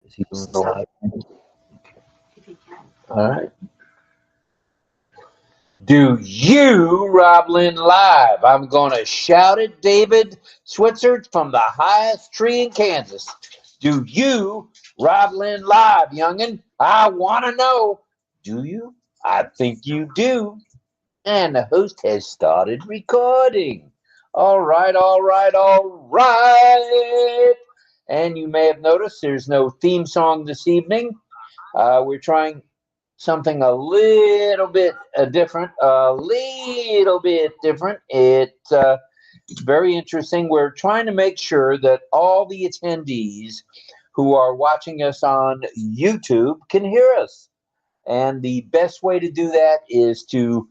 Is he doing the live? All right. Do you, RobLynn, live? I'm going to shout at David Switzer from the highest tree in Kansas. Do you, RobLynn, live, youngin'? I want to know. Do you? I think you do. And the host has started recording. All right, all right, all right. And you may have noticed there's no theme song this evening. We're trying something a little bit different, It's very interesting. We're trying to make sure that all the attendees who are watching us on YouTube can hear us. And the best way to do that is to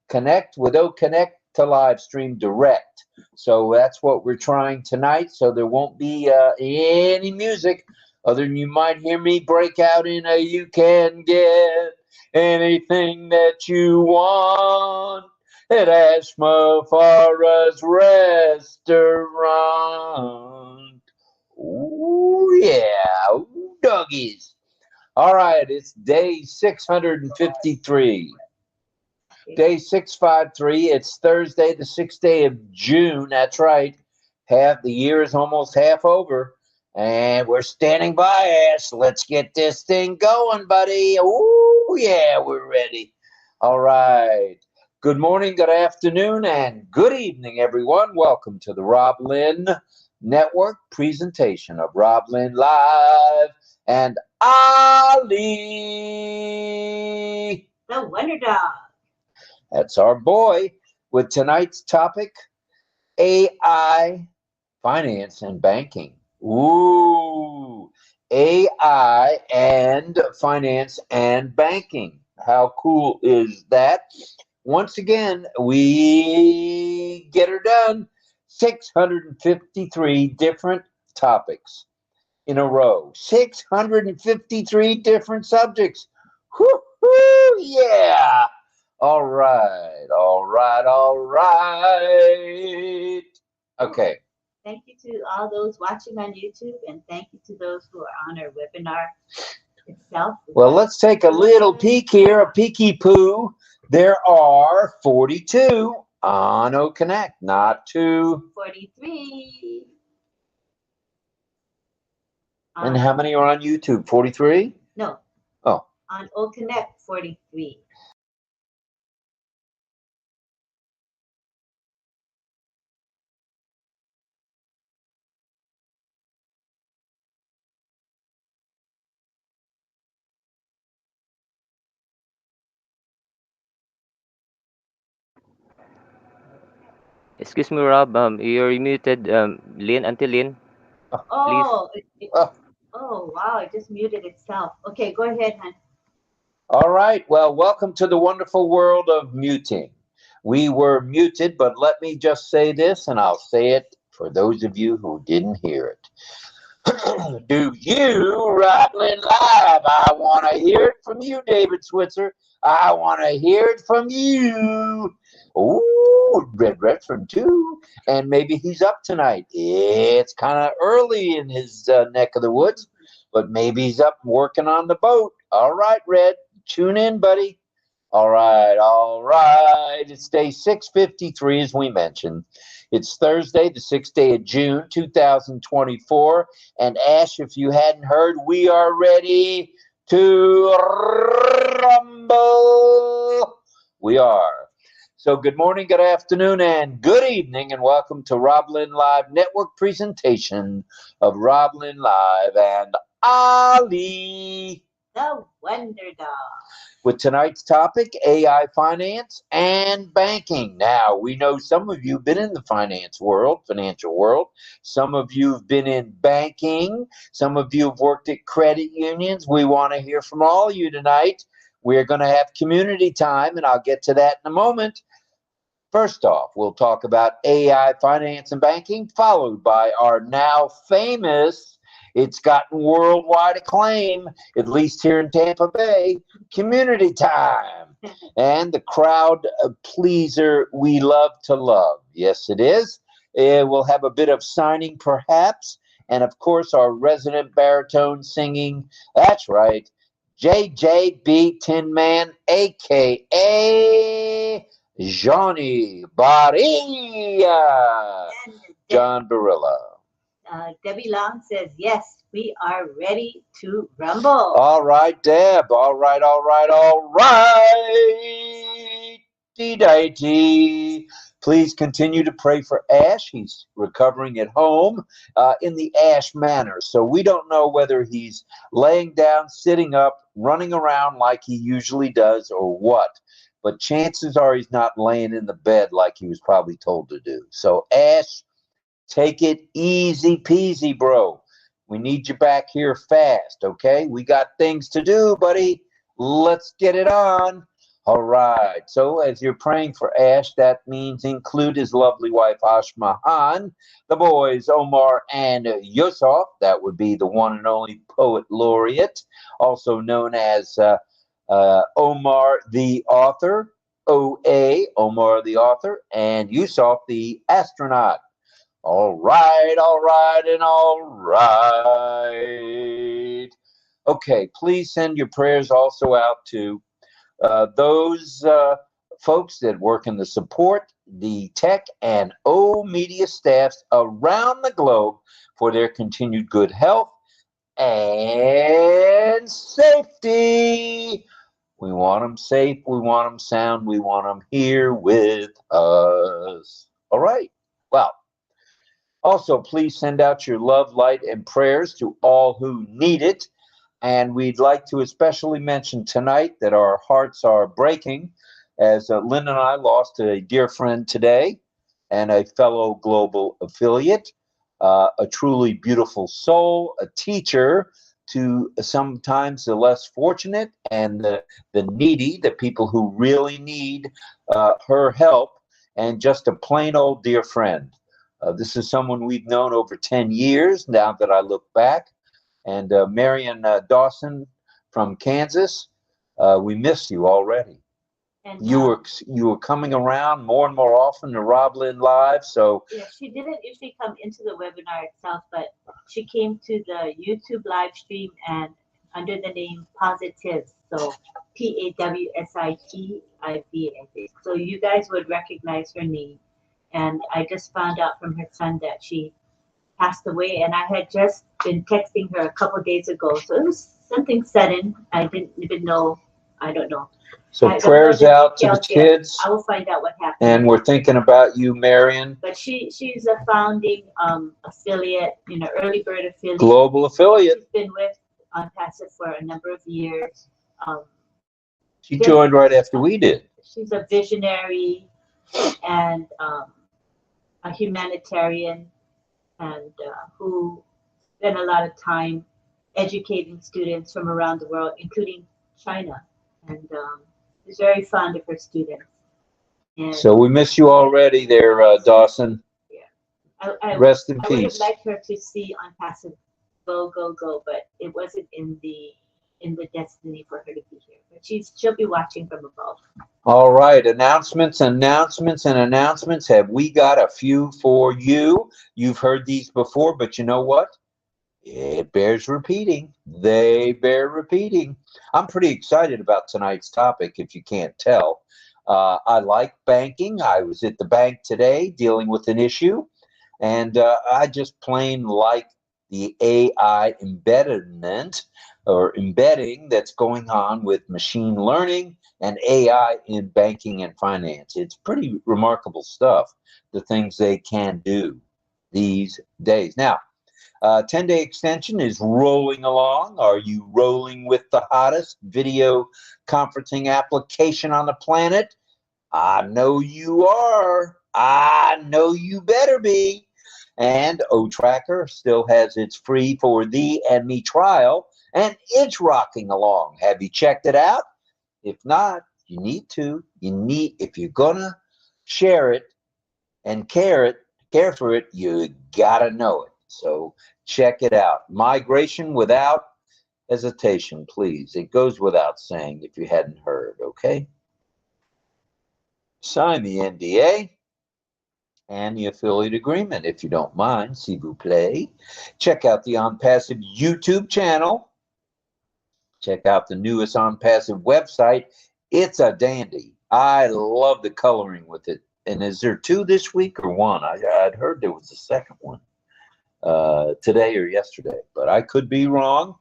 connect with OConnect to live stream direct. So that's what we're trying tonight. So there won't be any music other than you might hear me break out in a "you can get anything that you want at Ashmafarah's restaurant." Ooh, yeah. Ooh, doggies. All right, it's day 653. Day 653. It's Thursday, the 6th day of June. That's right. Half the year is almost half over. And we're standing by, Ash. Let's get this thing going, buddy. Oh, yeah, we're ready. All right. Good morning, good afternoon, and good evening, everyone. Welcome to the RobLynn Network presentation of RobLynn Live and Ali. The Wonder Dog. That's our boy with tonight's topic, AI, finance, and banking. Ooh, AI and finance and banking. How cool is that? Once again, we get her done. 653 different topics in a row. 653 different subjects. Whoo-hoo, yeah. All right, all right, all right. Okay. Thank you to all those watching on YouTube, and thank you to those who are on our webinar itself. Well, let's take a little peek here, a peeky poo. There are 42 on OConnect, not 43. And how many are on YouTube? 43? No. Oh. On OConnect, 43. Excuse me, Rob. You're muted. Lynn, Auntie Lynn. Oh, oh, wow! It just muted itself. Okay, go ahead, hon. All right. Well, welcome to the wonderful world of muting. We were muted, but let me just say this, and I'll say it for those of you who didn't hear it. Do you, RobLynn Live? I want to hear it from you, David Switzer. I want to hear it from you. Ooh, Red from 2. And maybe he's up tonight. It's kind of early in his neck of the woods, but maybe he's up working on the boat. All right, Red, tune in, buddy. All right, all right. It's day 653, as we mentioned. It's Thursday, the 6th day of June, 2024. And Ash, if you hadn't heard, we are ready to rumble. We are. So good morning, good afternoon, and good evening, and welcome to RobLynn Live Network presentation of RobLynn Live and Ali. The Wonder Dog. With tonight's topic, AI finance and banking. Now, we know some of you have been in the financial world. Some of you have been in banking. Some of you have worked at credit unions. We want to hear from all of you tonight. We're going to have community time, and I'll get to that in a moment. First off, we'll talk about AI finance and banking, followed by our now famous, it's gotten worldwide acclaim, at least here in Tampa Bay, community time. And the crowd pleaser we love to love. Yes, it is. We'll have a bit of signing, perhaps, And of course, our resident baritone singing, that's right, JJB Tin Man, aka Johnny Barilla, And John Barilla. Debbie Long says, yes, we are ready to rumble. All right, Deb. All right, all right, all right. Dee. Please continue to pray for Ash. He's recovering at home in the Ash manner. So we don't know whether he's laying down, sitting up, running around like he usually does, or what. But chances are he's not laying in the bed like he was probably told to do. So Ash, take it easy peasy, bro. We need you back here fast, okay? We got things to do, buddy. Let's get it on. All right. So as you're praying for Ash, that means include his lovely wife, Ashmahan, the boys, Omar and Yusuf. That would be the one and only poet laureate, also known as Omar the author, OA, Omar the author, and Yusuf the astronaut. All right, and all right. Okay, please send your prayers also out to those folks that work in the support, the tech, and O media staffs around the globe for their continued good health and safety. We want them safe, we want them sound, we want them here with us. All right, well. Also, please send out your love, light, and prayers to all who need it. And we'd like to especially mention tonight that our hearts are breaking as Lynn and I lost a dear friend today and a fellow global affiliate, a truly beautiful soul, a teacher to sometimes the less fortunate and the needy, the people who really need her help, and just a plain old dear friend. This is someone we've known over 10 years now that I look back. And Marion Dawson from Kansas, we miss you already. And You were coming around more and more often to RobLynn Live, so yeah, she didn't usually come into the webinar itself, but she came to the YouTube live stream and under the name Positive, so PAWSITIV, I think. So you guys would recognize her name. And I just found out from her son that she passed away, and I had just been texting her a couple days ago. So it was something sudden. I didn't even know. I don't know. so prayers out to the kids. I will find out what happened. And we're thinking about you, Marion. But she's a founding affiliate, early bird affiliate. Global affiliate. She's been with ONPASSIVE for a number of years. She joined right after we did. She's a visionary and a humanitarian, and who spent a lot of time educating students from around the world, including China, and is very fond of her students. And so we miss you already there, Dawson. Yeah, Rest in I would have peace. liked her to see ONPASSIVE go, but it wasn't in the destiny for her to be here. But she'll be watching from above. All right, announcements. Have we got a few for you? You've heard these before, but you know what? It bears repeating. They bear repeating. I'm pretty excited about tonight's topic, if you can't tell. I like banking. I was at the bank today dealing with an issue, and I just plain like the AI embedment or embedding that's going on with machine learning and AI in banking and finance. It's pretty remarkable stuff, the things they can do these days. Now, 10-day extension is rolling along. Are you rolling with the hottest video conferencing application on the planet? I know you are. I know you better be. And O-Tracker still has its free for thee and me trial, and it's rocking along. Have you checked it out? If not, you need to. If you're gonna share it and care for it, you gotta know it. So check it out. Migration without hesitation, please. It goes without saying if you hadn't heard, okay? Sign the NDA. and the affiliate agreement, if you don't mind, s'il vous plaît. Check out the OnPassive YouTube channel. Check out the newest OnPassive website. It's a dandy. I love the coloring with it. And is there 2 this week or 1? I'd heard there was a second one today or yesterday, but I could be wrong.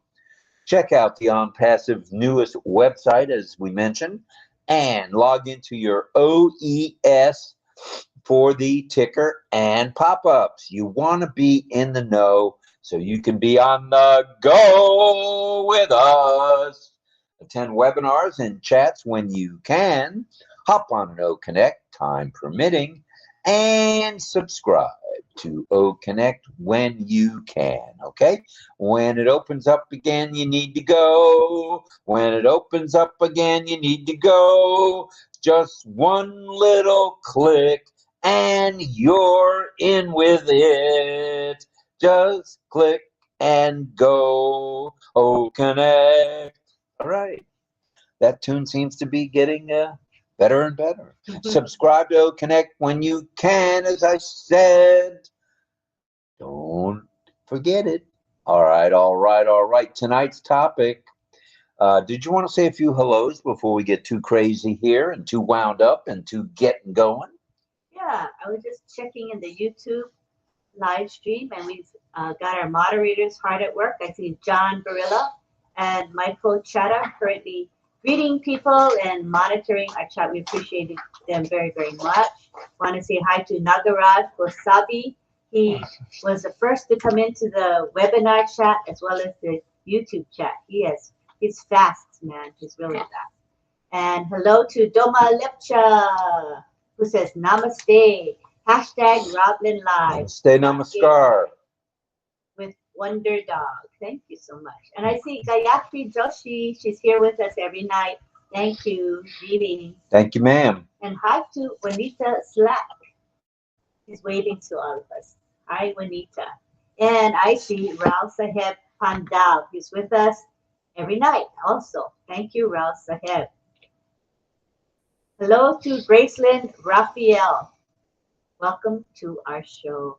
Check out the OnPassive newest website, as we mentioned, and log into your OES for the ticker and pop-ups. You want to be in the know so you can be on the go with us. Attend webinars and chats when you can. Hop on an OConnect, time permitting, and subscribe to OConnect when you can, okay? When it opens up again, you need to go. When it opens up again, you need to go. Just one little click and you're in with it. Just click and go. OConnect. All right. That tune seems to be getting better and better. Subscribe to OConnect when you can, as I said. Don't forget it. All right, all right, all right. Tonight's topic. Did you want to say a few hellos before we get too crazy here and too wound up and too getting going? Yeah, I was just checking in the YouTube live stream, and we've got our moderators hard at work. I see John Barilla and Michael Chata currently greeting people and monitoring our chat. We appreciate them very, very much. Want to say hi to Nagaraj Gosabi. He was the first to come into the webinar chat as well as the YouTube chat. He's fast, man. He's really fast. And hello to Doma Lepcha, who says namaste. Hashtag RobLynn Live. Stay namaskar. With Wonder Dog. Thank you so much. And I see Gayatri Joshi. She's here with us every night. Thank you. Greetings. Thank you, ma'am. And hi to Juanita Slack. She's waving to all of us. Hi, Juanita. And I see Rao Saheb Pandal. He's with us every night also. Thank you, Rao Saheb. Hello to Graceland Raphael. Welcome to our show.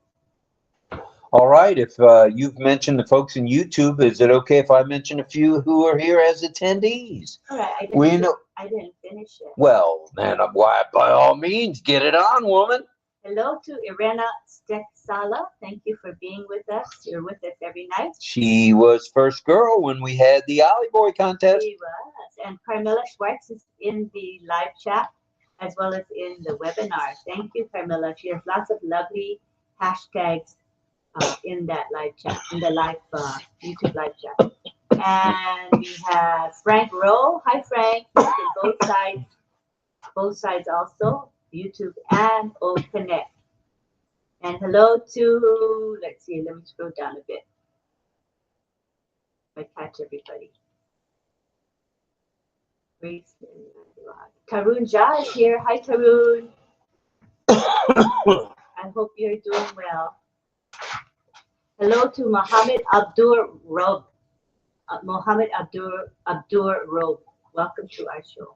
All right. If you've mentioned the folks in YouTube, is it okay if I mention a few who are here as attendees? All right. I didn't finish it. Well, then, by all means, get it on, woman. Hello to Irena Steksala. Thank you for being with us. You're with us every night. She was first girl when we had the Ollie Boy contest. She was. And Carmela Schwartz is in the live chat as well as in the webinar. Thank you, Carmela. She has lots of lovely hashtags in that live chat, in the live YouTube live chat. And we have Frank Rowe. Hi, Frank. He's in both sides also, YouTube and OConnect. And hello to, let's see, let me scroll down a bit. If I catch everybody. Tarun Jha is here. Hi, Tarun. I hope you're doing well. Hello to Mohammed Abdur Rob. Mohammed Abdur Rob. Welcome to our show.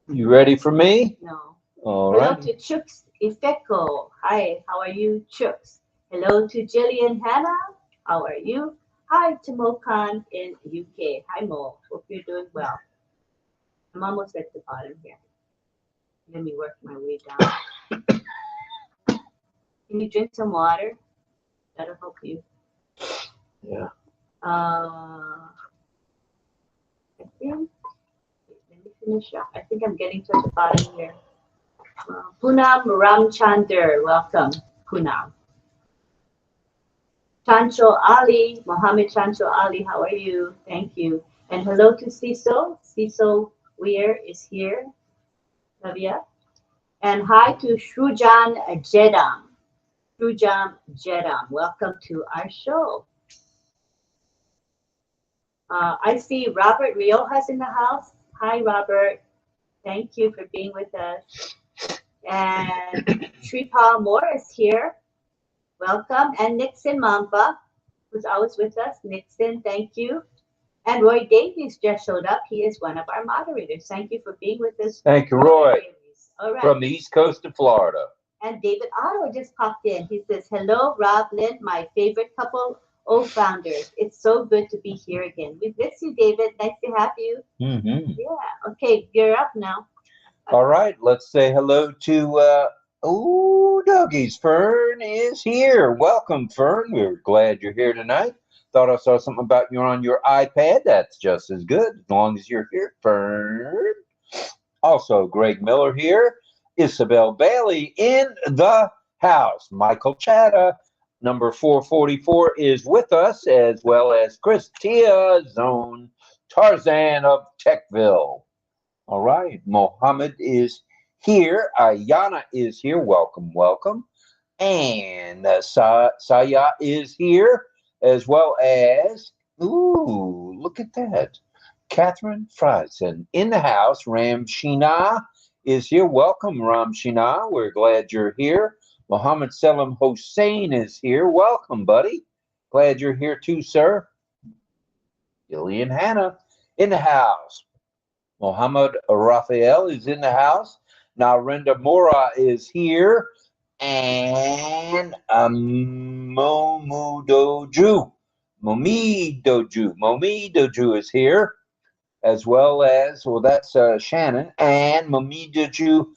You ready for me? No. All Hello right. to Chooks Ifeko. Hi, how are you, Chooks? Hello to Jillian Hannah. How are you? Hi to Mo Khan in UK. Hi, Mo. Hope you're doing well. I'm almost at the bottom here. Let me work my way down. Can you drink some water? That'll help you. Yeah. I think, let me finish up. I think I'm getting to the bottom here. Poonam Ramchandar, welcome, Poonam. Chancho Ali, Mohammed Chancho Ali, how are you? Thank you. And hello to Ciso. Ciso Weir is here. Love ya. And hi to Shrujan Jedam. Shrujan Jedam, welcome to our show. I see Robert Riojas in the house. Hi, Robert. Thank you for being with us. And Shripal Moore is here. Welcome. And Nixon Mampa, who's always with us. Nixon, thank you. And Roy Davies just showed up. He is one of our moderators. Thank you for being with us. Thank you, Roy. All right. from the East Coast of Florida. And David Otto just popped in. He says, hello, Rob, Lynn, my favorite couple of founders. It's so good to be here again. We miss you, David. Nice to have you. Mm-hmm. Yeah. Okay, you're up now. All right, let's say hello to, doggies. Fern is here. Welcome, Fern. We're glad you're here tonight. Thought I saw something about you on your iPad. That's just as good, as long as you're here, Fern. Also, Greg Miller here. Isabel Bailey in the house. Michael Chatta, number 444, is with us, as well as Christia Zone Tarzan of Techville. All right, Mohammed is here. Ayana is here. Welcome, welcome. And Saya is here, as well as, look at that. Catherine Friesen in the house. Ramshina is here. Welcome, Ramshina. We're glad you're here. Mohammed Selim Hossein is here. Welcome, buddy. Glad you're here too, sir. Gillian Hannah in the house. Mohammed Raphael is in the house. Narendra Mora is here. And Momidoju is here. As well as, that's Shannon. And Momidoju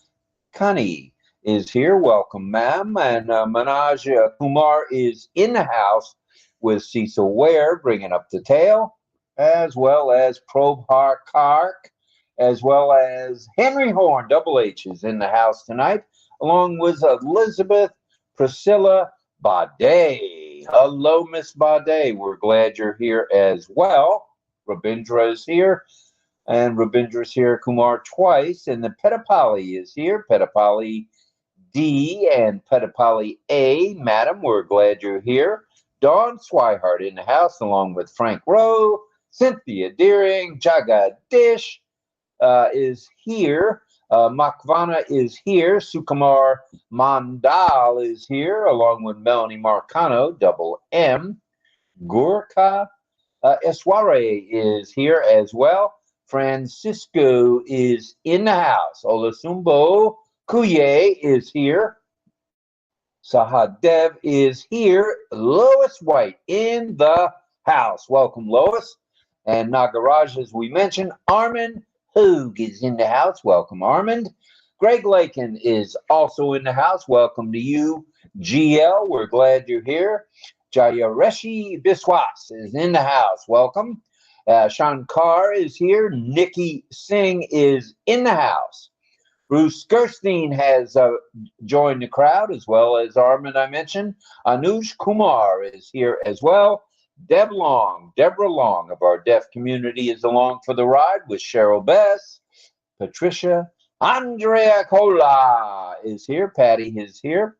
Kani is here. Welcome, ma'am. And Manaj Kumar is in the house with Cecil Ware bringing up the tail. As well as Probhar Kark. As well as Henry Horn, Double H, is in the house tonight, along with Elizabeth Priscilla Bade. Hello, Miss Bade. We're glad you're here as well. Rabindra is here, and Rabindra's here, Kumar twice, and the Petapali is here. Petapali D and Petapali A. Madam, we're glad you're here. Dawn Swihart in the house, along with Frank Rowe, Cynthia Deering, Jagadish is here. Makvana is here. Sukumar Mandal is here, along with Melanie Marcano, double M. Gurkha Esware is here as well. Francisco is in the house. Olasumbo Kuye is here. Sahadev is here. Lois White in the house. Welcome, Lois. And Nagaraj, as we mentioned. Armin Hoog is in the house. Welcome, Armand. Greg Lakin is also in the house. Welcome to you, GL. We're glad you're here. Jayareshi Biswas is in the house. Welcome. Shankar is here. Nikki Singh is in the house. Bruce Gerstein has joined the crowd, as well as Armand, I mentioned. Anush Kumar is here as well. Deborah Long of our deaf community is along for the ride with Cheryl Bess. Patricia Andrea Cola is here. Patty is here.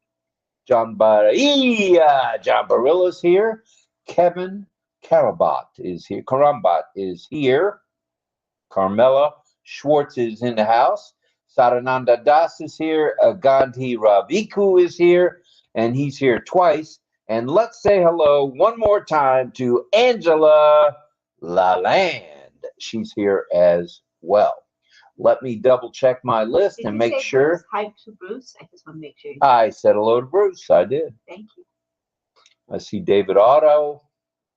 John Barilla is here. Kevin Karambat is here. Carmela Schwartz is in the house. Sarananda Das is here. Gandhi Raviku is here, and he's here twice. And let's say hello one more time to Angela Lalande. She's here as well. Let me double check my list and make sure. Bruce? Hi to Bruce. I just want to make sure. I said hello to Bruce. I did. Thank you. I see David Otto.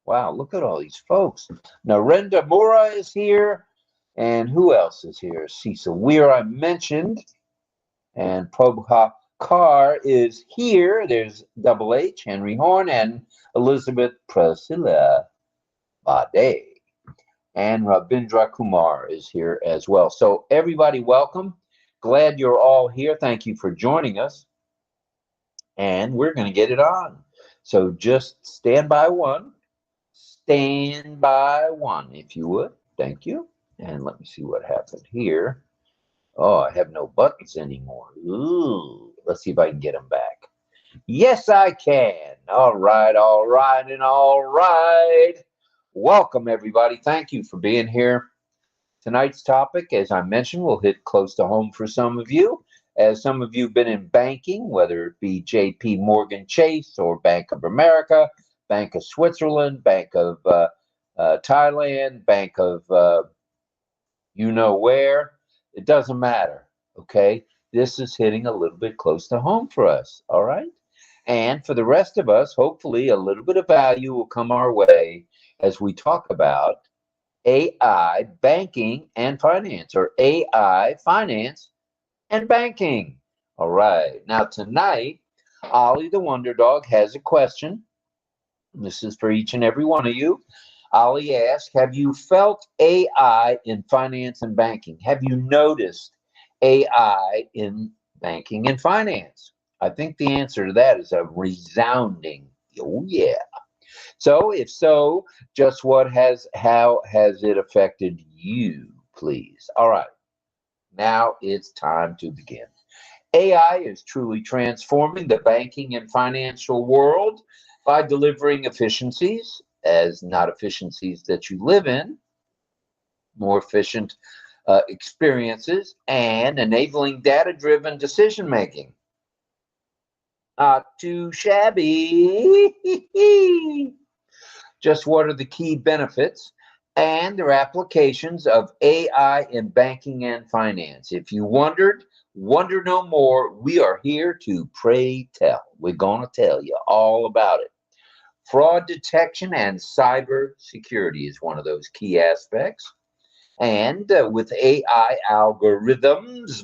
Wow, look at all these folks. Narendra Mora is here. And who else is here? Cecil Weir, I mentioned. And Prabha Carr is here. There's Double H, Henry Horn, and Elizabeth Priscilla Bade. And Rabindra Kumar is here as well. So everybody, welcome. Glad you're all here. Thank you for joining us. And we're going to get it on. So just stand by one. Stand by one, if you would. Thank you. And let me see what happened here. Oh, I have no buttons anymore. Ooh, let's see if I can get them back. Yes, I can. All right, and all right. Welcome, everybody. Thank you for being here. Tonight's topic, as I mentioned, will hit close to home for some of you. As some of you have been in banking, whether it be JP Morgan Chase or Bank of America, Bank of Switzerland, Bank of Thailand, Bank of you know where, it doesn't matter, okay? this is hitting a little bit close to home for us, all right? And for the rest of us, hopefully a little bit of value will come our way as we talk about AI banking and finance, or AI finance and banking. All right. Now tonight, Ollie the Wonder Dog has a question. This is for each and every one of you. Ollie asks, have you felt AI in finance and banking? Have you noticed AI in banking and finance? I think the answer to that is a resounding, oh yeah. So if so, just how has it affected you, please? All right, now it's time to begin. AI is truly transforming the banking and financial world by delivering efficiencies, as not efficiencies that you live in, more efficient experiences, and enabling data-driven decision making. Not too shabby. Just what are the key benefits and their applications of AI in banking and finance? If you wondered, wonder no more. We are here to pray tell. We're going to tell you all about it. Fraud detection and cyber security is one of those key aspects. And with AI algorithms,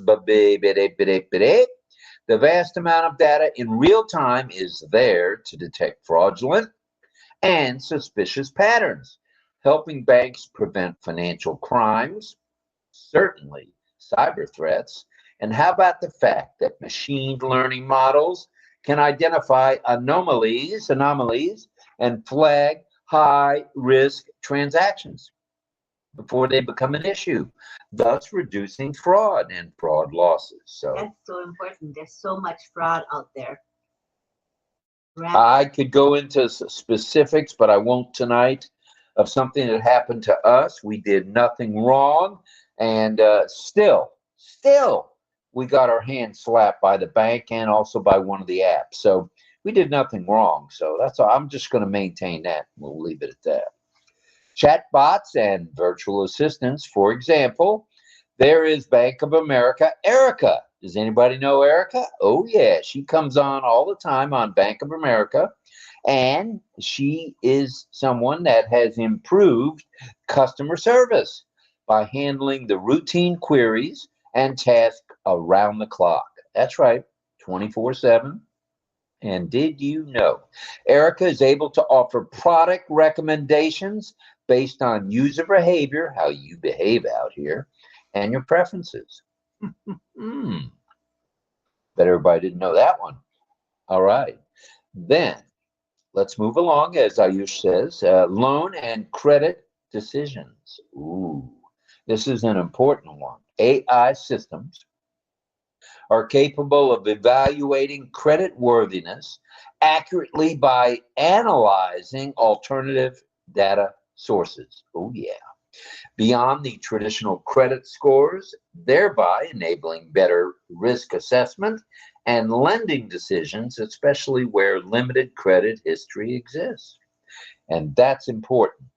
the vast amount of data in real time is there to detect fraudulent and suspicious patterns, helping banks prevent financial crimes, certainly cyber threats. And how about the fact that machine learning models can identify anomalies, and flag high-risk transactions before they become an issue, thus reducing fraud and fraud losses. So that's so important. There's so much fraud out there. I could go into specifics, but I won't tonight, of something that happened to us. We did nothing wrong, and still, we got our hand slapped by the bank and also by one of the apps. So we did nothing wrong. So that's all. I'm just going to maintain that. We'll leave it at that. Chatbots and virtual assistants, for example, there is Bank of America, Erica. Does anybody know Erica? Oh, yeah. She comes on all the time on Bank of America, and she is someone that has improved customer service by handling the routine queries and tasks around the clock. That's right, 24/7. And did you know Erica is able to offer product recommendations based on user behavior, how you behave out here, and your preferences? Bet everybody didn't know that one. All right. Then let's move along, as Ayush says, loan and credit decisions. Ooh, this is an important one. AI systems are capable of evaluating credit worthiness accurately by analyzing alternative data sources. Oh, yeah. Beyond the traditional credit scores, thereby enabling better risk assessment and lending decisions, especially where limited credit history exists. And that's important.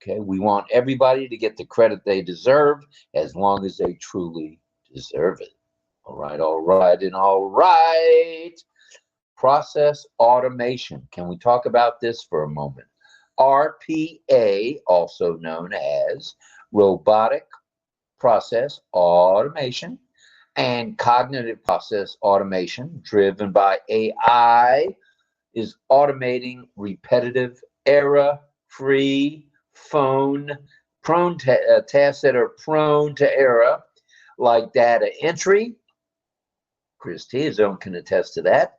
Okay, we want everybody to get the credit they deserve as long as they truly deserve it. All right, and all right. Process automation. Can we talk about this for a moment? RPA, also known as robotic process automation and cognitive process automation driven by AI, is automating repetitive, error-free, tasks that are prone to error, like data entry. Chris T.'s-own can attest to that.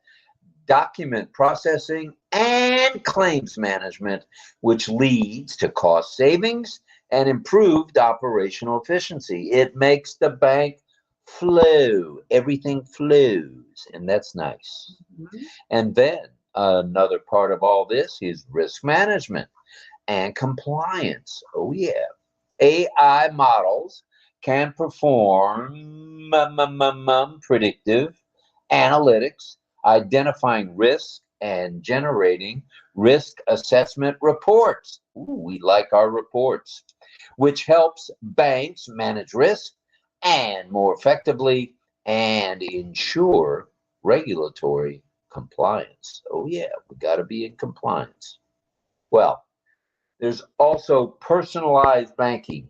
Document processing and claims management, which leads to cost savings and improved operational efficiency. It makes the bank flow. Everything flows, and that's nice. And then another part of all this is risk management and compliance. Oh, yeah. AI models can perform predictive analytics, identifying risk and generating risk assessment reports. Ooh, we like our reports, which helps banks manage risk and more effectively and ensure regulatory compliance. Oh yeah, we got to be in compliance. Well, there's also personalized banking.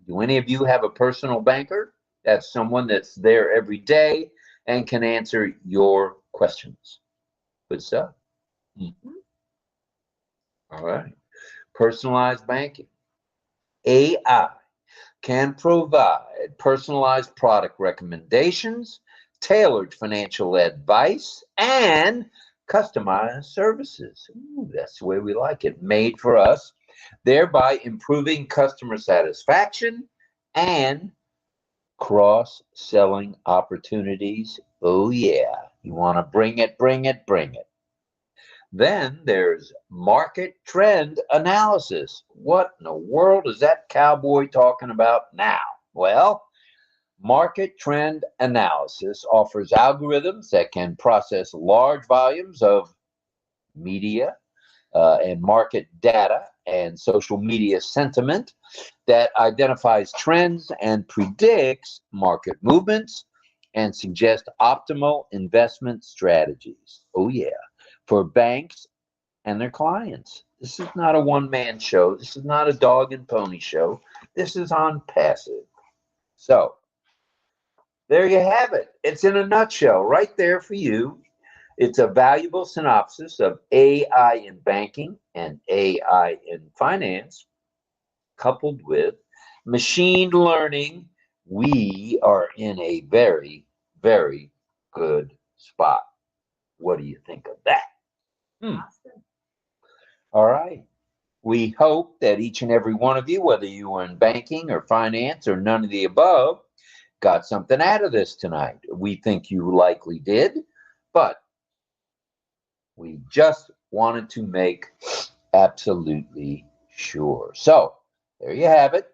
Do any of you have a personal banker? That's someone that's there every day and can answer your questions. Good stuff. All right. Personalized banking. AI can provide personalized product recommendations, tailored financial advice, and customized services. Ooh, that's the way we like it, made for us, thereby improving customer satisfaction and cross-selling opportunities. Oh yeah, you want to bring it, bring it, bring it. Then there's market trend analysis. What in the world is that cowboy talking about now? Well, market trend analysis offers algorithms that can process large volumes of media and market data and social media sentiment that identifies trends and predicts market movements and suggests optimal investment strategies. Oh, yeah, for banks and their clients. This is not a one-man show. This is not a dog and pony show. This is ONPASSIVE. So there you have it. It's in a nutshell right there for you. It's a valuable synopsis of AI in banking and AI in finance, coupled with machine learning. We are in a very, very good spot. What do you think of that? Awesome. All right. We hope that each and every one of you, whether you were in banking or finance or none of the above, got something out of this tonight. We think you likely did, but we just wanted to make absolutely sure. So there you have it.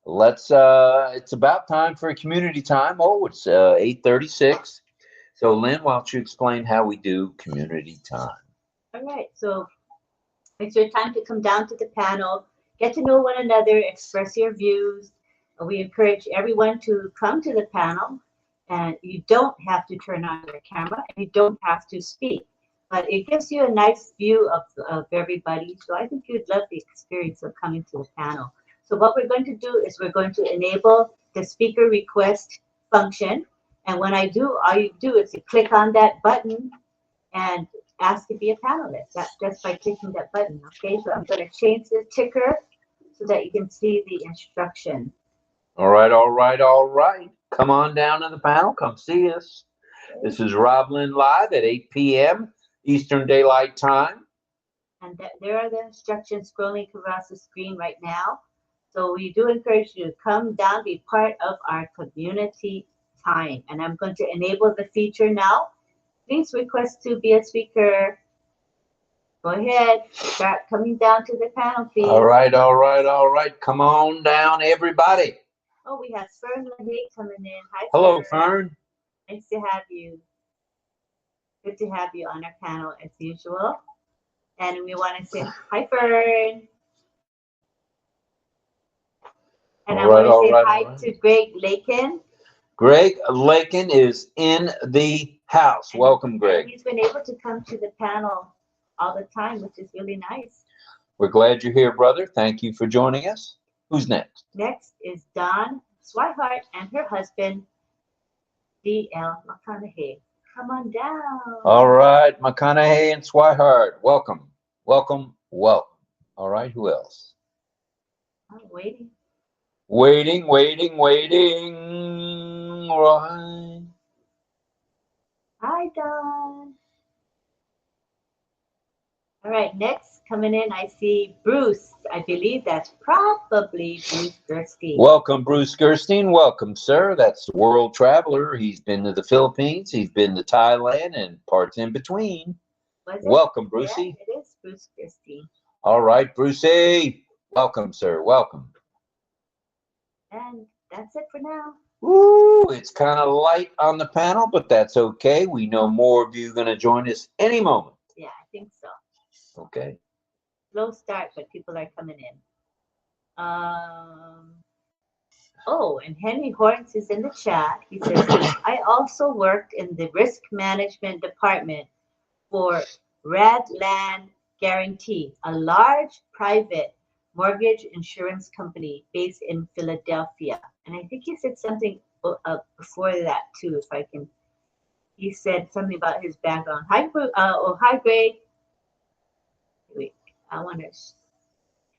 Let's it's about time for a community time. Oh, it's 8:36. So Lynn, why don't you explain how we do community time? All right. So it's your time to come down to the panel, get to know one another, express your views. We encourage everyone to come to the panel, and you don't have to turn on your camera, and you don't have to speak, but it gives you a nice view of everybody. So I think you'd love the experience of coming to the panel. So what we're going to do is we're going to enable the speaker request function. And when I do, all you do is you click on that button and ask to be a panelist. That's just by clicking that button. Okay, so I'm going to change the ticker so that you can see the instruction. All right, all right, all right. Come on down to the panel. Come see us. This is RobLynn live at 8 p.m. Eastern Daylight Time. And there are the instructions scrolling across the screen right now. So we do encourage you to come down, be part of our community time. And I'm going to enable the feature now. Please request to be a speaker. Go ahead, start coming down to the panel, please. All right, all right, all right. Come on down, everybody. Oh, we have Fern LaHaye coming in. Hi, Hello, Fern. Nice to have you. Good to have you on our panel as usual. And we want to say hi, Fern. And I want to say hi to Greg Lakin. Greg Lakin is in the house. Welcome, Greg. And he's been able to come to the panel all the time, which is really nice. We're glad you're here, brother. Thank you for joining us. Who's next? Next is Dawn Swihart and her husband, D.L. McConaughey. Come on down. All right, McConaughey and Swihart. Welcome, welcome, welcome. All right, who else? I'm waiting. Waiting, waiting, waiting. All right. Hi, Dawn. All right, next coming in, I see Bruce. I believe that's probably Bruce Gerstein. Welcome, Bruce Gerstein. Welcome, sir. That's the world traveler. He's been to the Philippines. He's been to Thailand and parts in between. Welcome, Brucey. Yeah, it is Bruce Gerstein. All right, Brucey. Welcome, sir. Welcome. And that's it for now. Ooh, it's kind of light on the panel, but that's okay. We know more of you are going to join us any moment. Yeah, I think so. Okay. Slow start, but people are coming in. Oh, and Henry Horns is in the chat. He says, I also worked in the risk management department for Radland Guarantee, a large private mortgage insurance company based in Philadelphia. And I think he said something before that too, if I can. He said something about his background. Hi, Greg. Wait, I want to.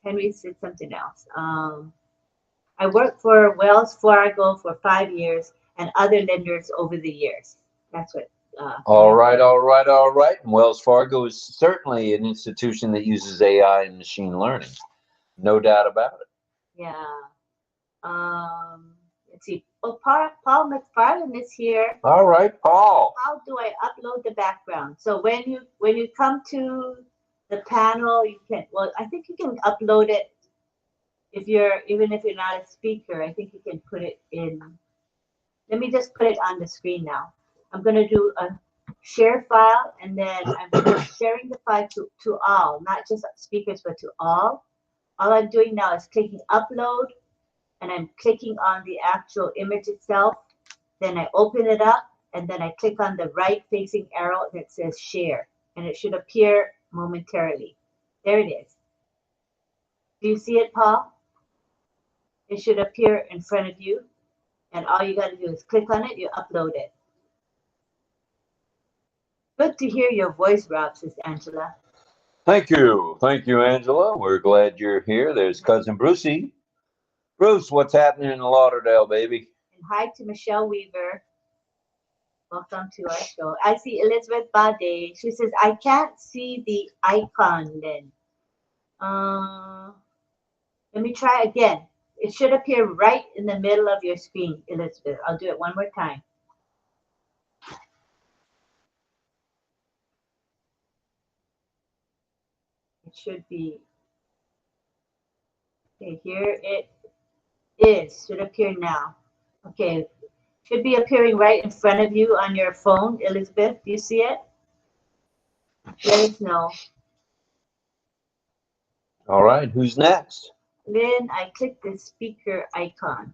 Henry said something else. I worked for Wells Fargo for 5 years and other lenders over the years. That's what. All right, all right, all right. And Wells Fargo is certainly an institution that uses AI and machine learning. No doubt about it. Yeah. Let's see. Oh, Paul McFarland is here. All right, Paul. How do I upload the background? So when you come to the panel, you can. Well, I think you can upload it even if you're not a speaker. I think you can put it in. Let me just put it on the screen now. I'm going to do a share file, and then I'm sharing the file to all, not just speakers, but to all. All I'm doing now is clicking upload, and I'm clicking on the actual image itself. Then I open it up, and then I click on the right facing arrow that says share, and it should appear momentarily. There it is. Do you see it, Paul? It should appear in front of you, and all you got to do is click on it, you upload it. Good to hear your voice, Rob, says Angela. Thank you. Thank you, Angela. We're glad you're here. There's Cousin Brucey. Bruce, what's happening in Lauderdale, baby? And hi to Michelle Weaver. Welcome to our show. I see Elizabeth Bade. She says, I can't see the icon, Lynn. Let me try again. It should appear right in the middle of your screen, Elizabeth. I'll do it one more time. It should be. Okay, here it is. Should appear now. Okay, should be appearing right in front of you on your phone, Elizabeth. Do you see it? Let us know. All right, who's next? Lynn, I clicked the speaker icon.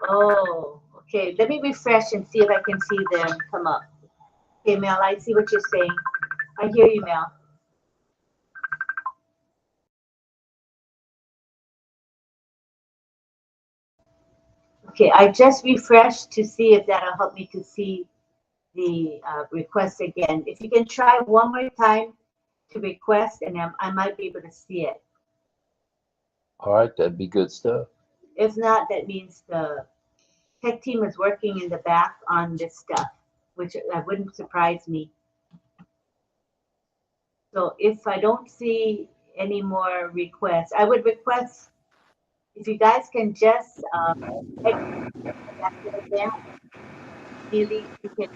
Oh, okay. Let me refresh and see if I can see them come up. Okay, Mel, I see what you're saying. I hear you, Mel. Okay, I just refreshed to see if that'll help me to see the request again. If you can try one more time to request, and I might be able to see it. All right, that'd be good stuff. If not, that means the tech team is working in the back on this stuff, which wouldn't surprise me. So if I don't see any more requests, I would request if you guys can just really you can.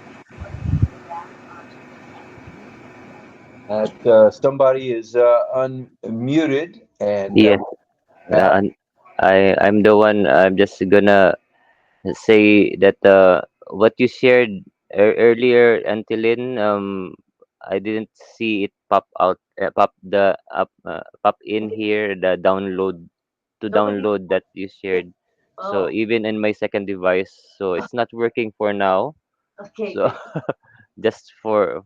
Somebody is unmuted, and Yes, and I'm the one. I'm just gonna say that what you shared earlier, until Lynn, I didn't see it pop out, pop in here, the download to Nobody. download that you shared. So Oh, even in my second device, so it's not working for now. okay, So good. just for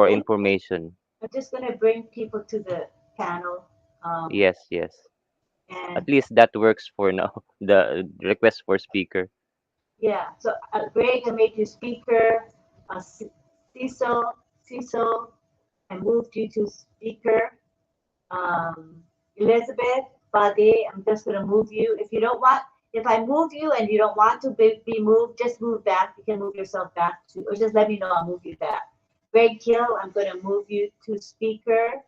information. I'm just gonna bring people to the panel. Yes, yes. And At least that works for now. The request for speaker. yeah, so Greg, I made you speaker. Cecil, Cecil, I moved you to speaker. Elizabeth, Bade, I'm just gonna move you. If you don't want, if I move you and you don't want to be moved, just move back. You can move yourself back to, or just let me know. I'll move you back. Greg Hill, I'm gonna move you to speaker.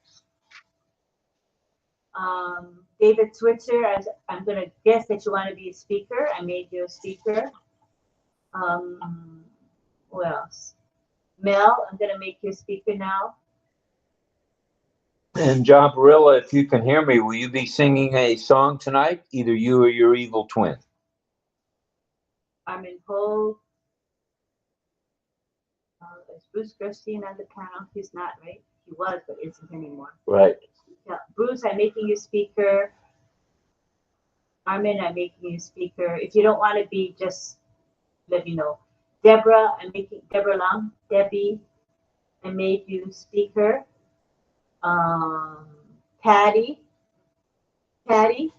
David Switzer, I'm going to guess that you want to be a speaker. I made you a speaker. Who else? Mel, I'm going to make you a speaker now. And John Barilla, if you can hear me, will you be singing a song tonight? Either you or your evil twin. Armin Hogue. Is Bruce Gerstein on the panel? He's not, right? He was, but isn't anymore. Right. Yeah, Bruce, I'm making you speaker. Armin, I'm making you speaker. If you don't want to be, just let me know. Deborah, I'm making Deborah Long. Debbie, I made you speaker. Um, Patty, Patty,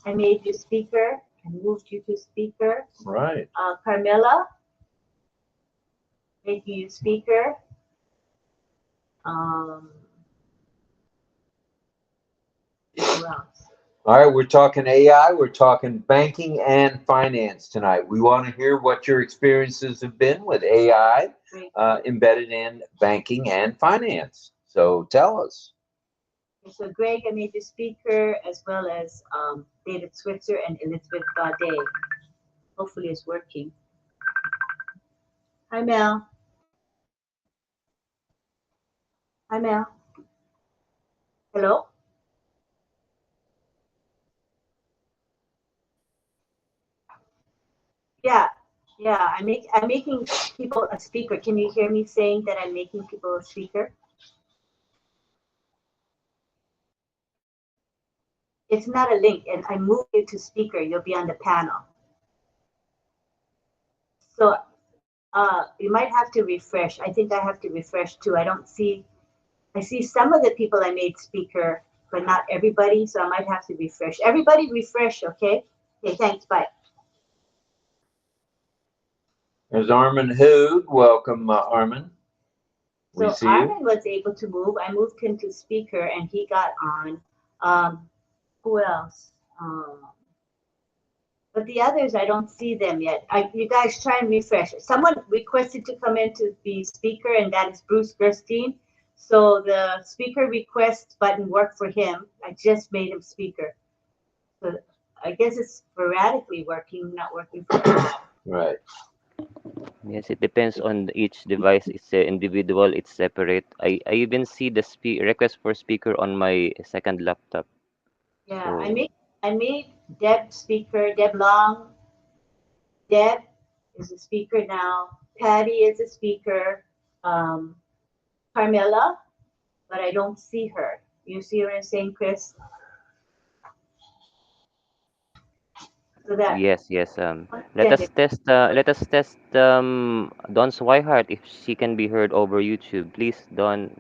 I made you speaker and moved you to speaker. Right. Carmela, making you speaker. Who else? All right, we're talking AI, we're talking banking and finance tonight. We want to hear what your experiences have been with AI embedded in banking and finance. So tell us. So Greg, I made you speaker, as well as David Switzer and Elizabeth Baudet. Hopefully it's working. Hi, Mel. Hi, Mel. Hello? Yeah, yeah. I'm making people a speaker. Can you hear me saying that I'm making people a speaker? It's not a link, and I move you to speaker. You'll be on the panel. So you might have to refresh. I think I have to refresh too. I see some of the people I made speaker, but not everybody. So I might have to refresh. Everybody refresh, okay? Okay, thanks. Bye. There's Armin Hood. Welcome, Armin. So Armin was able to move. I moved him to speaker, and he got on. Who else? But the others, I don't see them yet. You guys try and refresh. Someone requested to come in to be speaker, and that is Bruce Gerstein. So the speaker request button worked for him. I just made him speaker. So I guess it's sporadically working, not working for all. Right. Yes, it depends on each device. It's individual. It's separate. I even see the request for speaker on my second laptop. Yeah, So, I made Deb speaker. Deb Long. Deb is a speaker now. Patty is a speaker. Carmela, but I don't see her. You see her in St. Chris? So that yes. Let us test. Let us test. Dawn Swihart, if she can be heard over YouTube, please, Dawn.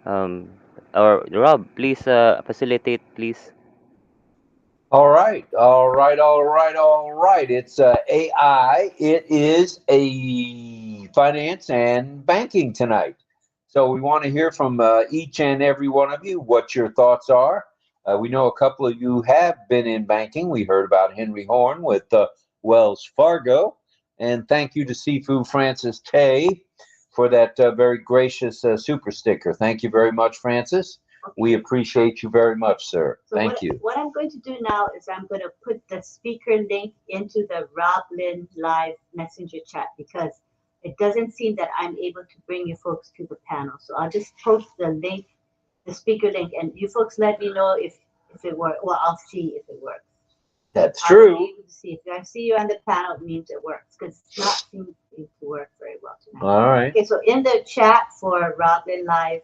Um, or Rob, please facilitate, please. All right. It's AI. It is a finance and banking tonight. So we want to hear from each and every one of you what your thoughts are. We know a couple of you have been in banking. We heard about Henry Horn with Wells Fargo. And thank you to Sifu Francis Tay for that very gracious super sticker. Thank you very much, Francis. Okay. We appreciate you very much, sir. So Thank you. What I'm going to do now is I'm going to put the speaker link into the RobLynn live messenger chat, because it doesn't seem that I'm able to bring you folks to the panel. So I'll just post the link, the speaker link, and you folks let me know if it works. Well, I'll see if it works. That's true. I'll be able to see. If I see you on the panel, it means it works, because it's not seeming to work very well tonight. All right. Okay, so in the chat for RobLynn live,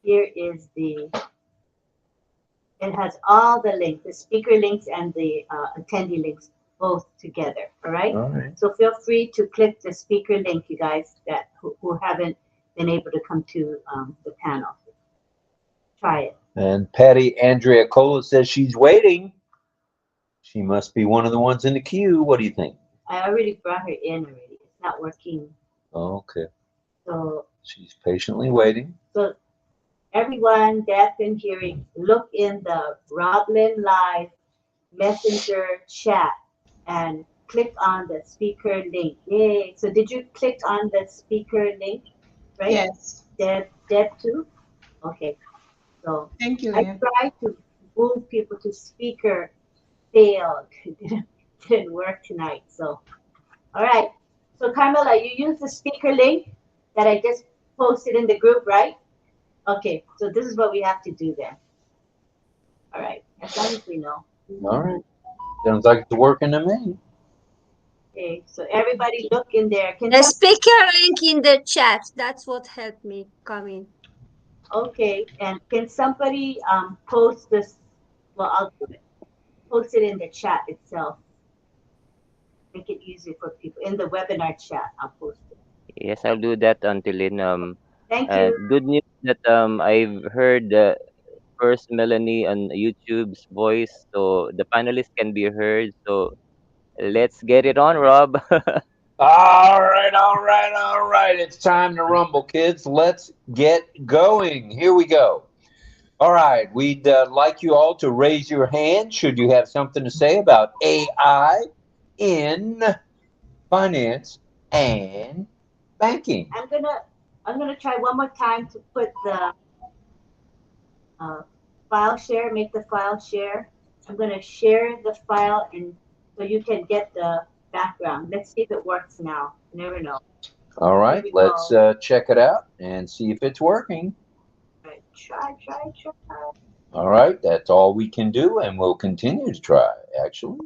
here is it has all the links, the speaker links and the attendee links both together, all right? All right. So feel free to click the speaker link, you guys who haven't been able to come to the panel. Try it. And Patty Andrea Cola says she's waiting. She must be one of the ones in the queue. What do you think? I already brought her in already. It's not working. Oh, okay. So she's patiently waiting. So everyone deaf and hearing, look in the RobLynn live messenger chat and click on the speaker link. Yay. So did you click on the speaker link? Right? Yes. Deb too? Okay. So thank you, I Lynn. tried to move people to speaker, failed. Didn't work tonight. So all right. So Carmela, you use the speaker link that I just posted in the group, right? Okay, so this is what we have to do then. All right, as long as we know. All right. Sounds like it's working to me. Okay, so everybody look in there. The speaker link in the chat. That's what helped me come in. Okay, and can somebody post this? Well, I'll do it. post it in the chat itself. Make it easier for people in the webinar chat. I'll post it. Yes, I'll do that, Auntie Lynn. Thank you. Good news that I've heard first Melanie on YouTube's voice, so the panelists can be heard. So let's get it on, Rob. All right, all right, all right. It's time to rumble, kids. Let's get going. Here we go. All right, we'd like you all to raise your hand should you have something to say about AI in finance and banking. I'm gonna try one more time to put the uh, file share. Make the file share. I'm gonna share the file and so you can get the background. Let's see if it works now. You never know. All Here right, we let's go. check it out and see if it's working. Right, try. All right, that's all we can do, and we'll continue to try. Actually,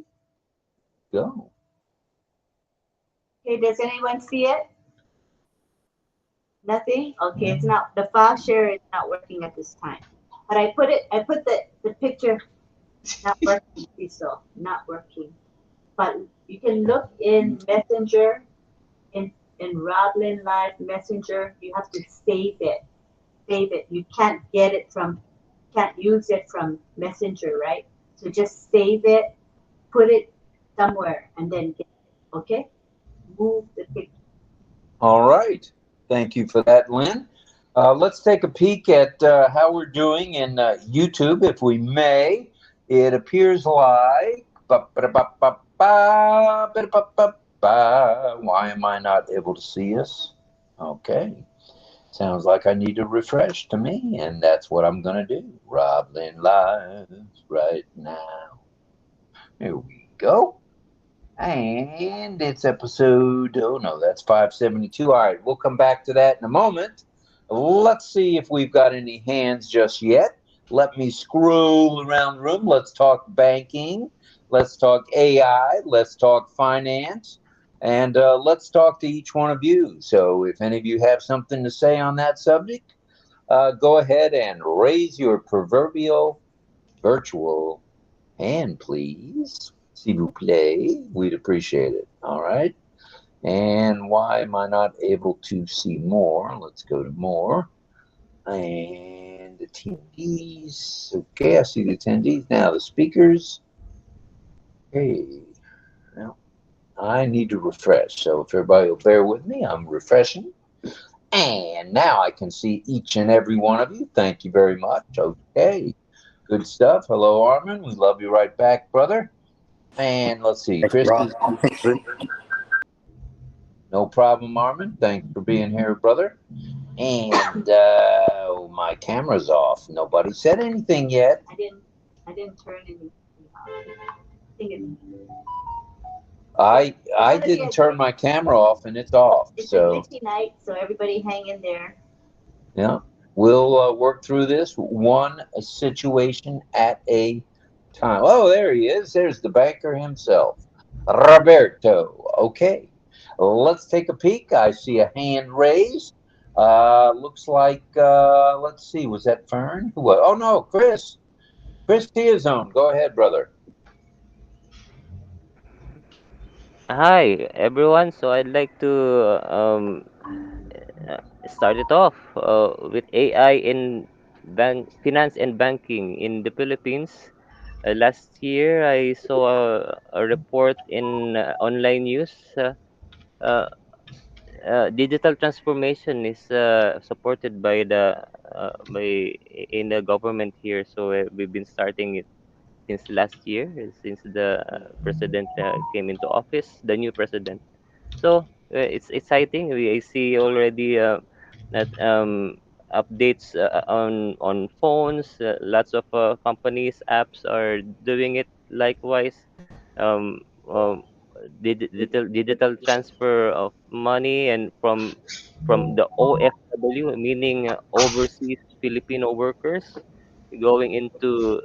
go. Okay, does anyone see it? Nothing? Okay, it's not, the file share is not working at this time. But I put the picture not working, so not working. But you can look in Messenger, in RobLynn Live Messenger, you have to save it. Save it. You can't use it from Messenger, right? So just save it, put it somewhere, and then get it, okay? Move the picture. All right. Thank you for that, Lynn. Let's take a peek at how we're doing in YouTube, if we may. It appears like. Why am I not able to see us? Okay. Sounds like I need to refresh to me, and that's what I'm going to do. RobLynn Live right now. Here we go. And it's episode, oh no, that's 572. All right, we'll come back to that in a moment. Let's see if we've got any hands just yet. Let me scroll around the room. Let's talk banking. Let's talk AI. Let's talk finance. And let's talk to each one of you. So if any of you have something to say on that subject, go ahead and raise your proverbial virtual hand, please. S'il vous plaît. We'd appreciate it. All right. And why am I not able to see more? Let's go to more. And attendees. Okay, I see the attendees. Now the speakers. Okay. Well, I need to refresh. So if everybody will bear with me, I'm refreshing. And now I can see each and every one of you. Thank you very much. Okay. Good stuff. Hello, Armin. We love you right back, brother. And let's see, Thank you, Chris. Rob. No problem, Armin. Thanks for being here, brother. And my camera's off. Nobody said anything yet. I didn't turn anything off. I think I didn't turn my camera off, and it's off. it's So a glitchy night, so everybody hang in there. yeah, we'll work through this one situation at a time. Oh, there he is. There's the banker himself, Roberto. Okay, let's take a peek. I see a hand raised. Looks like let's see. Was that Fern? Who was? Oh no, Chris. Chris Tiazone. Go ahead, brother. Hi, everyone. So I'd like to start it off with AI in finance and banking in the Philippines. Last year, I saw a report in online news. Uh, Digital transformation is supported by in the government here. So we've been starting it since last year, since the president came into office, the new president. So it's exciting. I see already that updates on phones. Lots of companies, apps are doing it likewise. Um, um, digital transfer of money and from the OFW, meaning overseas Filipino workers, going into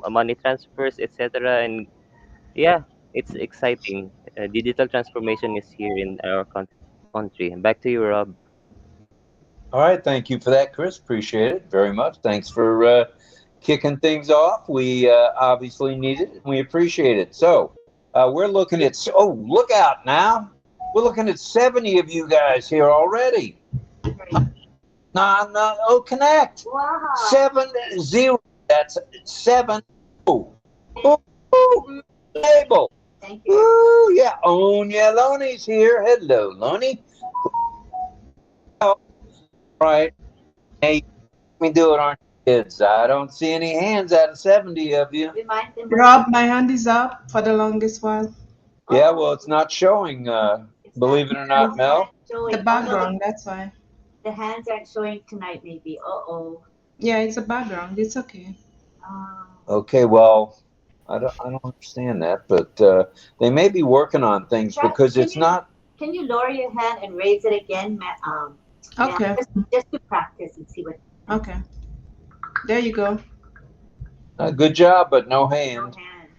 money transfers, etc. And yeah, it's exciting. Digital transformation is here in our country. Back to you, Rob. All right, thank you for that, Chris. Appreciate it very much. Thanks for kicking things off. We obviously need it, and we appreciate it. So we're looking at, oh, look out now. We're looking at 70 of you guys here already. OConnect. Wow. 7-0. That's 7. Ooh, label. Thank you. Ooh, yeah. Onya Loney's here. Hello, Loney. All right. Hey, let me do it on kids. I don't see any hands out of 70 of you. Remind them. Rob, my hand is up for the longest while. Yeah, well, it's not showing, believe it or not, Mel. The background, that's why. The hands aren't showing tonight, maybe. Yeah, it's a background. It's okay. Okay, well, I don't understand that, but they may be working on things because it's not. Can you lower your hand and raise it again? Okay. Just to practice and see what. Okay. There you go. Good job, but no hand.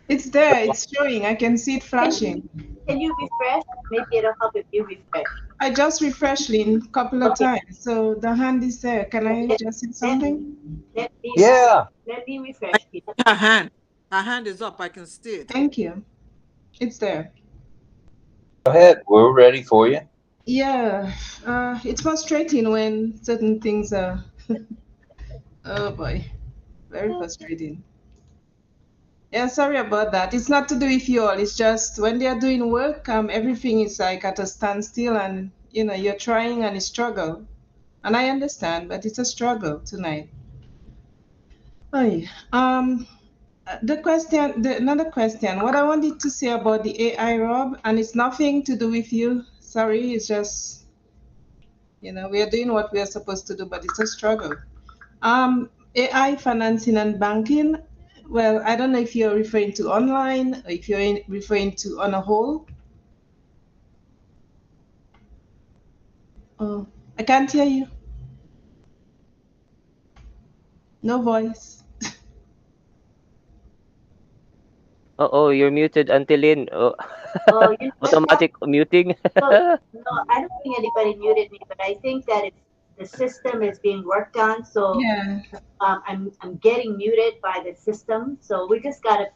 It's there. It's showing. I can see it flashing. Can you refresh? Maybe it'll help if you refresh. I just refreshed Lynn a couple of times, so the hand is there. Can I just say something? Let me refresh. Her hand is up. I can see it. Thank you. It's there. Go ahead. We're ready for you. Yeah. It's frustrating when certain things are. Oh boy, very frustrating. Yeah, sorry about that. It's not to do with you all. It's just when they are doing work, everything is like at a standstill, and you're trying and it's struggle. And I understand, but it's a struggle tonight. Oh, another question. What I wanted to say about the AI, Rob, and it's nothing to do with you. Sorry, it's just we are doing what we are supposed to do, but it's a struggle. AI financing and banking. Well, I don't know if you're referring to online or if you're referring to on a whole. Oh, I can't hear you. No voice. Oh, you're muted, Auntie Lynn. Oh, automatic muting. No, I don't think anybody muted me, but I think that the system is being worked on. So Yeah. I'm getting muted by the system. So we just gotta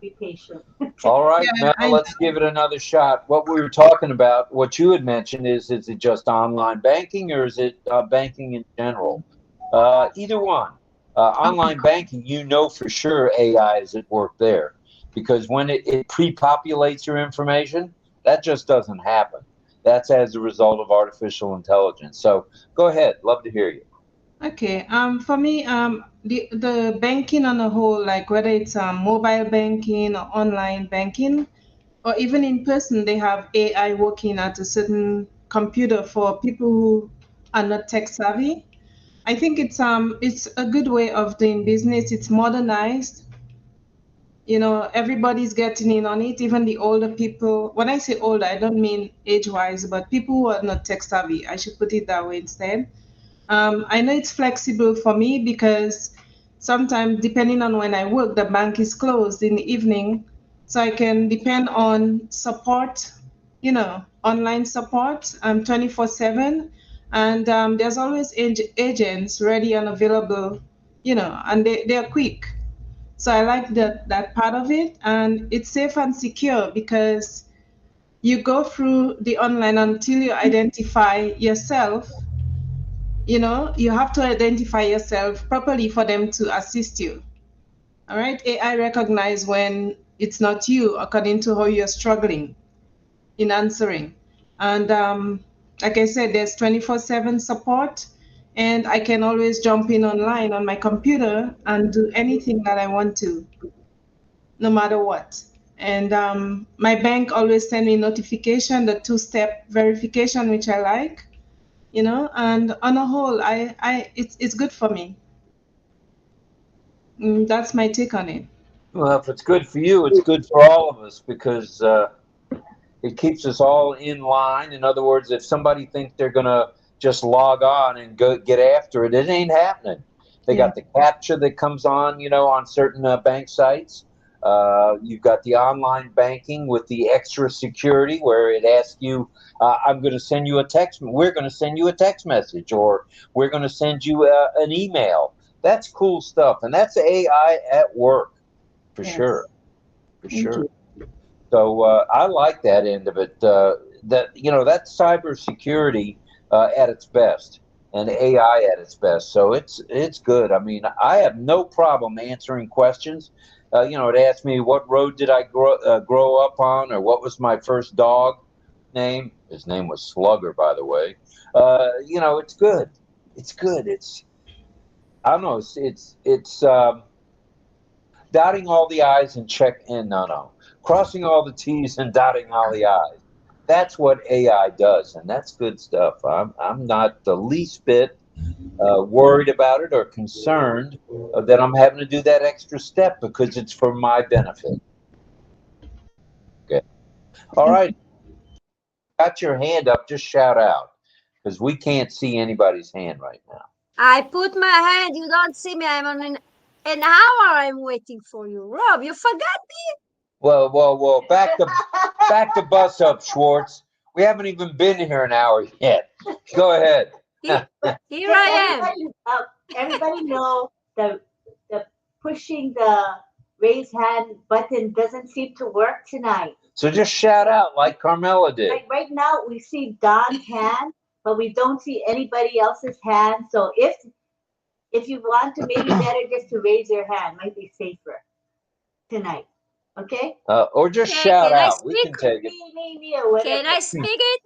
be patient. All right, Yeah, Mel, let's give it another shot. What we were talking about, what you had mentioned is it just online banking or is it banking in general? Either one. Online banking, for sure AI is at work there because when it pre-populates your information, that just doesn't happen. That's as a result of artificial intelligence. So go ahead. Love to hear you. Okay. For me, the banking on a whole, like whether it's mobile banking or online banking, or even in person, they have AI working at a certain computer for people who are not tech savvy. I think it's a good way of doing business. It's modernized. Everybody's getting in on it, even the older people. When I say older, I don't mean age-wise, but people who are not tech savvy. I should put it that way instead. I know it's flexible for me because sometimes, depending on when I work, the bank is closed in the evening. So I can depend on support, online support 24/7. And there's always agents ready and available, and they're quick. So I like that part of it. And it's safe and secure because you go through the online until you identify yourself. You have to identify yourself properly for them to assist you. All right. AI recognize when it's not you according to how you're struggling in answering. And like I said, there's 24/7 support, and I can always jump in online on my computer and do anything that I want to, no matter what. And my bank always send me notification, the two-step verification, which I like. And on a whole, it's good for me. That's my take on it. Well, if it's good for you, it's good for all of us because it keeps us all in line. In other words, if somebody thinks they're going to just log on and go get after it, it ain't happening. They got the captcha that comes on, on certain bank sites. You've got the online banking with the extra security where it asks you, I'm going to send you a text. We're going to send you a text message or we're going to send you an email. That's cool stuff, and that's AI at work for Yes. sure, for Thank sure. you. So I like that end of it. That's cybersecurity at its best, and AI at its best. So it's good. I mean, I have no problem answering questions. It asked me what road did I grow up on, or what was my first dog name. His name was Slugger, by the way. It's good. It's good. I don't know. It's dotting all the I's and crossing all the T's and dotting all the I's. That's what AI does, and that's good stuff. I'm not the least bit worried about it or concerned that I'm having to do that extra step because it's for my benefit. Okay. All right. Got your hand up, just shout out because we can't see anybody's hand right now. I put my hand. You don't see me. I'm on an hour. I'm waiting for you, Rob. You forgot. Well. Back the bus up, Schwartz. We haven't even been here an hour yet. Go ahead. Here I am. Everybody know the pushing the raise hand button doesn't seem to work tonight. So just shout out like Carmela did. Right now we see Don's hand, but we don't see anybody else's hand. So if you want to, maybe better just to raise your hand. Might be safer tonight. Okay? Or just Okay, shout can I out. We can speak? take it. Me, or whatever. Can I speak it?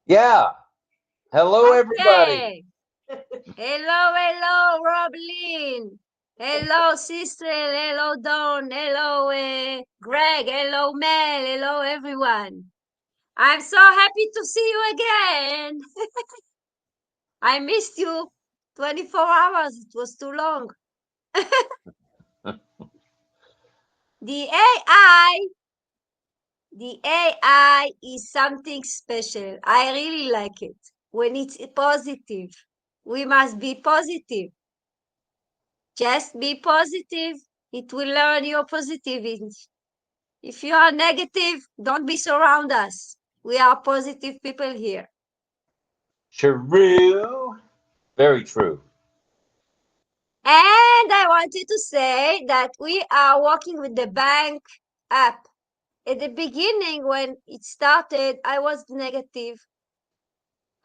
Yeah. Hello, everybody. Okay. Hello, RobLynn. Hello, sister. Hello, Dawn. Hello, Greg. Hello, Mel. Hello, everyone. I'm so happy to see you again. I missed you 24 hours. It was too long. The AI is something special. I really like it. When it's positive, we must be positive. Just be positive. It will learn your positivity. If you are negative, don't be surround us. We are positive people here. True. Very true. And I wanted to say that we are working with the bank app. At the beginning, when it started, I was negative.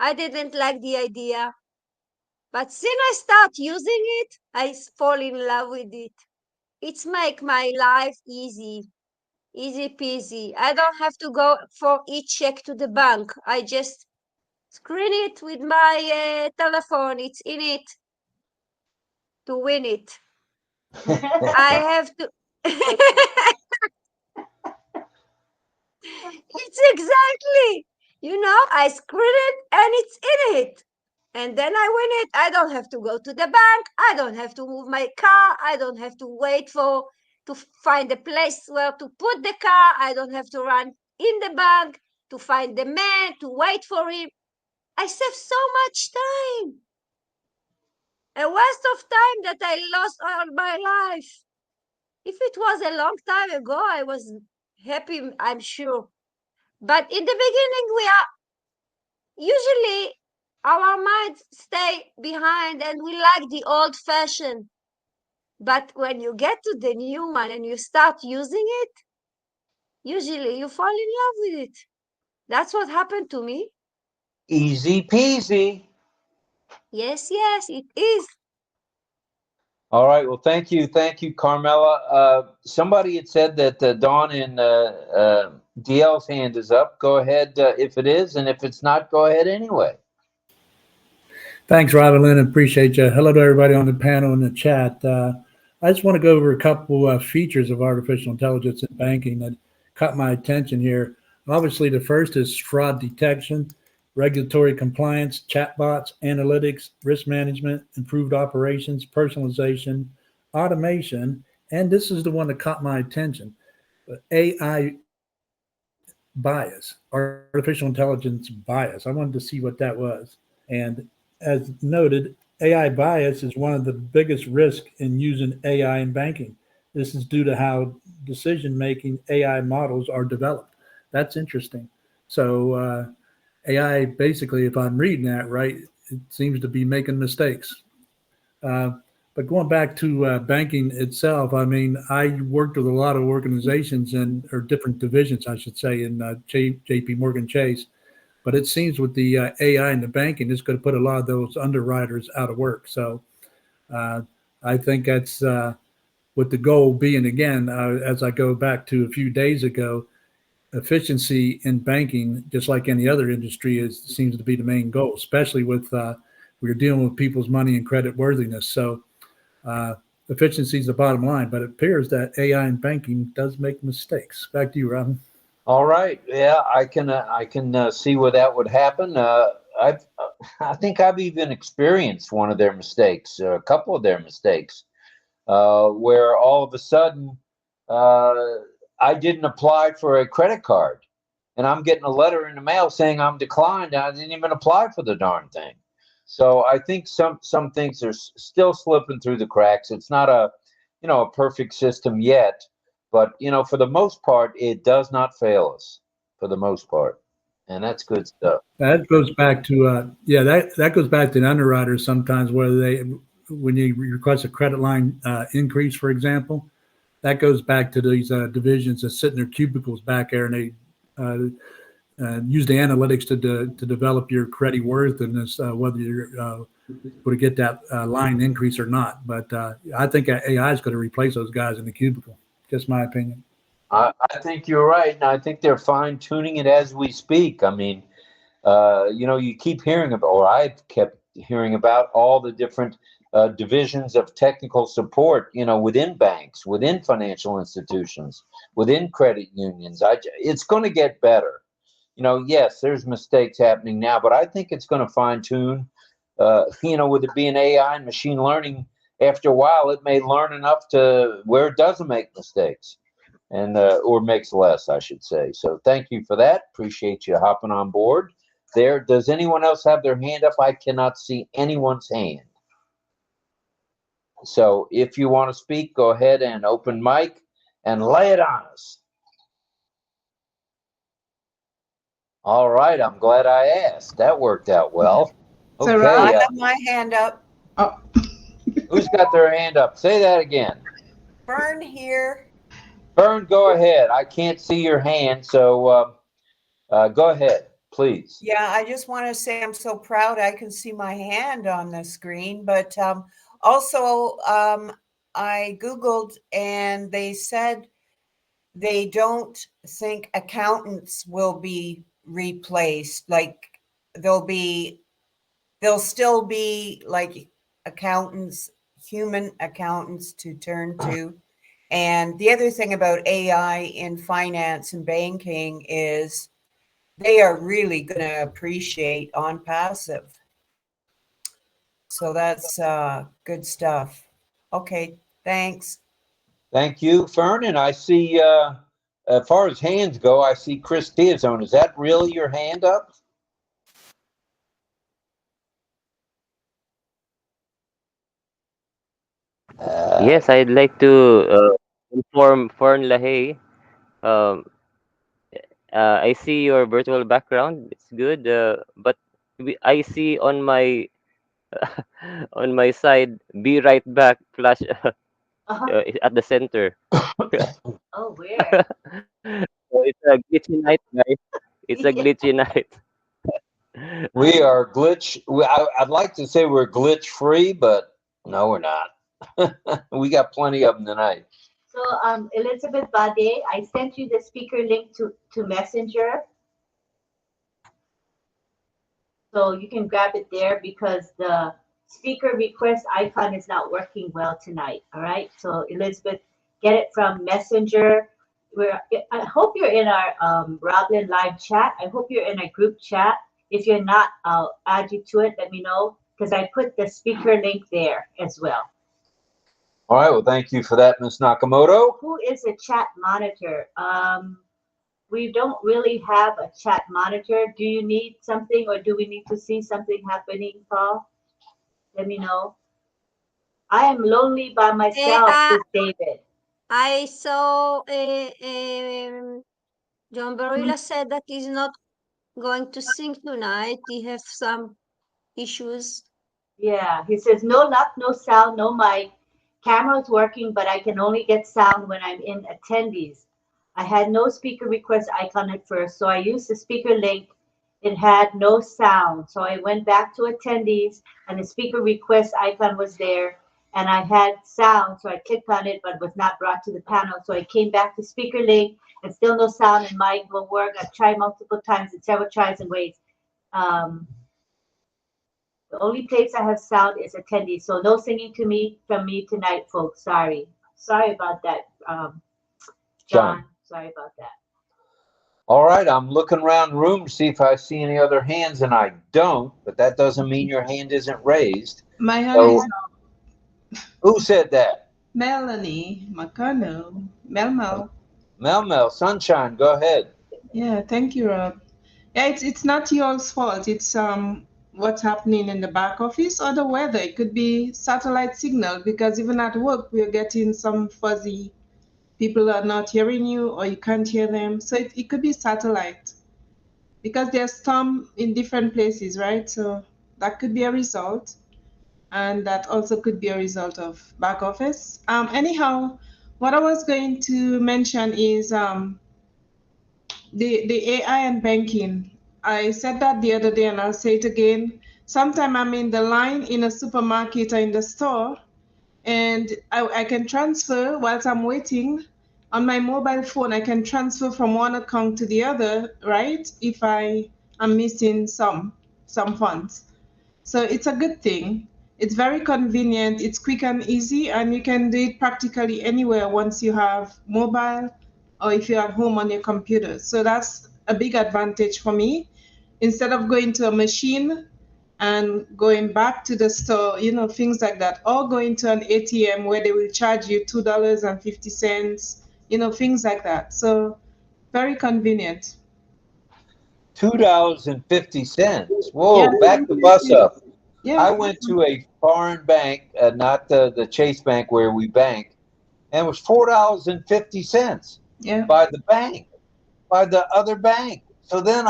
I didn't like the idea. But since I start using it, I fall in love with it. It's make my life easy peasy. I don't have to go for each check to the bank. I just screen it with my telephone. It's in it to win it. I have to. It's exactly. I screen it and it's in it. And then I win it. I don't have to go to the bank. I don't have to move my car. I don't have to wait to find a place where to put the car. I don't have to run in the bank to find the man, to wait for him. I save so much time. A waste of time that I lost all my life. If it was a long time ago, I was happy, I'm sure. But in the beginning, usually our minds stay behind and we like the old fashioned. But when you get to the new one and you start using it, usually you fall in love with it. That's what happened to me. Easy peasy. Yes, it is. All right. Well, thank you, Carmela. Somebody had said that Dawn and DL's hand is up. Go ahead if it is, and if it's not, go ahead anyway. Thanks, RobLynn. Appreciate you. Hello to everybody on the panel and the chat. I just want to go over a couple features of artificial intelligence in banking that caught my attention here. Obviously, the first is fraud detection, regulatory compliance, chatbots, analytics, risk management, improved operations, personalization, automation, and this is the one that caught my attention, AI bias, artificial intelligence bias. I wanted to see what that was. And as noted, AI bias is one of the biggest risks in using AI in banking. This is due to how decision-making AI models are developed. That's interesting. So AI basically, if I'm reading that right, it seems to be making mistakes. But going back to banking itself, I mean, I worked with a lot of organizations and or different divisions, I should say, in JP Morgan Chase. But it seems with the AI and the banking, it's going to put a lot of those underwriters out of work. So uh, I think that's with the goal being, again, as I go back to a few days ago, efficiency in banking, just like any other industry, seems to be the main goal, especially with we're dealing with people's money and credit worthiness. So uh, efficiency is the bottom line, but it appears that AI in banking does make mistakes. Back to you, Robin. All right. Yeah, I can see where that would happen. I think I've even experienced one of their mistakes, a couple of their mistakes, where all of a sudden uh, I didn't apply for a credit card, and I'm getting a letter in the mail saying I'm declined, and I didn't even apply for the darn thing. So I think some things are still slipping through the cracks. It's not a perfect system yet, but for the most part, it does not fail us for the most part, and that's good stuff. That goes back to that goes back to the underwriters sometimes, whether they when you request a credit line increase, for example, that goes back to these divisions that sit in their cubicles back there, and they use the analytics to develop your credit worthiness, whether you're going to get that line increase or not. But I think AI is going to replace those guys in the cubicle. Just my opinion. I think you're right, and I think they're fine tuning it as we speak. I mean, you keep hearing about, or I've kept hearing about all the different divisions of technical support, within banks, within financial institutions, within credit unions. It's going to get better. Yes, there's mistakes happening now, but I think it's going to fine tune. With it being AI and machine learning, after a while, it may learn enough to where it doesn't make mistakes and or makes less, I should say. So thank you for that. Appreciate you hopping on board there. Does anyone else have their hand up? I cannot see anyone's hand. So if you want to speak, go ahead and open mic and lay it on us. All right, I'm glad I asked. That worked out well. So, Okay, I Rob, have my hand up. oh, who's got their hand up? Say that again. Fern here. Fern, go ahead. I can't see your hand, so go ahead, please. Yeah, I just want to say I'm so proud I can see my hand on the screen. But also, I Googled and they said they don't think accountants will be replaced. Like they'll still be like accountants, human accountants to turn to. And the other thing about AI in finance and banking is they are really going to appreciate ONPASSIVE. So that's good stuff. Okay, thanks. Thank you, Fern. And I see, as far as hands go, I see Chris Tiazone. Is that really your hand up? Yes, I'd like to inform Fern Lahaye. Um, I see your virtual background. It's good, but I see on my on my side, "Be right back" flash Uh-huh. at the center. Oh, where? So it's a glitchy night, guys. It's a Yeah. glitchy night. We are I'd like to say we're glitch free, but no, we're not. We got plenty of them tonight. So, Elizabeth Bade, I sent you the speaker link to Messenger. So you can grab it there because the speaker request icon is not working well tonight. All right. So Elizabeth, get it from Messenger. I hope you're in our RobLynn live chat. I hope you're in a group chat. If you're not, I'll add you to it. Let me know because I put the speaker link there as well. All right. Well, thank you for that, Ms. Nakamoto. Who is a chat monitor? We don't really have a chat monitor. Do you need something or do we need to see something happening, Paul? Let me know. I am lonely by myself, says David. I saw John Barilla said that he's not going to sing tonight. He has some issues. Yeah, he says, no luck, no sound, no mic. Camera's working, but I can only get sound when I'm in attendees. I had no speaker request icon at first, so I used the speaker link. It had no sound. So I went back to attendees, and the speaker request icon was there, and I had sound, so I clicked on it, but was not brought to the panel. So I came back to speaker link, and still no sound, and mic will work. I've tried multiple times and several tries and waits. The only place I have sound is attendees, so no singing to me from me tonight, folks. Sorry. Sorry about that, John. Sorry about that. All right, I'm looking around the room to see if I see any other hands, and I don't, but that doesn't mean your hand isn't raised. My hand is Who said that? Melanie McConnell. Mel. Mel, Sunshine, go ahead. Yeah, thank you, Rob. Yeah, it's not y'all's fault. It's what's happening in the back office or the weather. It could be satellite signal, because even at work we're getting some fuzzy. People are not hearing you or you can't hear them. So it could be satellite, because there's storm in different places, right? So that could be a result. And that also could be a result of back office. Anyhow, what I was going to mention is the AI and banking. I said that the other day and I'll say it again. Sometime I'm in the line in a supermarket or in the store, and I can transfer whilst I'm waiting on my mobile phone. I can transfer from one account to the other, right? If I am missing some funds. So it's a good thing. It's very convenient, it's quick and easy, and you can do it practically anywhere once you have mobile or if you're at home on your computer. So that's a big advantage for me. Instead of going to a machine and going back to the store, things like that, or going to an ATM where they will charge you $2.50, things like that. So very convenient. $2.50. Whoa, Yeah, back the bus up. yeah. I went to a foreign bank, not the Chase Bank where we bank, and it was $4.50 Yeah. by the bank, by the other bank. So then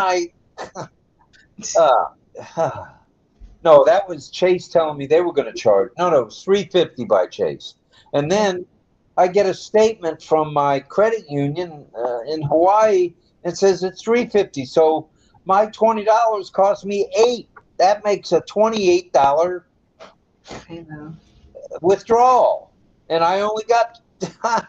no, that was Chase telling me they were going to charge. No, it was $3.50 by Chase. And then I get a statement from my credit union in Hawaii and says it's $3.50. So my $20 cost me $8. That makes a $28 withdrawal, and I only got God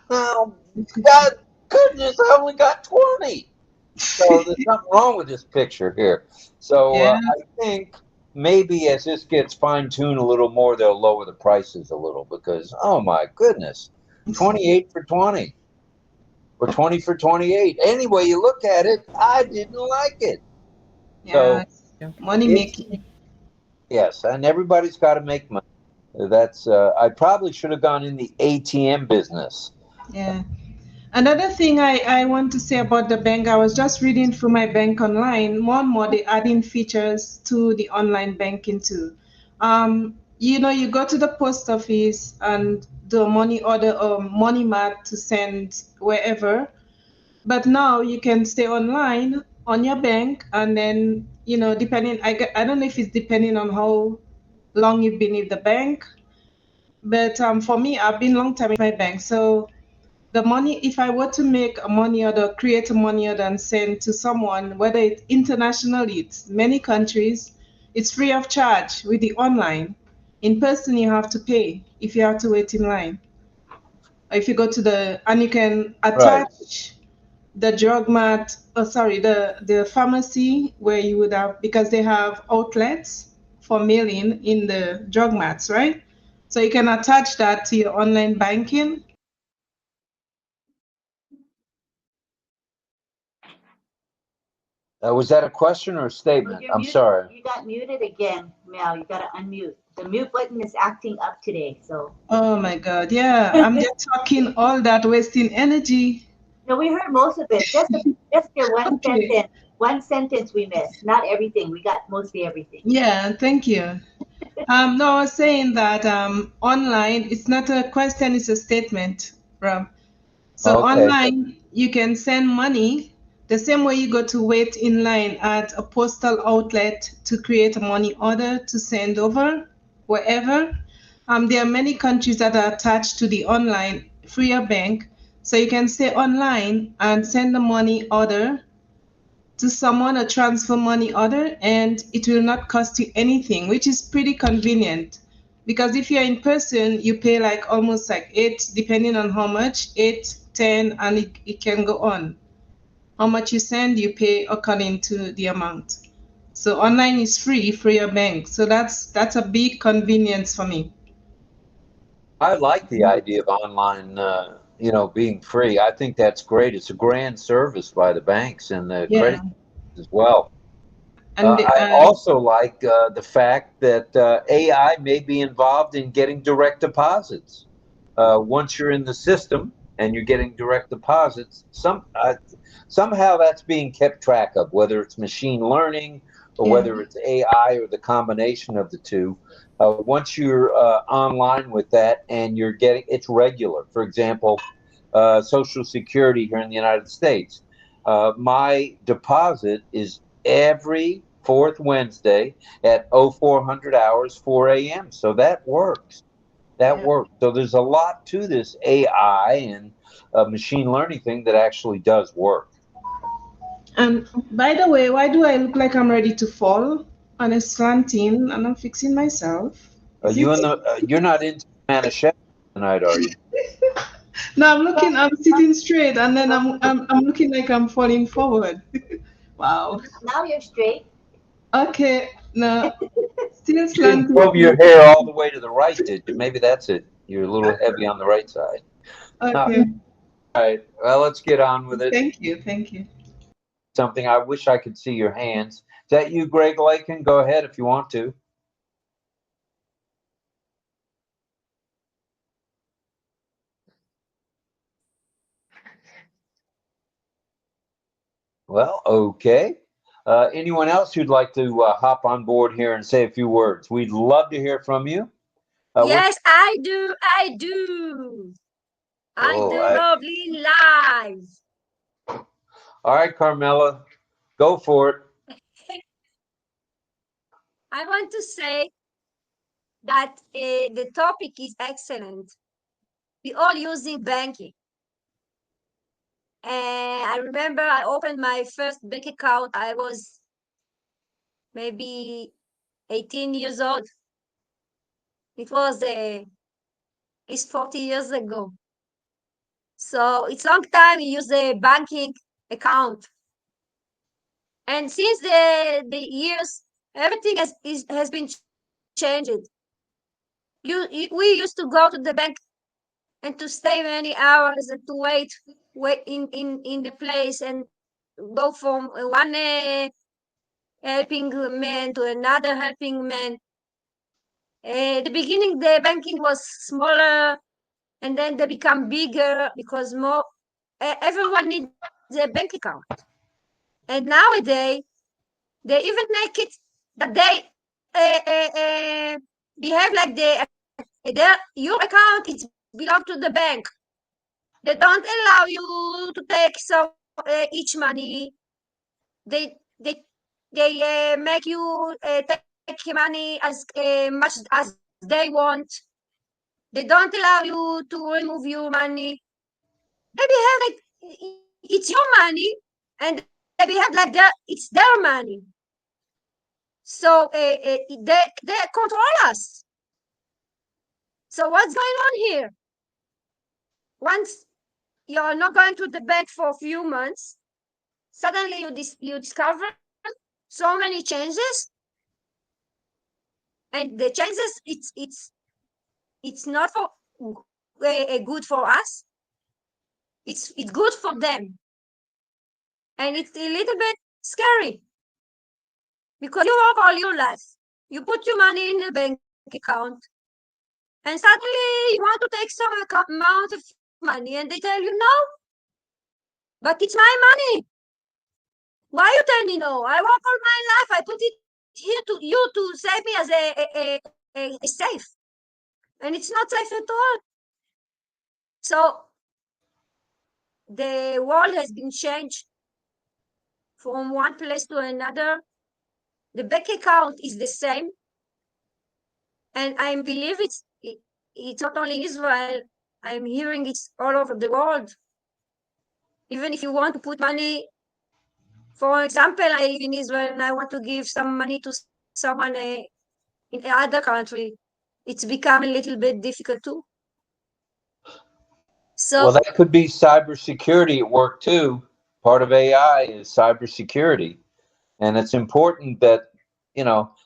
goodness, I only got 20. So there's something wrong with this picture here. So Yeah. I think maybe as this gets fine-tuned a little more, they'll lower the prices a little, because oh my goodness, 28 for 20 or 20 for 28. Anyway you look at it, I didn't like it. Yeah, So money making. yes, and everybody's got to make money. That's I probably should have gone in the ATM business. Yeah. Another thing I want to say about the bank, I was just reading through my bank online. More and more, they're adding features to the online banking too. You go to the post office and do a money order or money mat to send wherever. But now you can stay online on your bank, and then, depending, I don't know if it's depending on how long you've been with the bank. But for me, I've been long time in my bank. So the money, if I were to make a money order, create a money order and send to someone, whether it's internationally, it's many countries, it's free of charge with the online. In person, you have to pay if you have to wait in line. Or if you go to and you can attach the drug mart, the pharmacy where you would have, because they have outlets for mailing in the drug marts, right? So you can attach that to your online banking. Was that a question or a statement? I'm sorry. You got muted again, Mel. You got to unmute. The mute button is acting up today. So. Oh my God, yeah, I'm just talking all that, wasting energy. No, we heard most of it. Just your one sentence. One sentence we missed. Not everything. We got mostly everything. Yeah, thank you. No, I was saying that online, it's not a question, it's a statement, Rob. So online, you can send money the same way you go to wait in line at a postal outlet to create a money order to send over. wherever. There are many countries that are attached to the online freer bank. So you can stay online and send the money order to someone or transfer money order, and it will not cost you anything, which is pretty convenient. Because if you're in person, you pay like almost like 8, depending on how much, 8, 10, and it can go on. How much you send, you pay according to the amount. So online is free for your bank. So that's a big convenience for me. I like the idea of online, being free. I think that's great. It's a grand service by the banks and the Yeah. credit as well. And I also like the fact that AI may be involved in getting direct deposits. Once you're in the system and you're getting direct deposits, somehow that's being kept track of, whether it's machine learning or Yeah. whether it's AI or the combination of the two. Once you're online with that and you're getting it's regular. For example, Social Security here in the United States, my deposit is every fourth Wednesday at 0400 hours 4 a.m. So that works. That Yeah. works. So there's a lot to this AI and machine learning thing that actually does work. And by the way, why do I look like I'm ready to fall on a slanting and I'm fixing myself? Is it? You're not into Manischewitz tonight, are you? No, I'm sitting straight and then I'm looking like I'm falling forward. Wow. Now you're straight. Okay. No, still You didn't slanting. comb your hair all the way to the right, did you? Maybe that's it. You're a little heavy on the right side. All Okay. right. Well, let's get on with it. Thank you. Thank you. Something I wish I could see your hands. Is that you, Greg Lakin? Go ahead if you want to. Well, okay. Anyone else who'd like to hop on board here and say a few words? We'd love to hear from you. Yes, I do. I do. I do RobLynn live. All right, Carmela, go for it. I want to say that the topic is excellent. We all using banking. And I remember I opened my first bank account. I was maybe 18 years old. It was it's 40 years ago. So it's long time you use a banking account. And since the years, everything has been changed. We used to go to the bank and to stay many hours and to wait in the place and go from one helping man to another helping man. The beginning, the banking was smaller, and then they become bigger because more everyone needs a bank account. And nowadays, they even make it that they behave like your account is belong to the bank. They don't allow you to take each money. They they they make you take money as much as they want. They don't allow you to remove your money. They behave like it's your money, and they behave like it's their money. So they control us. So what's going on here? Once you're not going to the bank for a few months, suddenly you discover so many changes, and the changes it's not for good for us. It's good for them, and it's a little bit scary because you work all your life, you put your money in a bank account, and suddenly you want to take some amount of money, and they tell you no, but it's my money. Why you tell me no? I work all my life. I put it here to you to save me as a safe, and it's not safe at all. So the world has been changed from one place to another. The bank account is the same, And I believe it's not only in Israel. I'm hearing it's all over the world. Even if you want to put money, for example, I live in Israel and I want to give some money to someone in other country, it's become a little bit difficult too. So Well, that could be cybersecurity at work too. Part of AI is cybersecurity. And it's important that,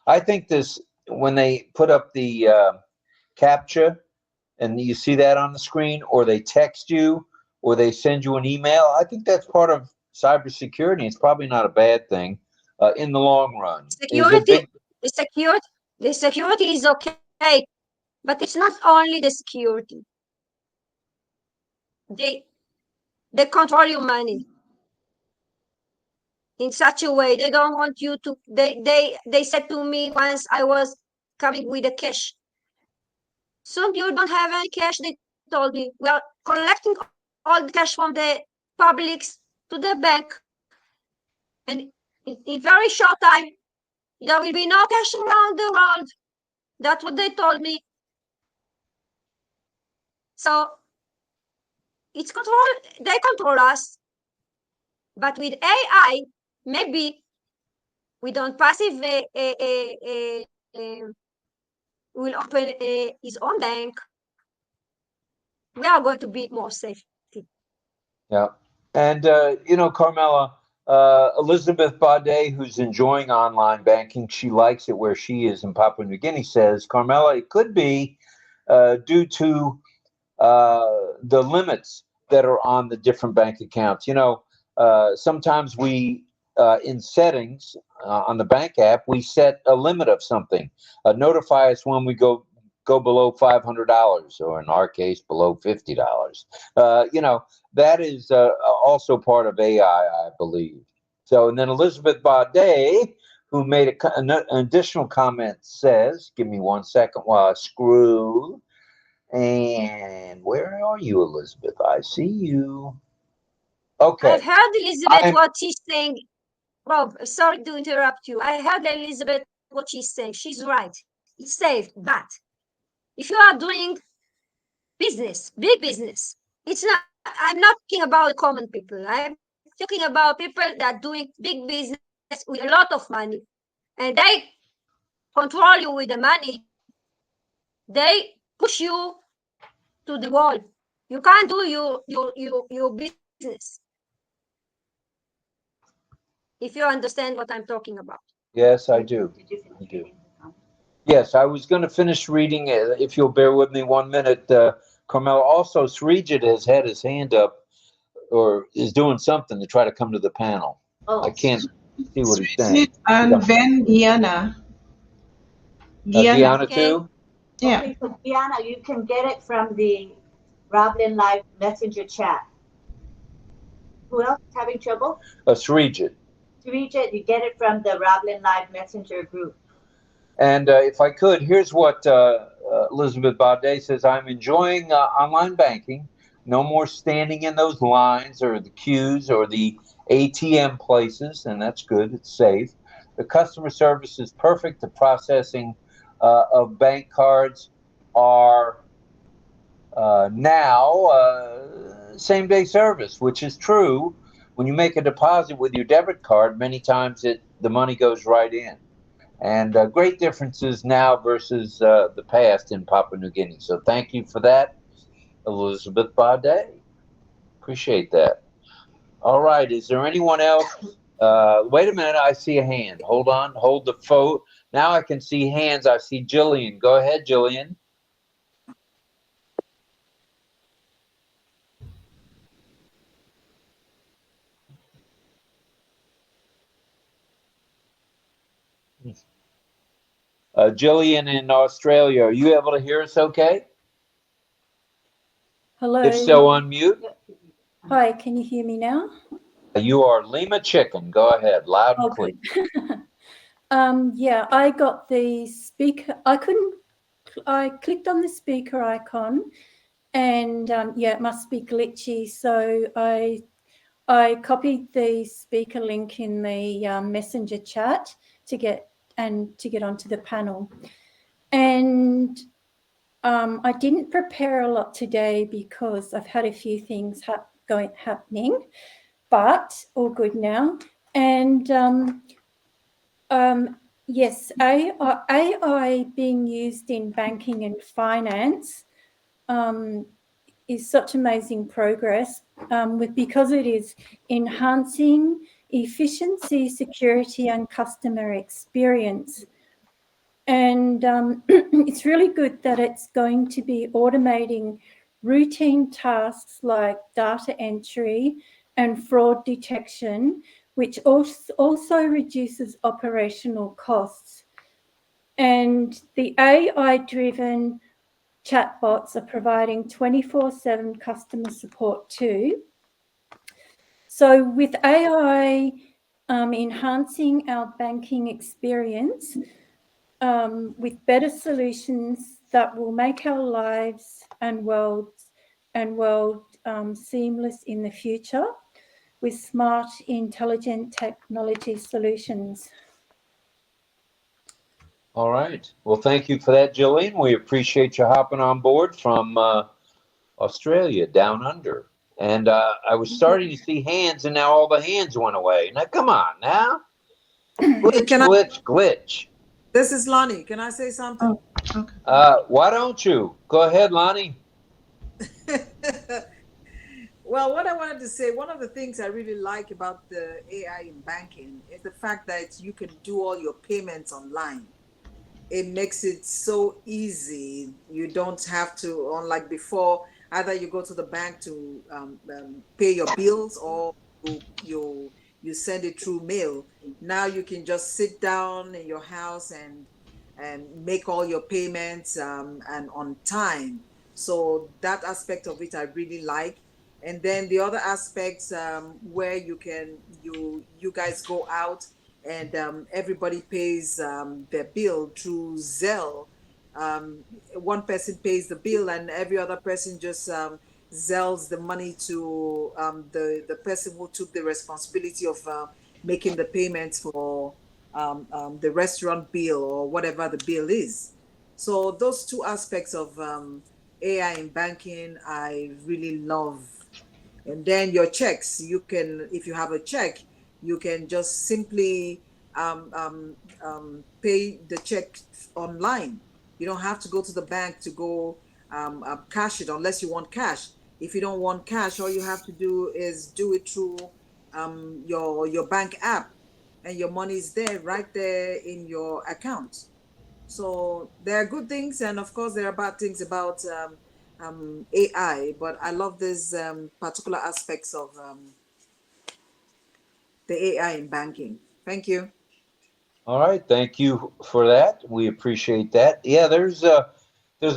I think this, when they put up the CAPTCHA and you see that on the screen, or they text you, or they send you an email, I think that's part of cybersecurity. It's probably not a bad thing in the long run. security, the security is okay, but it's not only the security. They control your money in such a way they don't want you to. They said to me once, I was coming with the cash. So you don't have any cash, they told me. We are collecting all the cash from the publics to the bank. And in very short time, there will be no cash around the world. That's what they told me. So it's control, they control us. But with AI, maybe we don't passive will open his own bank. We are going to be more safe. Yeah. And, Carmela, Elizabeth Bade, who's enjoying online banking, she likes it where she is in Papua New Guinea, says, Carmela, it could be due to the limits that are on the different bank accounts. Sometimes we, in settings on the bank app, we set a limit of something. Notify us when we go below $500, or in our case, below $50. That is also part of AI, I believe. So, and then Elizabeth Bade, who made an additional comment, says, give me 1 second while I scroll. And where are you, Elizabeth? I see you. Okay. I've heard Elizabeth what she's saying. Rob, sorry to interrupt you. I heard Elizabeth what she's saying. She's right. It's safe, but if you are doing business, big business, it's not. I'm not talking about common people. I'm talking about people that are doing big business with a lot of money, and they control you with the money. They push you to the wall. You can't do your business. If you understand what I'm talking about. Yes, I do. I do. Yes, I was going to finish reading it. If you'll bear with me 1 minute, Carmela. Also, Srijit has had his hand up, or is doing something to try to come to the panel. Oh. I can't see what he's saying. And then Guyana. Guyana Okay. too? Yeah. Okay, so Diana, you can get it from the RobLynn Live Messenger chat. Who else is having trouble? Srijit. Srijit, you get it from the RobLynn Live Messenger group. And if I could, here's what Elizabeth Bade says. I'm enjoying online banking. No more standing in those lines or the queues or the ATM places, and that's good. It's safe. The customer service is perfect. The processing of bank cards are now same-day service, which is true. When you make a deposit with your debit card, many times the money goes right in. And great differences now versus the past in Papua New Guinea. So thank you for that, Elizabeth Bade. Appreciate that. All right. Is there anyone else? Wait a minute. I see a hand. Hold on. Hold the phone. Now I can see hands. I see Jillian. Go ahead, Jillian. Jillian in Australia, are you able to hear us okay? Hello. If so, unmute. Hi, can you hear me now? You are Lima Chicken. Go ahead, loud and clear. Yeah, I got the speaker. I clicked on the speaker icon and yeah, it must be glitchy. So I copied the speaker link in the messenger chat to get onto the panel. And I didn't prepare a lot today because I've had a few things happening, but all good now. And yes, AI being used in banking and finance is such amazing progress because it is enhancing efficiency, security, and customer experience. And it's really good that it's going to be automating routine tasks like data entry and fraud detection, which also reduces operational costs. And the AI-driven chatbots are providing 24/7 customer support too. So with AI enhancing our banking experience, with better solutions that will make our lives and world seamless in the future with smart, intelligent technology solutions. All right. Well, thank you for that, Jillian. We appreciate you hopping on board from Australia, down under. And I was starting to see hands, and now all the hands went away. Now, come on now. Glitch. This is Lonnie. Can I say something? Oh, okay. Why don't you? Go ahead, Lonnie. Well, what I wanted to say, one of the things I really like about the AI in banking is the fact that you can do all your payments online. It makes it so easy. You don't have to, unlike before, either you go to the bank to pay your bills or you send it through mail. Now you can just sit down in your house and make all your payments and on time. So that aspect of it I really like. And then the other aspects where you guys go out and everybody pays their bill through Zelle. One person pays the bill and every other person just Zells the money to the person who took the responsibility of making the payments for the restaurant bill or whatever the bill is. So those two aspects of AI in banking, I really love. And then your checks, you can, if you have a check, you can just simply pay the check online. You don't have to go to the bank to go cash it unless you want cash. If you don't want cash, all you have to do is do it through your bank app, and your money is there right there in your account. So there are good things, and of course there are bad things about AI. But I love these particular aspects of the AI in banking. Thank you. All right, thank you for that. We appreciate that. Yeah, there's a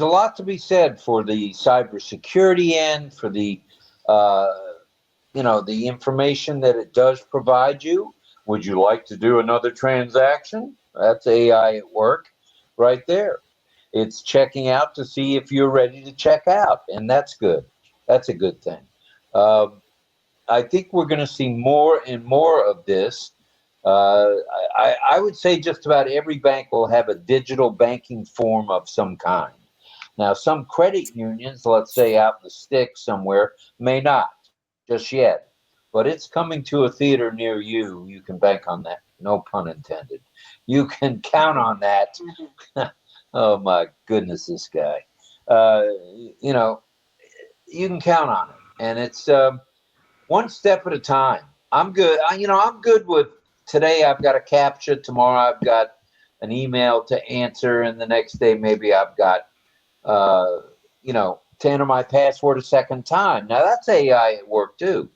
lot to be said for the cybersecurity end, for the the information that it does provide you. Would you like to do another transaction? That's AI at work, right there. It's checking out to see if you're ready to check out, and that's good. That's a good thing. I think we're going to see more and more of this. I would say just about every bank will have a digital banking form of some kind. Now, some credit unions, let's say out in the sticks somewhere, may not just yet, but it's coming to a theater near you. You can bank on that. No pun intended. You can count on that. Oh my goodness, this guy. You can count on it, and it's one step at a time. I'm good. I'm good with today. I've got a CAPTCHA. Tomorrow I've got an email to answer, and the next day maybe I've got to enter my password a second time. Now that's AI at work too.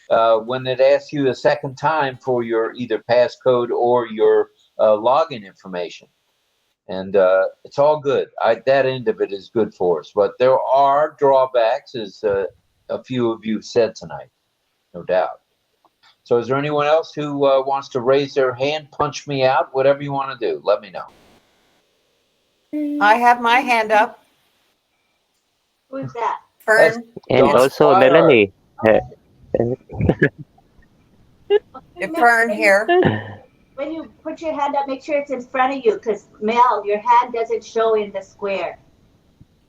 When it asks you a second time for your either passcode or your login information. And it's all good. That end of it is good for us. But there are drawbacks, as a few of you said tonight, no doubt. So is there anyone else who wants to raise their hand, punch me out, whatever you want to do? Let me know. I have my hand up. Who's that? Fern. And also Melanie. Fern here. when you put your hand up, make sure it's in front of you, because Mel, your hand doesn't show in the square.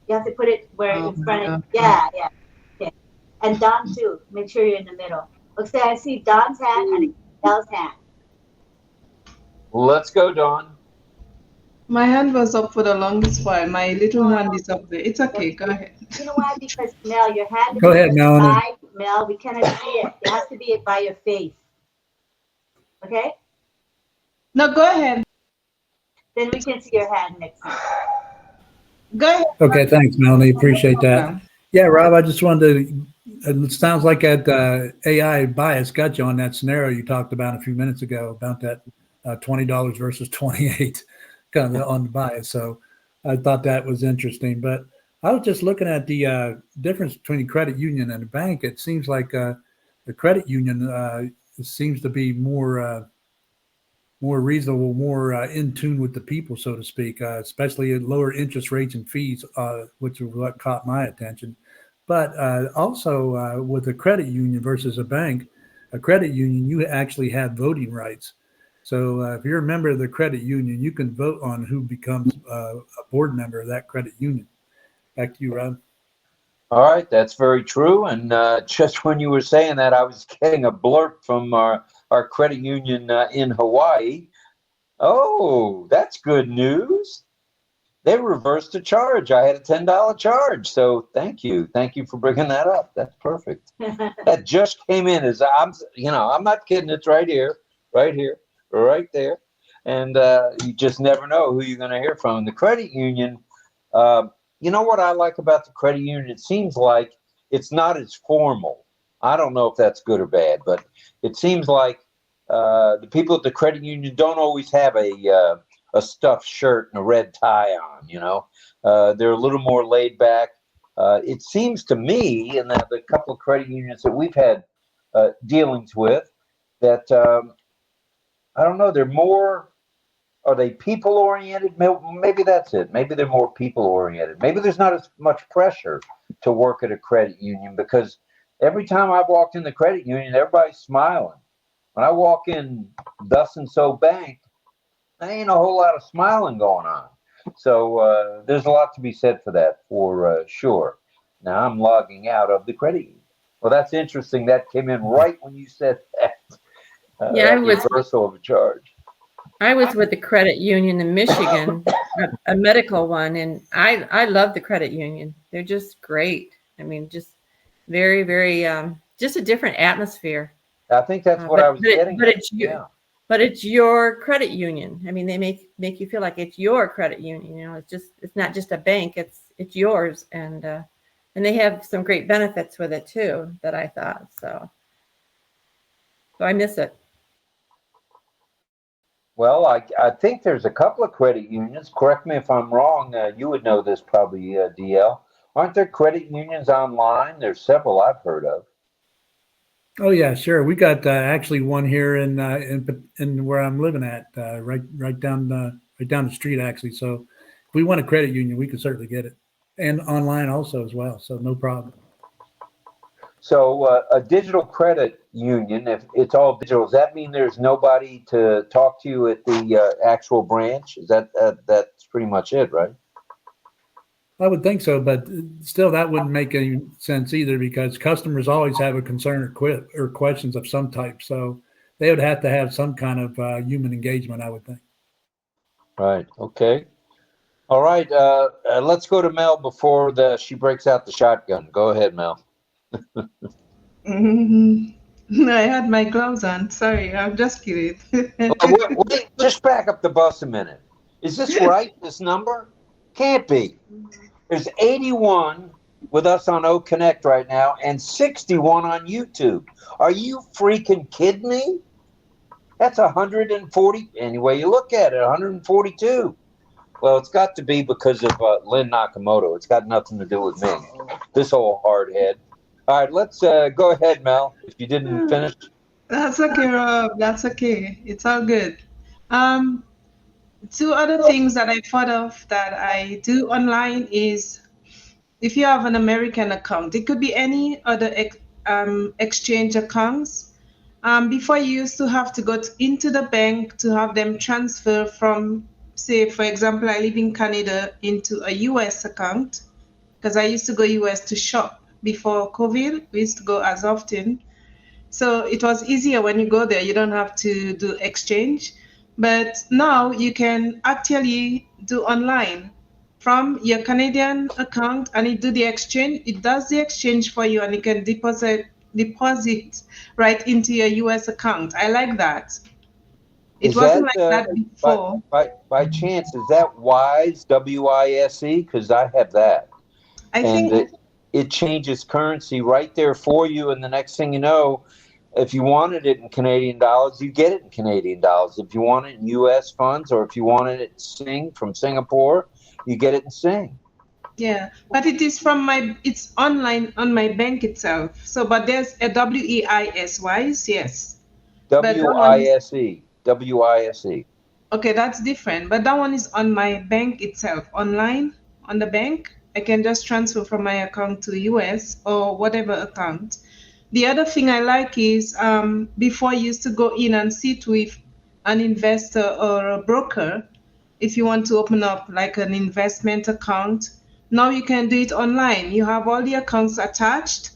You have to put it where Oh in my front of God. yeah, yeah. Okay. And Don too. Make sure you're in the middle. Okay, I see Don's hand and Mel's hand. Let's go, Dawn. My hand was up for the longest while. My little hand is up there. It's okay. Go ahead. You know why? Because Mel, your hand Go is ahead, Melanie. high. Mel, we cannot see it. It has to be by your face. Okay? No, go ahead. Then we can see your hand next time. Go ahead. Okay, thanks, Melanie. Appreciate that. Yeah, Rob, I just wanted to, it sounds like that AI bias got you on that scenario you talked about a few minutes ago about that $20 versus 28 kind of on the bias. So I thought that was interesting. But I was just looking at the difference between a credit union and a bank. It seems like the credit union seems to be more reasonable, more in tune with the people, so to speak, especially at lower interest rates and fees, which is what caught my attention. But also with a credit union versus a bank, a credit union, you actually have voting rights. So if you're a member of the credit union, you can vote on who becomes a board member of that credit union. Back to you, Rob. All right, that's very true. And just when you were saying that, I was getting a blurb from our credit union in Hawaii. Oh, that's good news. They reversed the charge. I had a $10 charge. So thank you. Thank you for bringing that up. That's perfect. That just came in as I'm not kidding. It's right here, right there. And you just never know who you're going to hear from. The credit union, you know what I like about the credit union? It seems like it's not as formal. I don't know if that's good or bad, but it seems like the people at the credit union don't always have a stuffed shirt and a red tie on, they're a little more laid back. It seems to me, and the couple of credit unions that we've had dealings with, that I don't know, are they people oriented? Maybe that's it. Maybe they're more people oriented. Maybe there's not as much pressure to work at a credit union, because every time I've walked in the credit union, everybody's smiling. When I walk in thus and so bank, there ain't a whole lot of smiling going on. So there's a lot to be said for that, for sure. Now I'm logging out of the credit union. Well, that's interesting. That came in right when you said that. Yeah, that reversal of a charge. I was with the credit union in Michigan, a medical one, and I love the credit union. They're just great. I mean, just very, very, just a different atmosphere. I think that's what I was getting. But it's your credit union. I mean, they make you feel like it's your credit union. It's not just a bank. It's yours, and they have some great benefits with it too, that I thought. So I miss it. Well, I think there's a couple of credit unions. Correct me if I'm wrong. You would know this probably, DL. Aren't there credit unions online? There's several I've heard of. Oh yeah, sure. We got actually one here in where I'm living at, right down the street actually. So if we want a credit union, we can certainly get it, and online also as well. So no problem. So a digital credit union, if it's all digital, does that mean there's nobody to talk to you at the actual branch? Is that's pretty much it, right? I would think so, but still that wouldn't make any sense either, because customers always have a concern or questions of some type. So they would have to have some kind of human engagement, I would think. Right. Okay. All right. Let's go to Mel before she breaks out the shotgun. Go ahead, Mel. I had my gloves on. Sorry, I'm just kidding. Wait, just back up the bus a minute. Is this right, this number? Can't be. There's 81 with us on OConnect right now and 61 on YouTube. Are you freaking kidding me? That's 140. Any way you look at it, 142. Well, it's got to be because of Lynn Nakamoto. It's got nothing to do with me. This old hard head. All right, let's go ahead, Mel, if you didn't finish. That's okay, Rob. That's okay. It's all good. Two other things that I thought of that I do online is, if you have an American account, it could be any other exchange accounts. Before you used to have to go into the bank to have them transfer from, say, for example, I live in Canada, into a US account, because I used to go US to shop before COVID. We used to go as often. So it was easier when you go there, you don't have to do exchange. But now you can actually do online from your Canadian account, and it do the exchange. It does the exchange for you, and you can deposit right into your US account. I like that. It Is wasn't that like that by, before. by chance, is that WISE, WISE? Because I have that. I And think, it changes currency right there for you. And the next thing you know, if you wanted it in Canadian dollars, you get it in Canadian dollars. If you want it in US funds, or if you wanted it in Sing from Singapore, you get it in Sing. yeah, but it is from it's online on my bank itself. So, but there's a WEIS, yes. But that one is, WISE. WISE. okay, that's different. But that one is on my bank itself, online on the bank. I can just transfer from my account to US or whatever account. The other thing I like is before you used to go in and sit with an investor or a broker if you want to open up like an investment account. Now you can do it online. You have all the accounts attached.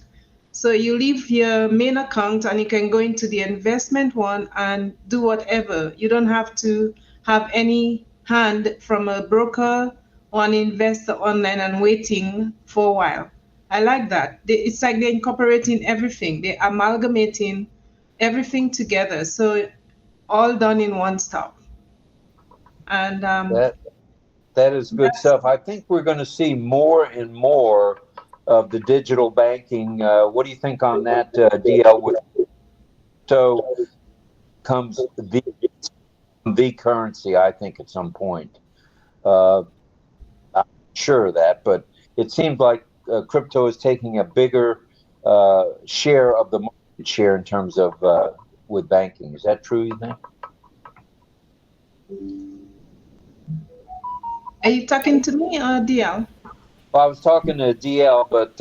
So you leave your main account and you can go into the investment one and do whatever. You don't have to have any hand from a broker or an investor online and waiting for a while. I like that. It's like they're incorporating everything. They're amalgamating everything together. So all done in one stop. And That is good stuff. I think we're going to see more and more of the digital banking. What do you think on that, DL? So comes the currency, I think, at some point. I'm sure of that, but it seems like crypto is taking a bigger share of the market share in terms of with banking. Is that true, you think? are you talking to me or DL? Well, I was talking to DL, but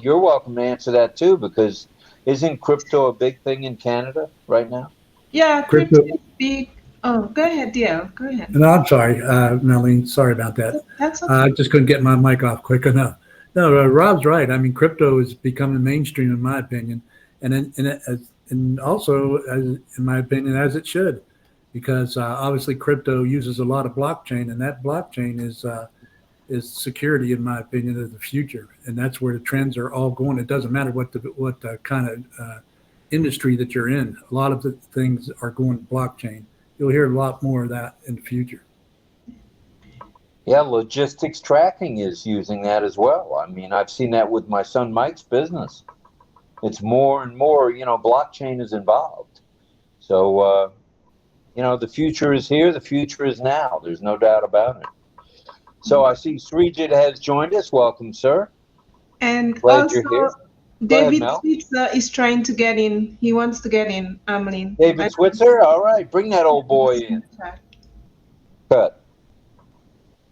you're welcome to answer that too, because isn't crypto a big thing in Canada right now? Yeah, crypto Crypto. is big. Oh, go ahead, DL. Go ahead. No, I'm sorry, Melanie. Sorry about that. That's okay. I just couldn't get my mic off quick enough. No, Rob's right. I mean, crypto is becoming mainstream, in my opinion, and also, in my opinion, as it should, because obviously crypto uses a lot of blockchain, and that blockchain is security, in my opinion, of the future, and that's where the trends are all going. It doesn't matter what the kind of industry that you're in. A lot of the things are going to blockchain. You'll hear a lot more of that in the future. Yeah, logistics tracking is using that as well. I mean, I've seen that with my son Mike's business. It's more and more, blockchain is involved. So, the future is here. The future is now. There's no doubt about it. So I see Srijit has joined us. Welcome, sir. And Glad also, you're here. Go ahead, David Mel. Switzer is trying to get in. He wants to get in, Ameline. David Switzer? All right, bring that old boy in. Cut.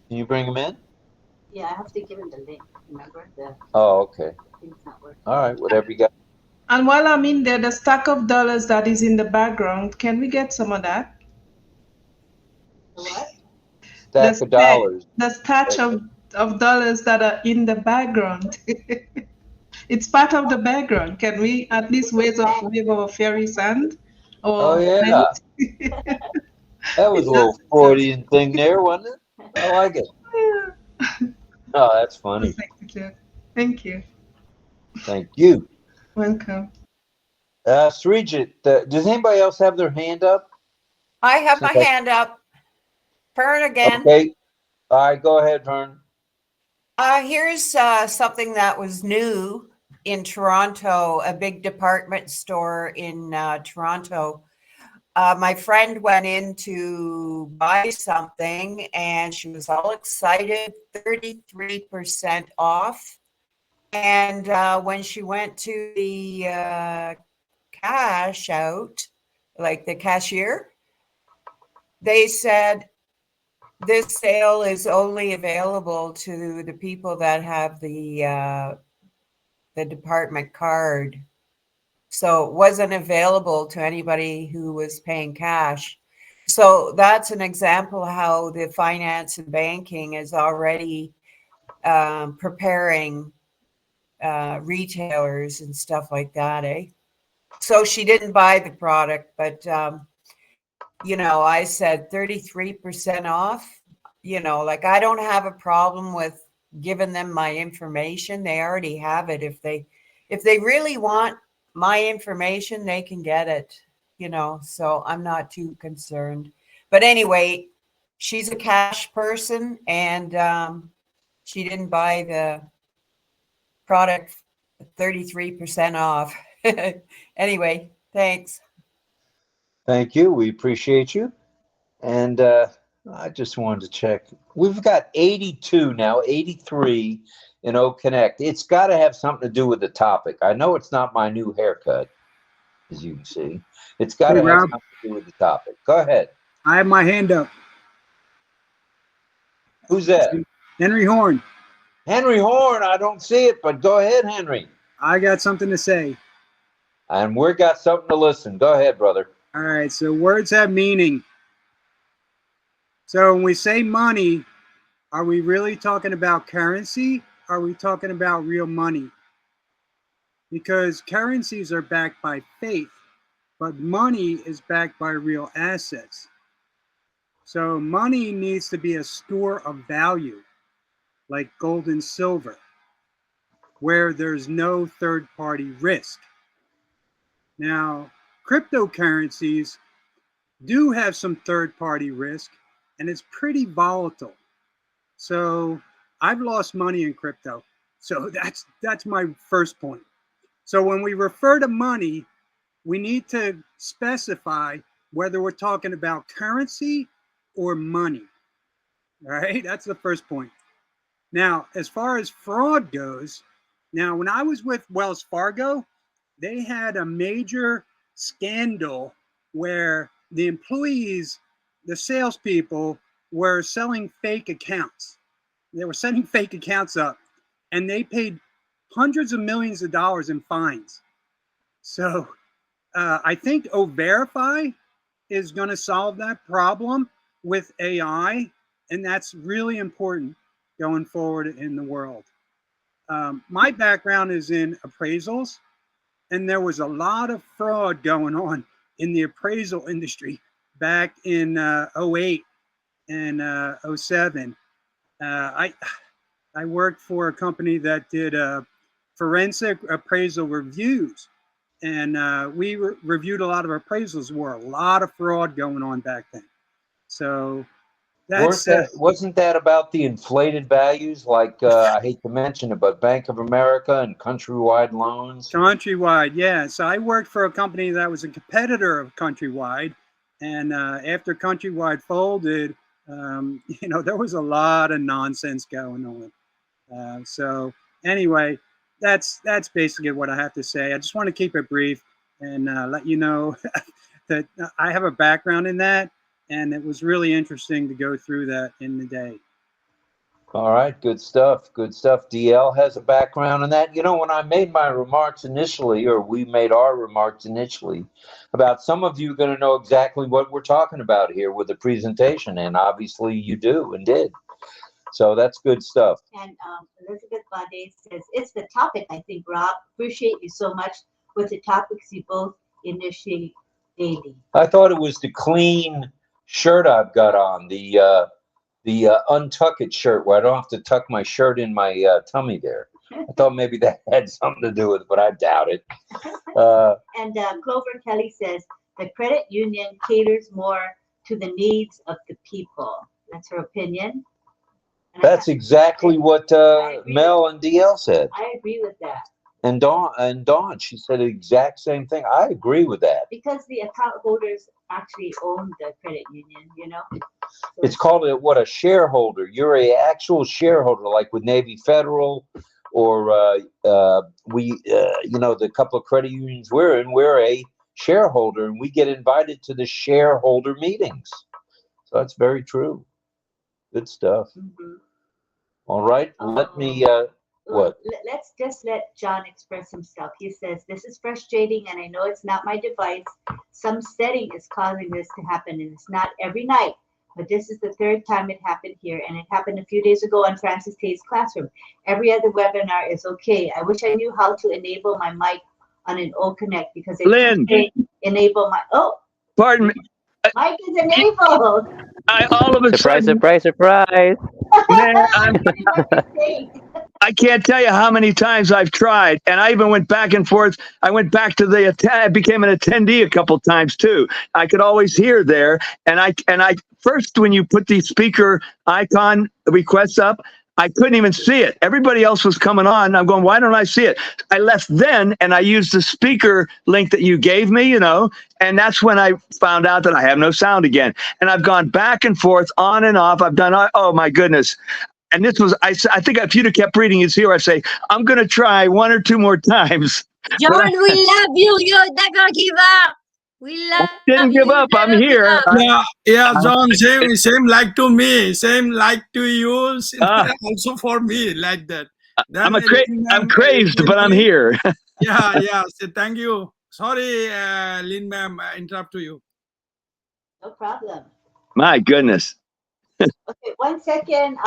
Can you bring him in? Yeah, I have to give him the link. Remember the Oh, okay. thing's not working. All right, whatever you got. And while I'm in there, the stack of dollars that is in the background, can we get some of that? The what? Stack of dollars. The stack of dollars that are in the background. It's part of the background. Can we at least wave our fairy sand? Oh, yeah. That was a little Freudian thing there, wasn't it? I like it. Oh, that's funny. Thank you. Thank you. Welcome. Srijit, does anybody else have their hand up? I have my hand up. Fern again. Okay. All right, go ahead, Vern. Here's something that was new in Toronto, a big department store in Toronto. My friend went in to buy something and she was all excited, 33% off. And when she went to the cash out, like the cashier, they said, this sale is only available to the people that have the department card. So it wasn't available to anybody who was paying cash. So that's an example how the finance and banking is already preparing retailers and stuff like that, eh? So she didn't buy the product, but you know, I said 33% off. You know, like I don't have a problem with giving them my information. They already have it. If they really want my information, they can get it, you know, so I'm not too concerned. But anyway, she's a cash person, and she didn't buy the product 33% off. Anyway, thanks. Thank you. We appreciate you. And I just wanted to check. We've got 82 now, 83 in OConnect. It's got to have something to do with the topic. I know it's not my new haircut, as you can see. It's got to Hey, have Rob. something to do with the topic. Go ahead. I have my hand up. Who's that? Henry Horn. Henry Horn. I don't see it, but go ahead, Henry. I got something to say. And we've got something to listen. Go ahead, brother. All right, so words have meaning. So when we say money, are we really talking about currency? Are we talking about real money? Because currencies are backed by faith, but money is backed by real assets. So money needs to be a store of value, like gold and silver, where there's no third-party risk. Now, cryptocurrencies do have some third-party risk, and it's pretty volatile. So I've lost money in crypto. So that's my first point. So when we refer to money, we need to specify whether we're talking about currency or money. All right, that's the first point. Now, as far as fraud goes, now when I was with Wells Fargo, they had a major scandal where the employees, the salespeople, were selling fake accounts. They were setting fake accounts up, and they paid hundreds of millions of dollars in fines. So I think O-Verify is going to solve that problem with AI, and that's really important going forward in the world. My background is in appraisals, and there was a lot of fraud going on in the appraisal industry back in 08 and 07. I worked for a company that did forensic appraisal reviews, and we reviewed a lot of appraisals. There were a lot of fraud going on back then. So that's wasn't that about the inflated values? Like I hate to mention it, but Bank of America and Countrywide loans. Countrywide, yeah. So I worked for a company that was a competitor of Countrywide, and after Countrywide folded, you know, there was a lot of nonsense going on. So anyway, that's basically what I have to say. I just want to keep it brief and let you know that I have a background in that, and it was really interesting to go through that in the day. All right, good stuff. Good stuff. DL has a background in that. You know, when I made my remarks initially, or we made our remarks initially, about some of you are going to know exactly what we're talking about here with the presentation, and obviously you do and did. So that's good stuff. And Elizabeth Bade says, it's the topic, I think, Rob. Appreciate you so much with the topics you both initiate daily. I thought it was the clean shirt I've got on, the untucked shirt where I don't have to tuck my shirt in my tummy there. I thought maybe that had something to do with it, but I doubt it. And Clover Kelly says, the credit union caters more to the needs of the people. That's her opinion. And that's exactly what Mel and DL said. I agree with that. And Dawn, she said the exact same thing. I agree with that. Because the account holders actually own the credit union, you know? So it's called a shareholder. You're a actual shareholder, like with Navy Federal, or you know, the couple of credit unions we're in. We're a shareholder, and we get invited to the shareholder meetings. So that's very true. Good stuff. Mm-hmm. All right, let me What? Let's just let John express himself. He says, this is frustrating and I know it's not my device. Some setting is causing this to happen and it's not every night. But this is the third time it happened here, and it happened a few days ago on Francis Tay's classroom. Every other webinar is okay. I wish I knew how to enable my mic on an OConnect because they Lynn, enable my, pardon me. mic is enabled. All of a Surprise, sudden, surprise, surprise. man, What you're saying. I can't tell you how many times I've tried, and I even went back and forth. I went back to I became an attendee a couple times too. I could always hear there, and I first when you put the speaker icon requests up, I couldn't even see it. Everybody else was coming on. I'm going, why don't I see it? I left then, and I used the speaker link that you gave me, and that's when I found out that I have no sound again. And I've gone back and forth, on and off. I've done, oh my goodness. And this was, I think if you'd have kept reading his here, I say, I'm going to try one or two more times. John, we love you. You're not gonna give up. We love Didn't you. give up. I'm Never give here. up. Yeah, John, same like to me, same like to you, also for me, like that. Then I'm crazed, but I'm here. Yeah. So thank you. Sorry, Lynn ma'am, interrupt to you. No problem. My goodness. Okay, 1 second.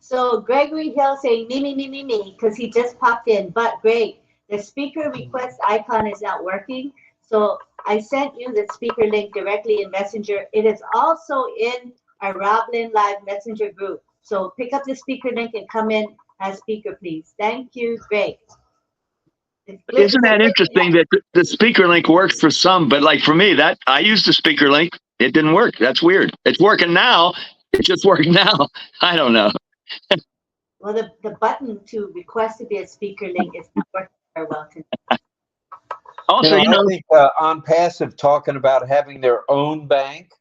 So Gregory Hill saying me, because he just popped in. But Greg, the speaker request icon is not working. So I sent you the speaker link directly in Messenger. It is also in our RobLynn Live Messenger group. So pick up the speaker link and come in as speaker, please. Thank you, Greg. Isn't that interesting that the speaker link works for some, but like for me, that I used the speaker link, it didn't work. That's weird. It's working now. It just worked now. I don't know. Well, the button to request to be a speaker link is not working very well today. Also, I think ONPASSIVE talking about having their own bank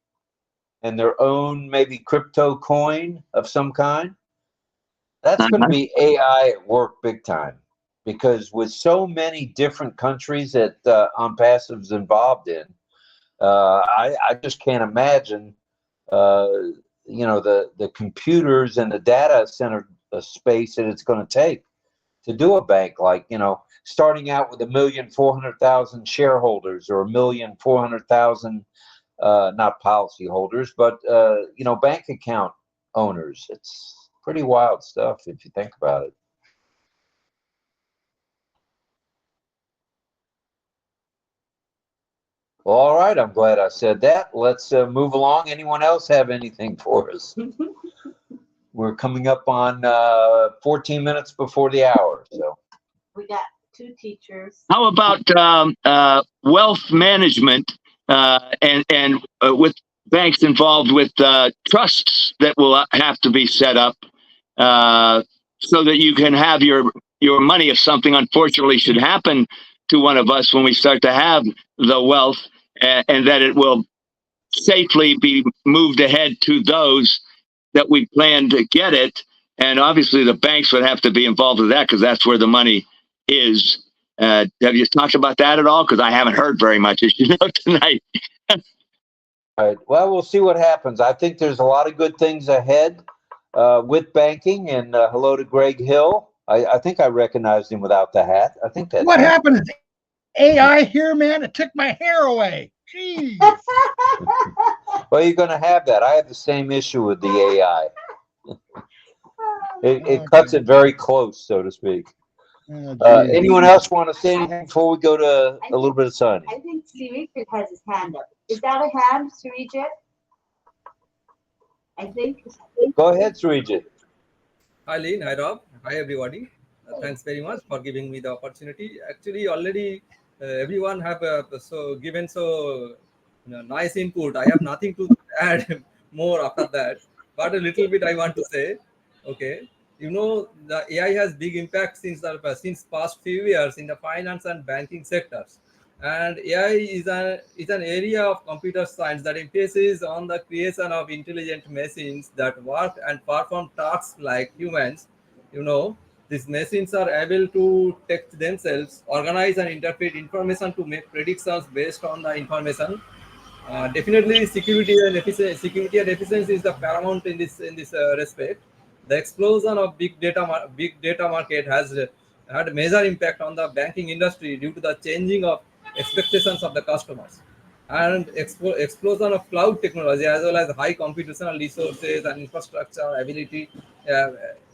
and their own maybe crypto coin of some kind. That's going to be AI at work big time, because with so many different countries that ONPASSIVE's involved in, I just can't imagine, the computers and the data center space that it's going to take to do a bank, like, starting out with 1,400,000 shareholders or 1,400,000, not policy holders, but, bank account owners. It's pretty wild stuff if you think about it. Well, all right. I'm glad I said that. Let's move along. Anyone else have anything for us? We're coming up on 14 minutes before the hour. So we got 2 teachers. How about wealth management and with banks involved with trusts that will have to be set up so that you can have your money if something unfortunately should happen to one of us when we start to have the wealth, and that it will safely be moved ahead to those that we plan to get it. And obviously the banks would have to be involved with that because that's where the money is. Have you talked about that at all? Because I haven't heard very much, as you know, tonight. All right. Well, we'll see what happens. I think there's a lot of good things ahead with banking. And hello to Greg Hill. I think I recognized him without the hat. I think that's what happened. Is AI here, man? It took my hair away. Jeez. Well, you're going to have that. I have the same issue with the AI. It cuts it very close, so to speak. Anyone else want to say anything before we go to a little bit of signing? I think Surijit has his hand up. Is that a hand, Surijit? I think. Go ahead, Surijit. Hi, Lynn. Hi, Rob. Hi, everybody. Thanks very much for giving me the opportunity. Actually, already everyone have given nice input. I have nothing to add more after that, but a little bit I want to say. Okay, the AI has big impact since past few years in the finance and banking sectors, and AI is an area of computer science that emphasizes on the creation of intelligent machines that work and perform tasks like humans. These machines are able to text themselves, organize and interpret information to make predictions based on the information. Definitely, security and efficiency is the paramount in this respect. The explosion of big data market has had a major impact on the banking industry due to the changing of expectations of the customers, and explosion of cloud technology as well as high computational resources and infrastructure ability uh,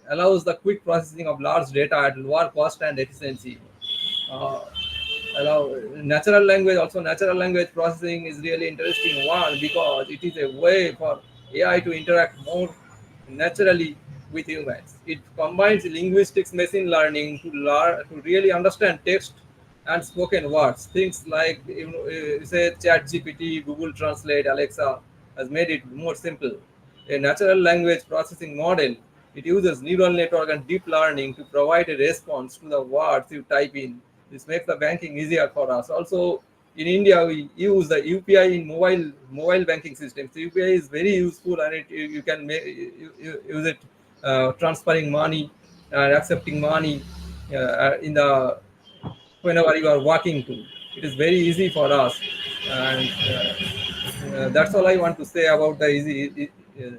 allows the quick processing of large data at lower cost and efficiency. Uh, Allow natural language processing is really interesting one because it is a way for AI to interact more naturally with humans. It combines linguistics machine learning to really understand text and spoken words. Things like say ChatGPT, Google Translate, Alexa has made it more simple. A natural language processing model, it uses neural network and deep learning to provide a response to the words you type in. This makes the banking easier for us. Also, in India, we use the UPI in mobile banking systems. So UPI is very useful, and you can use it transferring money and accepting money in the whenever you are walking to. It is very easy for us, and that's all I want to say about the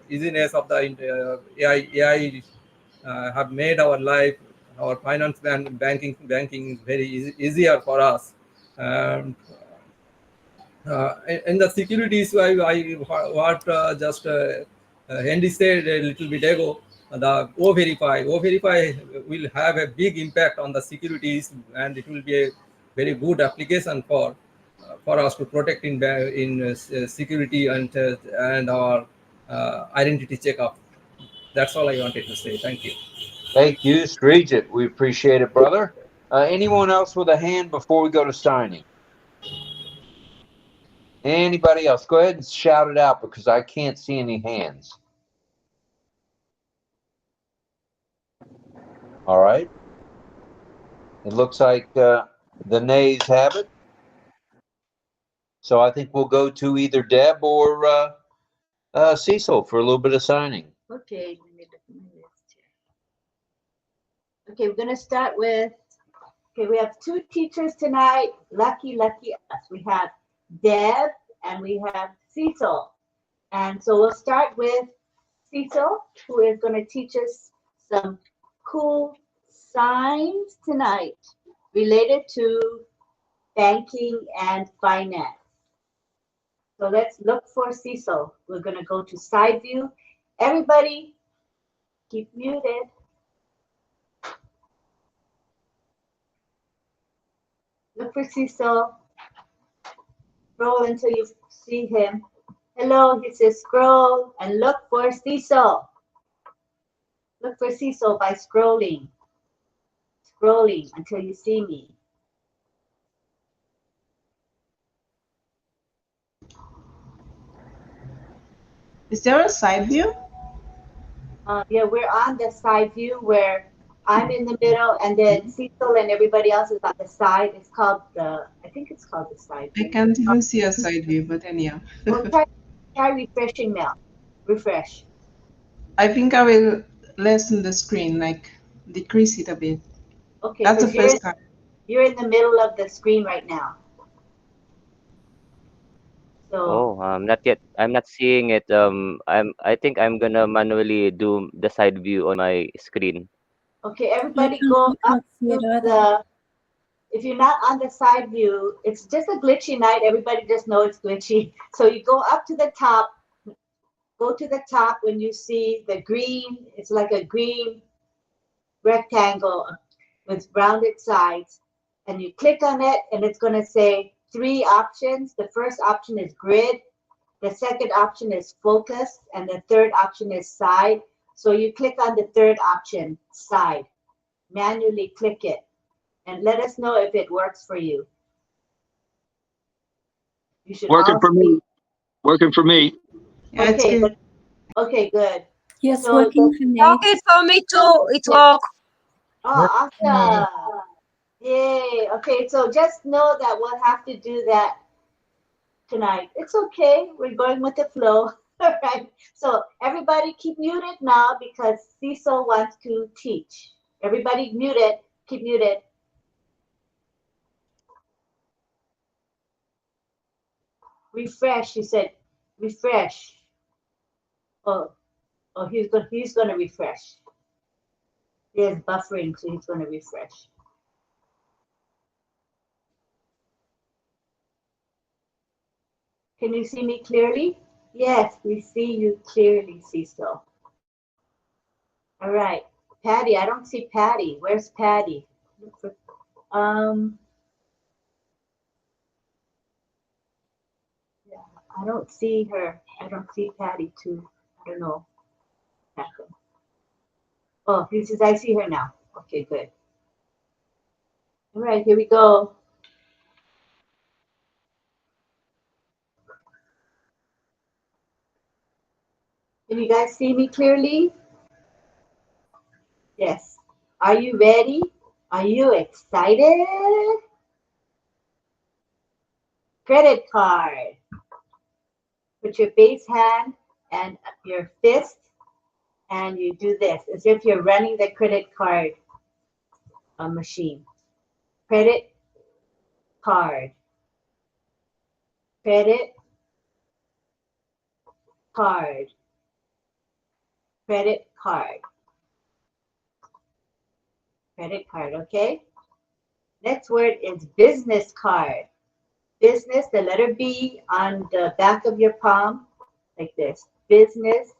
easiness of the AI have made our life, our finance banking very easier for us. Um, in the securities, what just Henry said a little bit ago, the O-Verify will have a big impact on the securities, and it will be a very good application for us to protect in security and our identity checkup. That's all I wanted to say. Thank you. Thank you, Srijit. We appreciate it, brother. Anyone else with a hand before we go to signing? Anybody else? Go ahead and shout it out because I can't see any hands. All right. It looks like the nays have it. So I think we'll go to either Deb or Cecil for a little bit of signing. Okay. Okay, we're going to start with, okay, we have two teachers tonight. Lucky us. We have Deb and we have Cecil. And so we'll start with Cecil, who is going to teach us some cool signs tonight related to banking and finance. So let's look for Cecil. We're going to go to side view. Everybody, keep muted. Look for Cecil. Scroll until you see him. Hello, he says scroll and look for Cecil. Look for Cecil by scrolling. Scrolling until you see me. Is there a side view? Yeah, we're on the side view where I'm in the middle and then Cecil and everybody else is on the side. It's called I think it's called the side view. I can't even see a side view, but anyhow. Well, try refreshing now. Refresh. I think I will lessen the screen, like decrease it a bit. Okay, that's the first time. You're in the middle of the screen right now. So Not yet. I'm not seeing it. I think I'm gonna manually do the side view on my screen. okay, everybody go up to if you're not on the side view, it's just a glitchy night. Everybody just know it's glitchy. So you go up to the top, go to the top when you see the green, it's like a green rectangle with rounded sides, and you click on it and it's going to say 3 options. The first option is grid, the second option is focus, and the third option is side. So you click on the third option, side. Manually click it and let us know if it works for you. You should working for me. Working for me. Okay, okay, good. Yes, So working for me. Okay, for me too. It works. Oh, awesome. Yay. Okay, so just know that we'll have to do that tonight. It's okay. We're going with the flow. All right. So everybody keep muted now because Cecil wants to teach. Everybody muted. Keep muted. Refresh. You said refresh. Oh, Oh, he's gonna refresh. He is buffering, so he's gonna refresh. Can you see me clearly? Yes, we see you clearly, Cecil. All right, Patty. I don't see Patty. Where's Patty? Yeah, I don't see her. I don't see Patty too. I don't know. Oh, he says I see her now. Okay, good. All right, here we go. Can you guys see me clearly? Yes. Are you ready? Are you excited? Credit card. Put your base hand and your fist, and you do this as if you're running the credit card machine. Credit card. Credit card. Credit card. Credit card, okay? Next word is business card. Business, the letter B on the back of your palm, like this. Business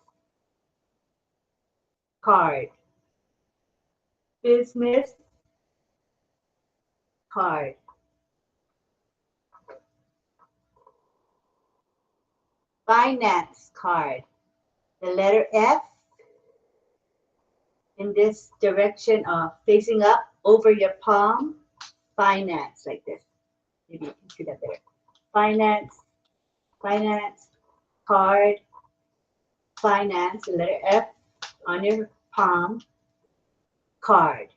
card. Business card. Finance card. The letter F in this direction of facing up over your palm. Finance, like this. Maybe you can see that better. Finance, finance, card, finance, the letter F on your palm, card.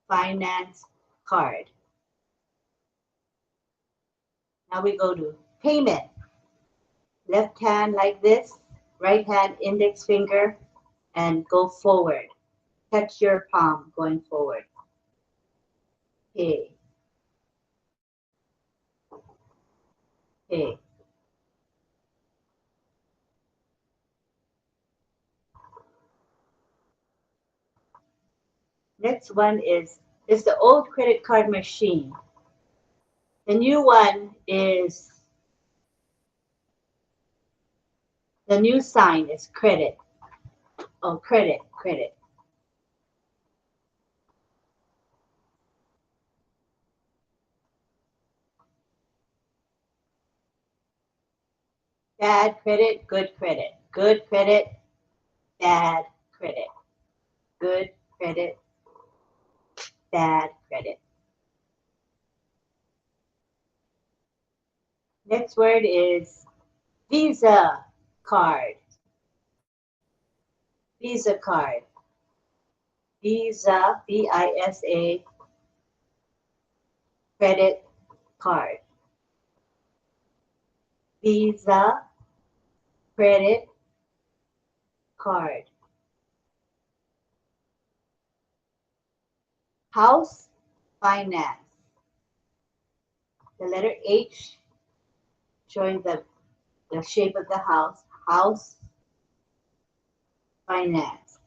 Finance, card. Now we go to payment. Left hand like this, right hand index finger, and go forward. Touch your palm going forward. Pay. Pay. Next one is the old credit card machine. The new one is, the new sign is credit. Oh, credit, credit. Bad credit, good credit. Good credit, bad credit. Good credit, bad credit. Next word is Visa card. Visa card. Visa, V-I-S-A, credit card. Visa, credit card. House finance. The letter H showing the shape of the house. House finance.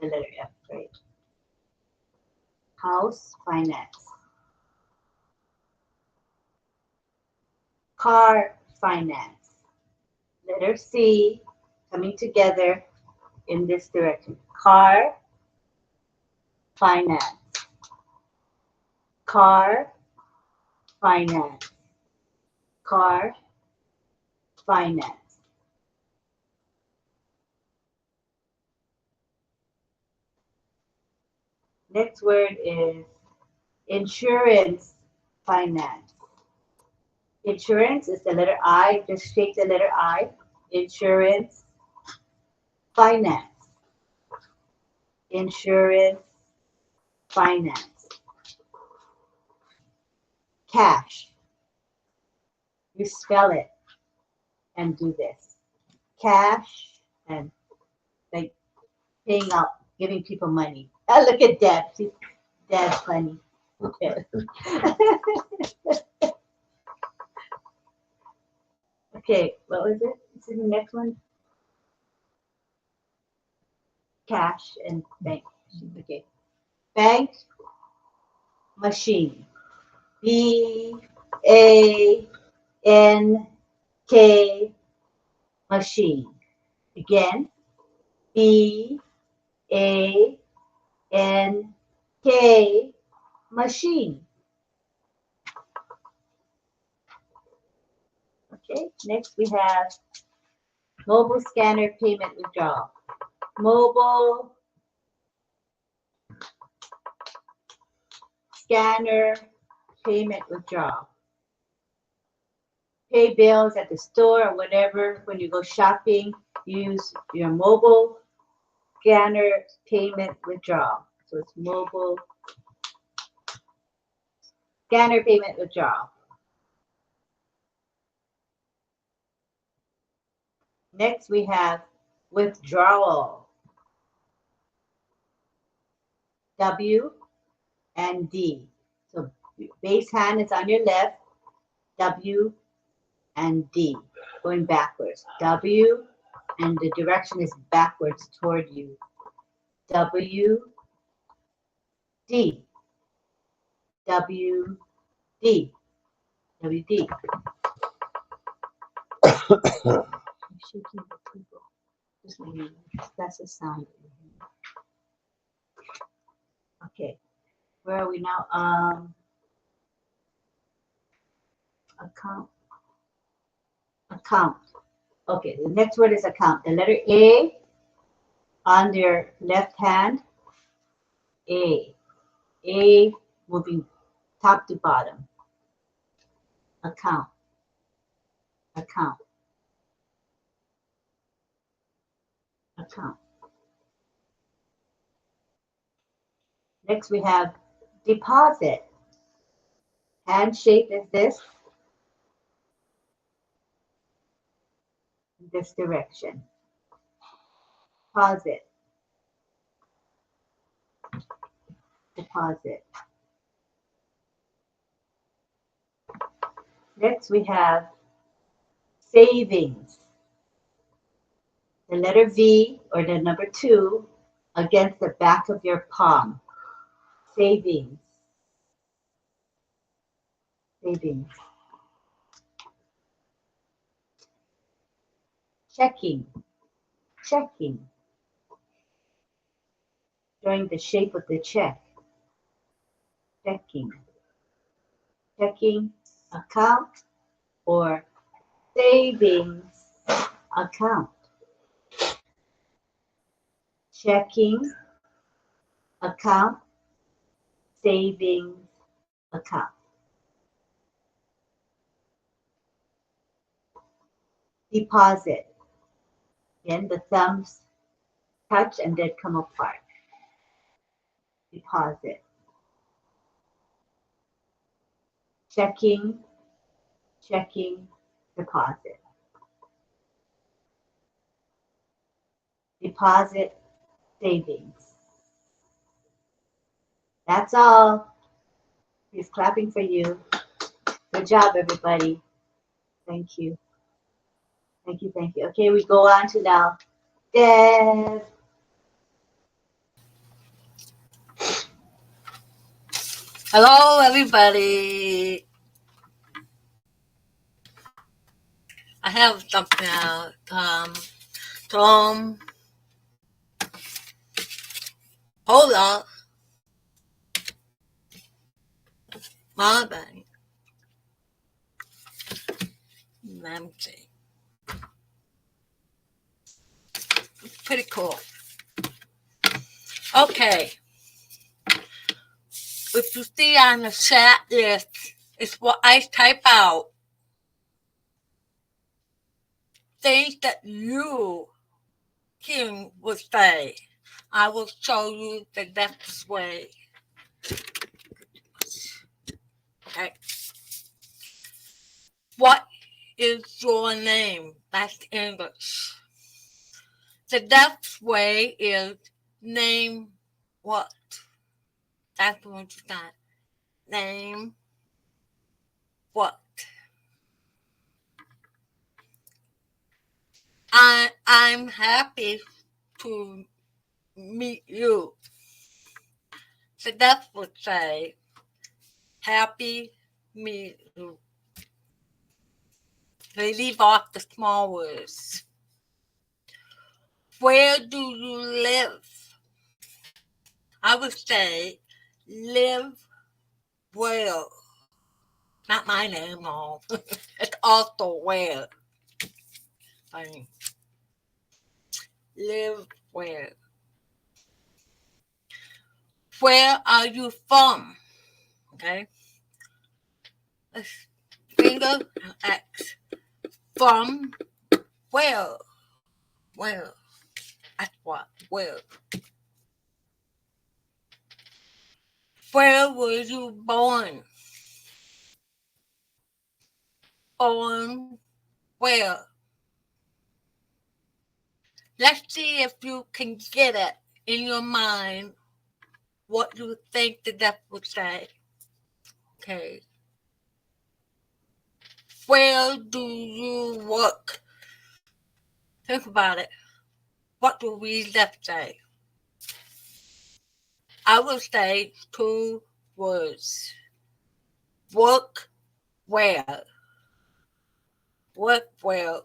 The letter F, right? House finance. Car finance. Letter C coming together in this direction. Car finance. Car finance. Car finance. Next word is insurance finance. Insurance is the letter I. Just shake the letter I. Insurance finance. Insurance finance. Cash. You spell it and do this. Cash and like paying out, giving people money. Oh, look at Deb. Deb's funny. Okay. Okay, what was it? is the next one? Cash and bank. Okay. Bank machine. B-A-N-K machine. Again, B-A-N-K machine. Okay, next we have mobile scanner payment withdrawal. Mobile scanner payment withdrawal. Pay bills at the store or whatever. When you go shopping, use your mobile scanner payment withdrawal. So it's mobile scanner payment withdrawal. Next we have withdrawal. W and D. So base hand is on your left, W and D, going backwards. W, and the direction is backwards toward you. W, D. W, D. W, D. That's the sound. Okay, where are we now? Account. Account. Okay, the next word is account. The letter A on your left hand. A. A moving top to bottom. Account. Account. Account. Next we have deposit. Hand shape is this. This direction. Deposit. Deposit. Next we have savings. The letter V or the number 2 against the back of your palm. Savings. Savings. Checking. Checking. Showing the shape of the check. Checking. Checking account or savings account. Checking account, savings account. Deposit. Again, the thumbs touch and then come apart. Deposit. Checking, checking, deposit. Deposit, savings. That's all. He's clapping for you. Good job, everybody. Thank you. Thank you, thank you. Okay, we go on to now Deb. Hello, everybody. I have something now. Tom, hold up. My bad. Let me see. Pretty cool. Okay. If you see on the chat list, it's what I type out. Things that you King would say. I will show you the next way. Okay. What is your name? That's English. The next way is name what? That's what you got. Name what? I'm happy to meet you. So that would say, happy meet you. They leave off the small words. Where do you live? I would say, live well. Not my name, no. It's also where. Live where? Where are you from? Okay. Finger X. From where? Where? That's what. Where? Where were you born? Born where? Let's see if you can get it in your mind what you think the deaf would say. Okay. Where do you work? Think about it. What do we deaf say? I will say 2 words. Work where? Work where?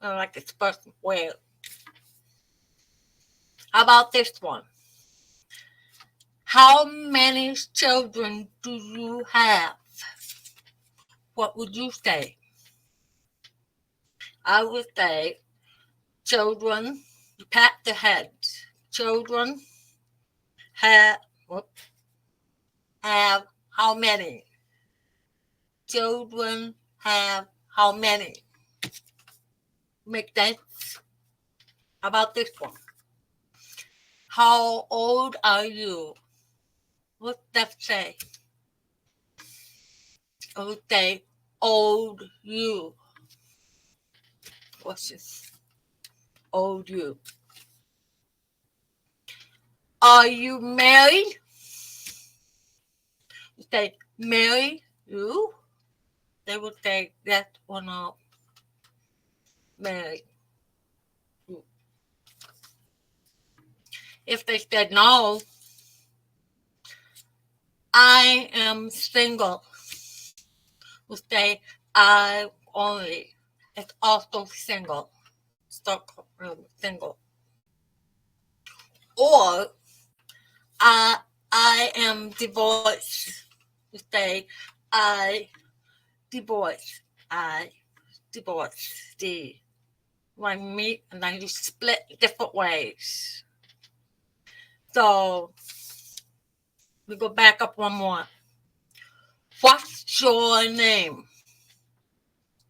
I like this person where. How about this one? How many children do you have? What would you say? I would say children, pat the head. Children have how many? Children have how many? Make sense? How about this one? How old are you? What does that say? I would say old you. What's this? Old you. Are you married? You say marry you. They would say that or not. Married. If they said no, I am single. We say I only. It's also single. Stop single. Or I am divorced. We say I divorced. I divorced. The when meet and then you split different ways. So we go back up one more. What's your name?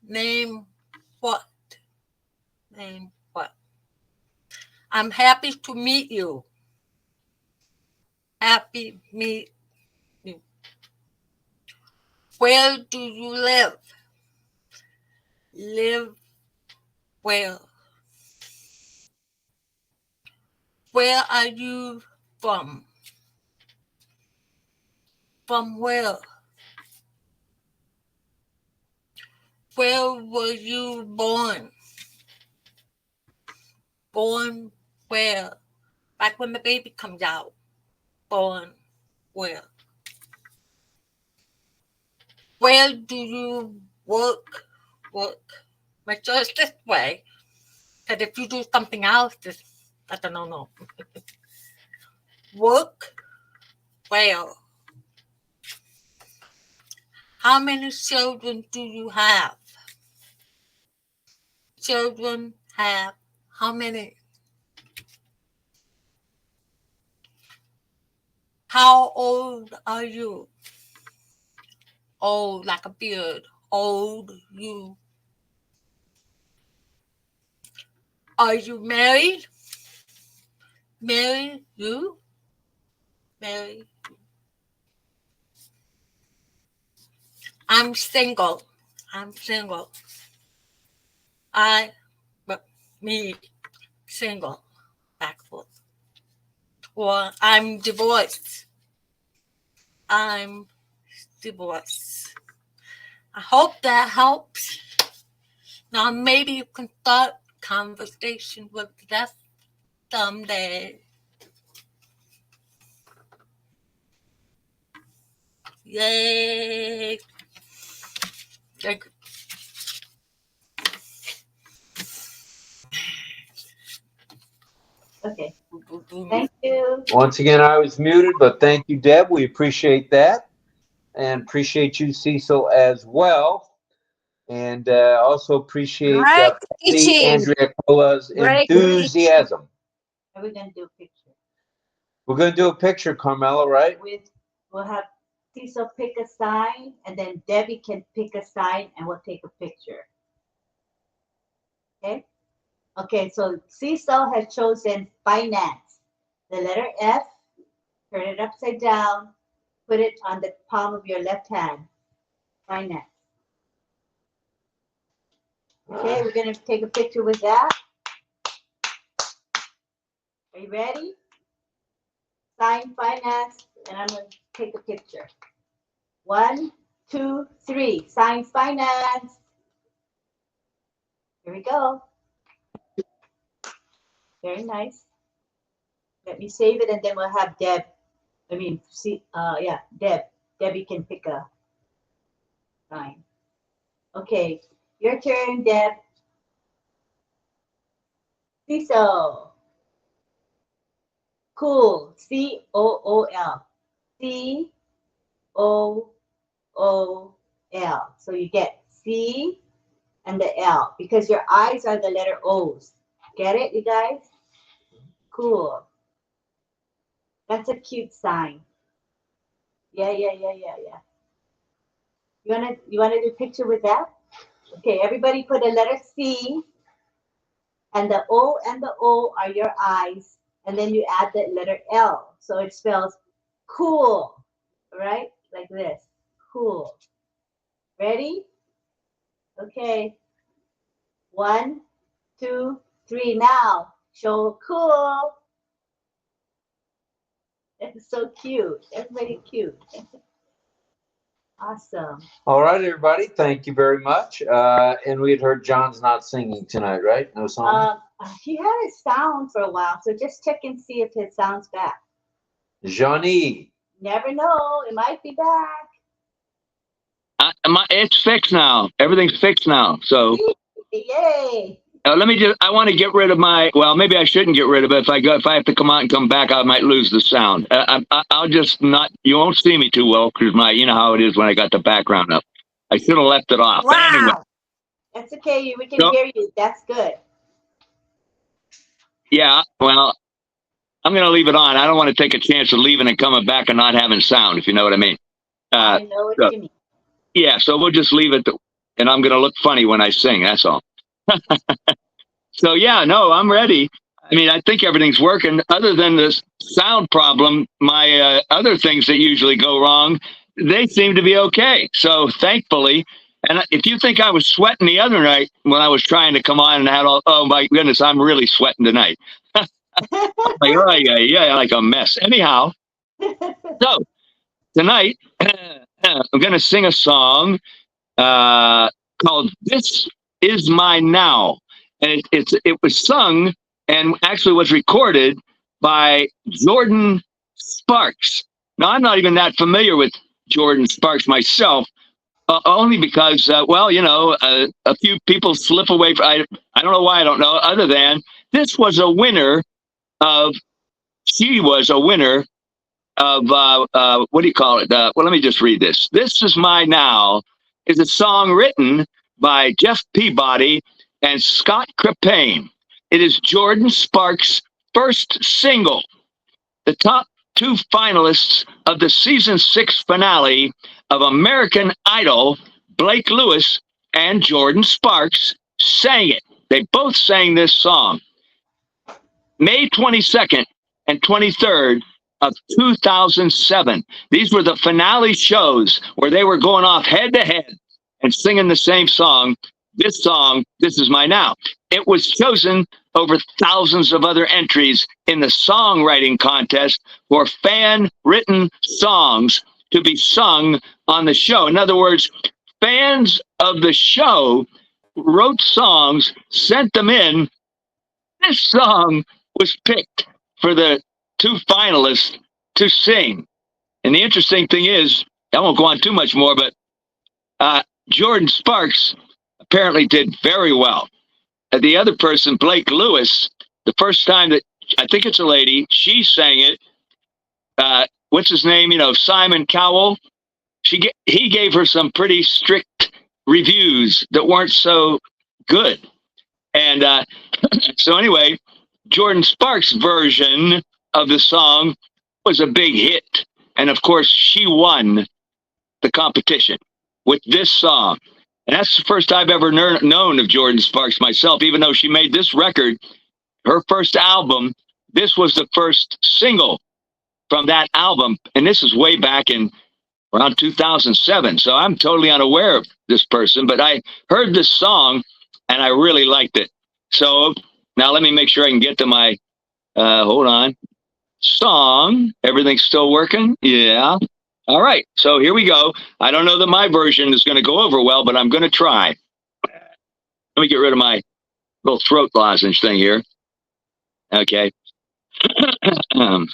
Name what? Name what? I'm happy to meet you. Happy meet you. Where do you live? Live where? Where are you from? From where? Where were you born? Born where? Back when the baby comes out. Born where? Where do you work? Work. Make sure it's this way. Because if you do something else, that's a no-no. Work where? How many children do you have? Children have how many? How old are you? Old like a beard. Old you. Are you married? Married you? Married. I'm single. I'm single. Me, single, backward. Or I'm divorced. I'm divorced. I hope that helps. Now maybe you can start conversation with death someday. Yay! Like, Okay. Thank you. Once again, I was muted, but thank you, Deb. We appreciate that. And appreciate you, Cecil, as well. And also appreciate Great Patty teaching. Andrea Cola's Great enthusiasm. Are we going to do a picture? We're going to do a picture, Carmela, right? We'll have Cecil pick a sign, and then Debbie can pick a sign, and we'll take a picture. Okay? Okay, so Cecil has chosen finance. The letter F, turn it upside down, put it on the palm of your left hand. Finance. Okay, we're going to take a picture with that. Are you ready? Sign finance, and I'm going to take a picture. 1, 2, 3. Sign finance. Here we go. Very nice. Let me save it, and then we'll have Deb. Deb. Debbie can pick a sign. Okay, your turn, Deb. Cecil. Cool. C-O-O-L. C-O-O-L. So you get C and the L because your eyes are the letter O's. Get it, you guys? Cool. That's a cute sign. Yeah. You wanna do a picture with that? Okay, everybody put a letter C, and the O and the O are your eyes, and then you add the letter L. So it spells cool, right? Like this, cool. Ready? Okay. 1, 2, 3. Now, show cool. That's so cute. Everybody cute. Awesome. All right, everybody. Thank you very much. And we had heard John's not singing tonight, right? No song? He had his sound for a while, so just check and see if his sound's back. Johnny. Never know. It might be back. It's fixed now. Everything's fixed now. So Yay. I want to get rid of maybe I shouldn't get rid of it. If I have to come out and come back, I might lose the sound. I'll just not, you won't see me too well because you know how it is when I got the background up. I should have left it off. Wow. But anyway. That's okay. We can hear you. That's good. Yeah, well, I'm going to leave it on. I don't want to take a chance of leaving and coming back and not having sound, if you know what I mean. I know what you mean. Yeah, so we'll just leave it, and I'm going to look funny when I sing, that's all. So, yeah, no, I'm ready. I mean, I think everything's working. Other than this sound problem, my other things that usually go wrong, they seem to be okay. So, thankfully, and if you think I was sweating the other night when I was trying to come on and had oh, my goodness, I'm really sweating tonight. Like a mess. Anyhow, so tonight, I'm going to sing a song called This Is My Now. And it was sung and actually was recorded by Jordan Sparks. Now, I'm not even that familiar with Jordan Sparks myself, only because, a few people slip away. I don't know why, I don't know, other than she was a winner of, what do you call it? Well, let me just read this. This Is My Now is a song written by Jeff Peabody and Scott Crepane. It is Jordan Sparks' first single. The top 2 finalists of the season 6 finale of American Idol, Blake Lewis and Jordan Sparks, sang it. They both sang this song. May 22nd and 23rd of 2007. These were the finale shows where they were going off head to head and singing the same song. This song, This Is My Now. It was chosen over thousands of other entries in the songwriting contest for fan-written songs to be sung on the show. In other words, fans of the show wrote songs, sent them in This song was picked for the two finalists to sing. And the interesting thing is, I won't go on too much more, but Jordan Sparks apparently did very well. The other person, Blake Lewis, the first time that, I think it's a lady, she sang it. What's his name? Simon Cowell. He gave her some pretty strict reviews that weren't so good. And so anyway, Jordan Sparks' version of the song was a big hit. And of course, she won the competition with this song. And that's the first I've ever known of Jordan Sparks myself, even though she made this record, her first album. This was the first single from that album. And this is way back in around 2007. So I'm totally unaware of this person, but I heard this song and I really liked it. So now let me make sure I can get to my, hold on, song. Everything's still working? Yeah. All right. So here we go. I don't know that my version is going to go over well, but I'm going to try. Let me get rid of my little throat lozenge thing here. Okay. Chris, can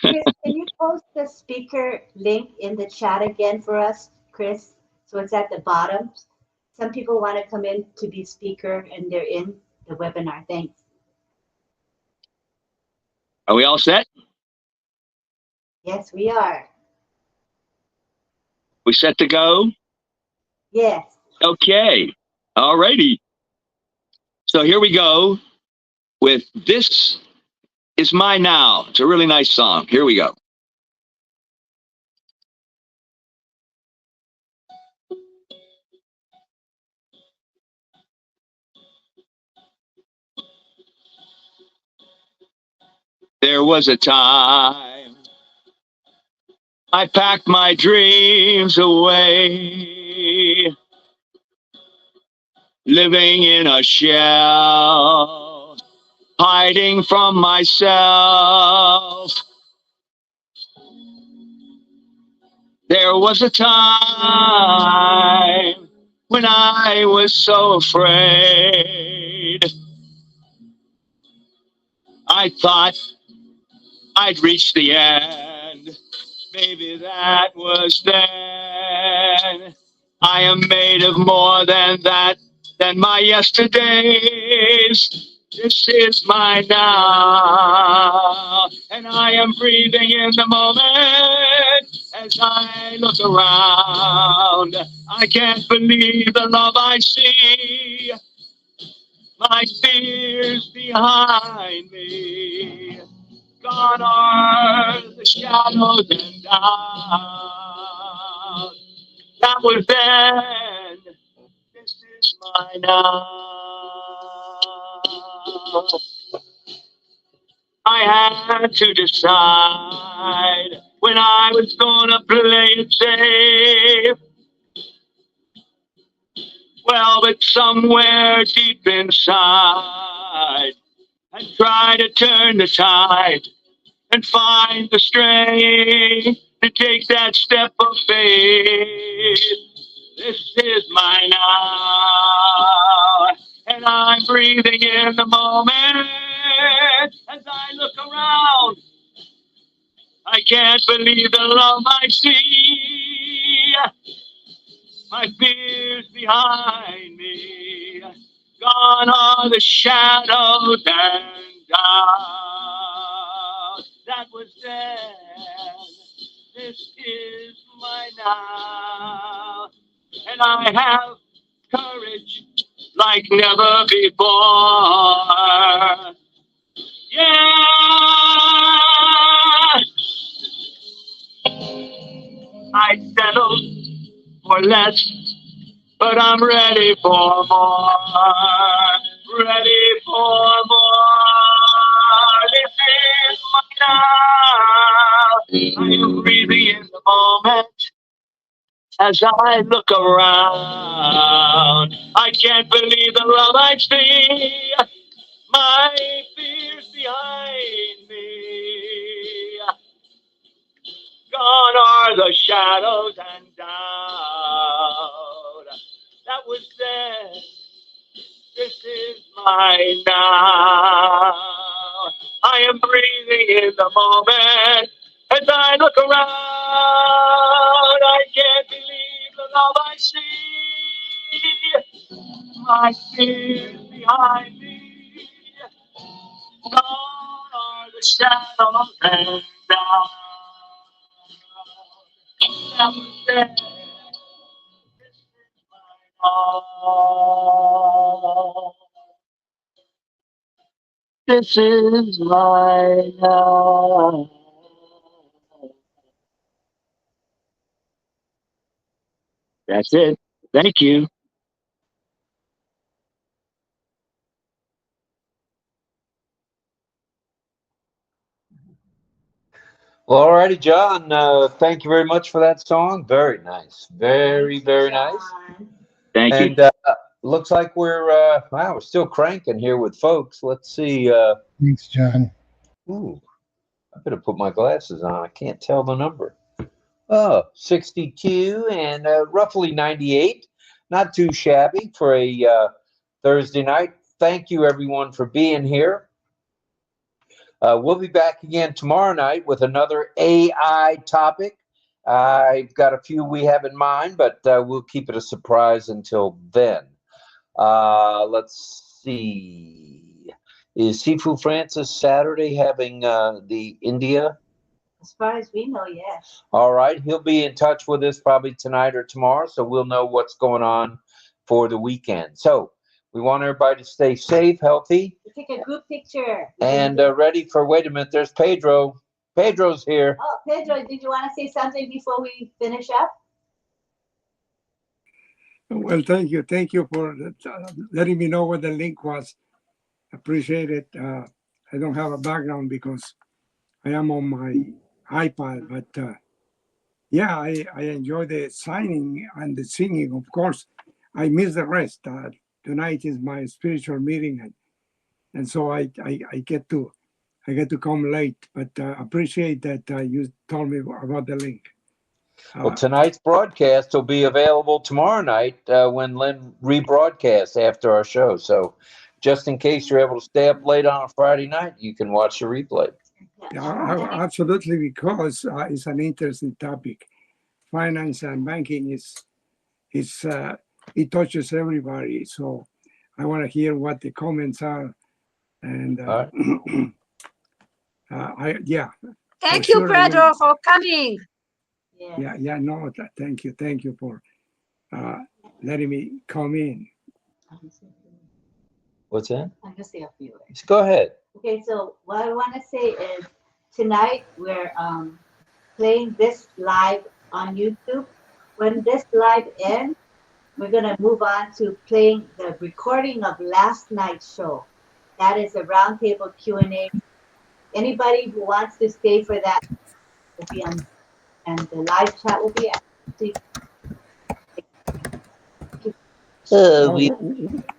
you post the speaker link in the chat again for us, Chris? So it's at the bottom. Some people want to come in to be speaker and they're in the webinar. Thanks. Are we all set? Yes, we are. We set to go? Yes. Okay. All righty. So here we go with This Is My Now. It's a really nice song. Here we go. There was a time I packed my dreams away, living in a shell, hiding from myself. There was a time when I was so afraid. I thought I'd reach the end. Maybe that was then. I am made of more than that, than my yesterdays. This is my now, and I am breathing in the moment as I look around. I can't believe the love I see, my fears behind me. Gone are the shadows and doubt. That was then. This is my now. I had to decide when I was gonna play it safe. Well, but somewhere deep inside, I try to turn the tide and find the strength to take that step of faith. This is my now, and I'm breathing in the moment as I look around. I can't believe the love I see, my fears behind me. Gone are the shadows and doubt. That was then. This is my now. And I have courage like never before. Yeah! I settled for less, but I'm ready for more. Ready for more. This is my now. I am breathing in the moment as I look around. I can't believe the love I see. My fears behind me. Gone are the shadows and doubt. That was then. This is my now. I am breathing in the moment. As I look around, I can't believe the love I see. My fears behind me, gone are the shadows and down. This is my life. That's it. Thank you. Well, all righty, John. Thank you very much for that song. Very nice. Very, very nice. Thank you. And looks like we're still cranking here with folks. Let's see. Thanks, John. Ooh, I better put my glasses on. I can't tell the number. Oh, 62 and roughly 98. Not too shabby for a Thursday night. Thank you, everyone, for being here. We'll be back again tomorrow night with another AI topic. I've got a few we have in mind, but we'll keep it a surprise until then. Let's see. Is Sifu Francis Saturday having the India? As far as we know, yes. All right. He'll be in touch with us probably tonight or tomorrow, so we'll know what's going on for the weekend. So we want everybody to stay safe, healthy, Take a group picture. and ready for, wait a minute, there's Pedro. Pedro's here. Oh, Pedro, did you want to say something before we finish up? Well, thank you. Thank you for letting me know what the link was. Appreciate it. I don't have a background because I am on my iPad, but yeah, I enjoy the signing and the singing. Of course, I miss the rest. Tonight is my spiritual meeting, and so I get to come late. But appreciate that you told me about the link. Well, tonight's broadcast will be available tomorrow night when Lynn rebroadcasts after our show. So just in case you're able to stay up late on a Friday night, you can watch the replay. Yeah, absolutely, because it's an interesting topic. Finance and banking it touches everybody. So I want to hear what the comments are, and Thank you, Pedro, for coming. Yeah, no, thank you for letting me come in. What's that? I'm gonna say a few words. Just go ahead. Okay, so what I want to say is tonight we're playing this live on YouTube. When this live ends, we're gonna move on to playing the recording of last night's show. That is a roundtable Q&A. Anybody who wants to stay for that will be on, and the live chat will be active.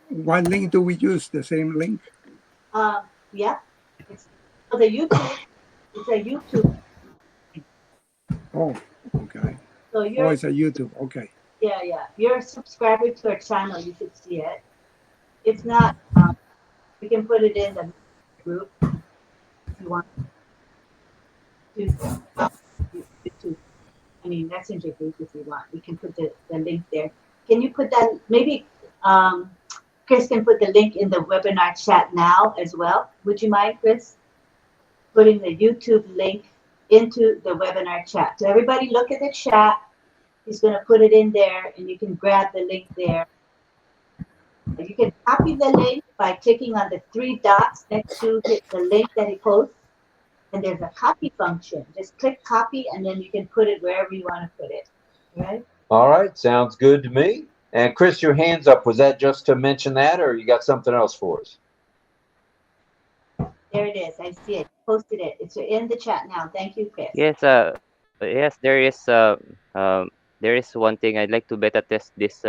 What link do we use? The same link? Yeah, it's for the YouTube. It's a YouTube. Oh, okay. So it's a YouTube. Okay. Yeah. If you're a subscriber to our channel, you should see it. If not, we can put it in the group if you want to. YouTube. I mean, Messenger group if you want. We can put the link there. Can you put that? Maybe Chris can put the link in the webinar chat now as well. Would you mind, Chris, putting the YouTube link into the webinar chat? So everybody look at the chat. He's going to put it in there, and you can grab the link there. You can copy the link by clicking on the three dots next to the link that he posts. And there's a copy function. Just click copy, and then you can put it wherever you want to put it. Right? All right. Sounds good to me. And Chris, your hand's up. Was that just to mention that, or you got something else for us? There it is. I see it. Posted it. It's in the chat now. Thank you, Chris. Yes, there is one thing I'd like to beta test this.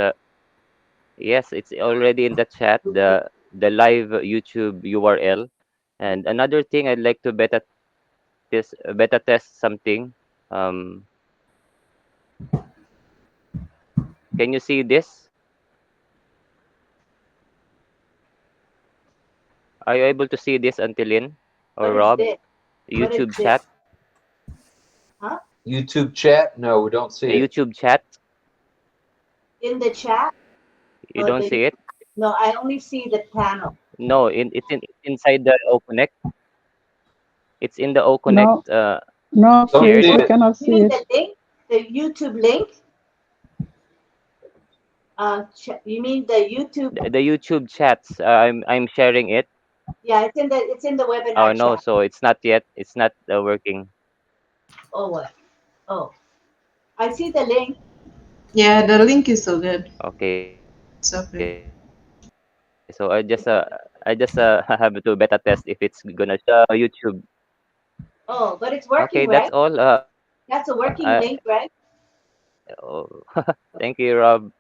Yes, it's already in the chat, the live YouTube URL. And another thing I'd like to beta test something. Can you see this? Are you able to see this, Auntie Lynn? or What is Rob? this? What is YouTube this? chat. Huh? YouTube chat? No, we don't see The it. YouTube chat. In the chat? You Oh, don't see it? no, I only see the panel. No, it's inside the OConnect. It's in the OConnect. No, Don't please, see we it. cannot You see mean it. the link? The YouTube link? You mean the YouTube? The YouTube chats. I'm sharing it. Yeah, it's in the webinar Oh no, chat. so it's not yet. It's not working. Oh what? Oh, I see the link. Yeah, the link is so good. Okay. It's okay. So I just have to beta test if it's gonna show YouTube. Oh, but it's Okay, working, that's right? all. That's a working link, right? Oh, thank you, Rob.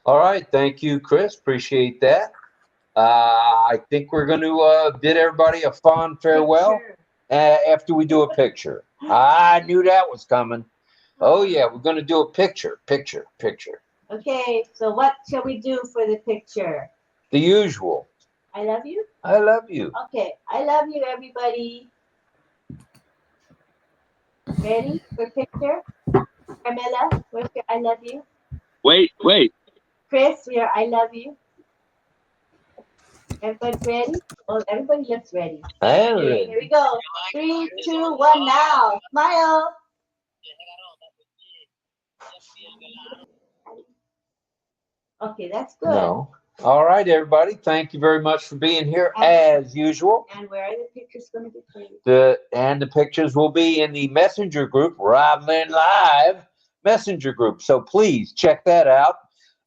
All right. Thank you, Chris. Appreciate that. I think we're going to bid everybody a fond farewell after we do a picture. I knew that was coming. Oh, yeah. We're going to do a picture. Okay, so what shall we do for the picture? The usual. I love you? I love you. Okay, I love you, everybody. Ready for picture? Carmela, where's your I love you? Wait. Chris, your I love you. Everybody ready? Oh, everybody looks ready. I am ready. Here we go. 3, 2, 1, now. Smile. Okay, that's good. No. All right, everybody. Thank you very much for being here as usual. And where are the pictures going to be played? The pictures will be in the messenger group, RobLynn Live messenger group. So please check that out.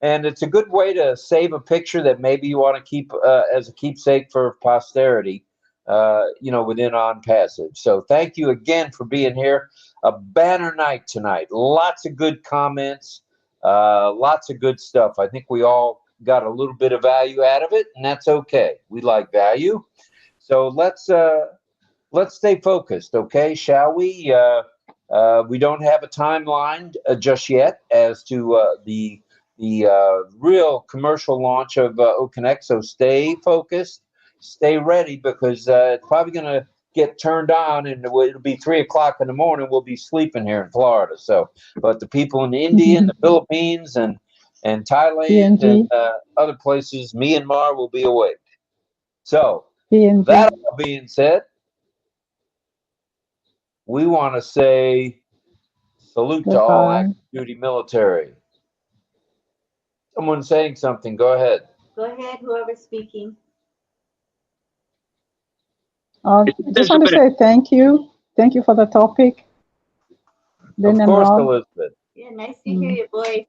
And it's a good way to save a picture that maybe you want to keep as a keepsake for posterity, within ONPASSIVE. So thank you again for being here. A banner night tonight. Lots of good comments, lots of good stuff. I think we all got a little bit of value out of it, and that's okay. We like value. So let's stay focused, okay? Shall we? We don't have a timeline just yet as to the real commercial launch of OConnect. So stay focused, stay ready, because it's probably going to get turned on, and it'll be 3:00 in the morning. We'll be sleeping here in Florida. So, but the people in India and the Philippines and Thailand and other places, Myanmar, will be awake. So that all being said, we want to say salute to all active duty military. Someone saying something, go ahead. Go ahead, whoever's speaking. I just want to say thank you. Thank you for the topic. Lynn of course, and Rob. Elizabeth. Yeah, nice to hear your voice.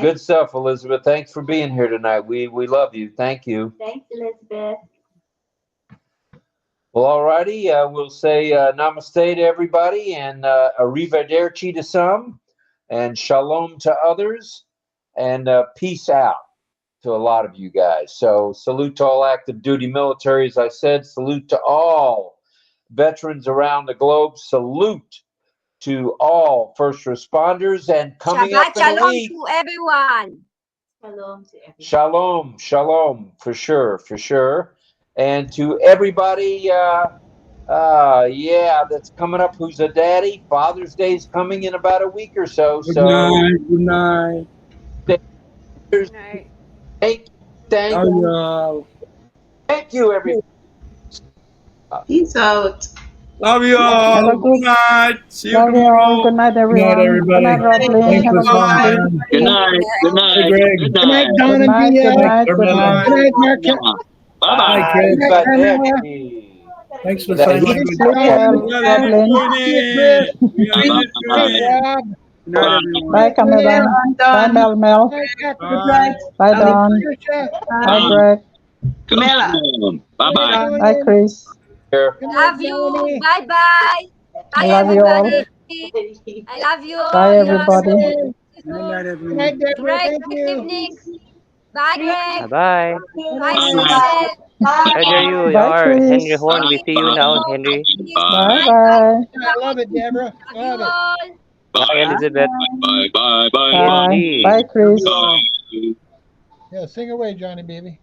Good stuff, Elizabeth. Thanks for being here tonight. We love you. Thank you. Thanks, Elizabeth. Well, all righty. We'll say namaste to everybody, and arrivederci to some, and shalom to others, and peace out to a lot of you guys. So salute to all active duty military. As I said, salute to all veterans around the globe. Salute to all first responders, and coming Shabbat up in a shalom week. to everyone. Shalom to everyone. Shalom, for sure. And to everybody, that's coming up who's a daddy. Father's Day's coming in about a week or so. Good night. Good night. Thank you, everybody. Peace out. Love you all. Good night. See you tomorrow. Good night, everyone. Good night, RobLynn. Have a good day. Good night. Hey, Greg. Good night, Don and Good Bia. night. Good night. Good night, Marquette. Bye-bye. Good night, Carmela. Thanks for That sign he- language. Sleep well, RobLynn. See you, Chris. Bye-bye. Rob. Good night, everyone. Bye, Canada. Bye, Mel. Bye. Bye, Don. Bye, Greg. Bye-bye. Bye, Chris. Love you. Bye bye. I Bye love you all. everybody. I love you all. Bye, You are everybody. so Good night, Good everyone. night, Deborah. great. Thank Great you. evening. Bye, Greg. Bye. Bye, Susan. Where are you? Bye, Are Henry Chris. Horn? We see you now, Henry. Bye, bye. I love it, Deborah. Love Love you it. all. Bye, Elizabeth. Bye. Bye. Bye, Chris. Yeah, sing away, Johnny, baby.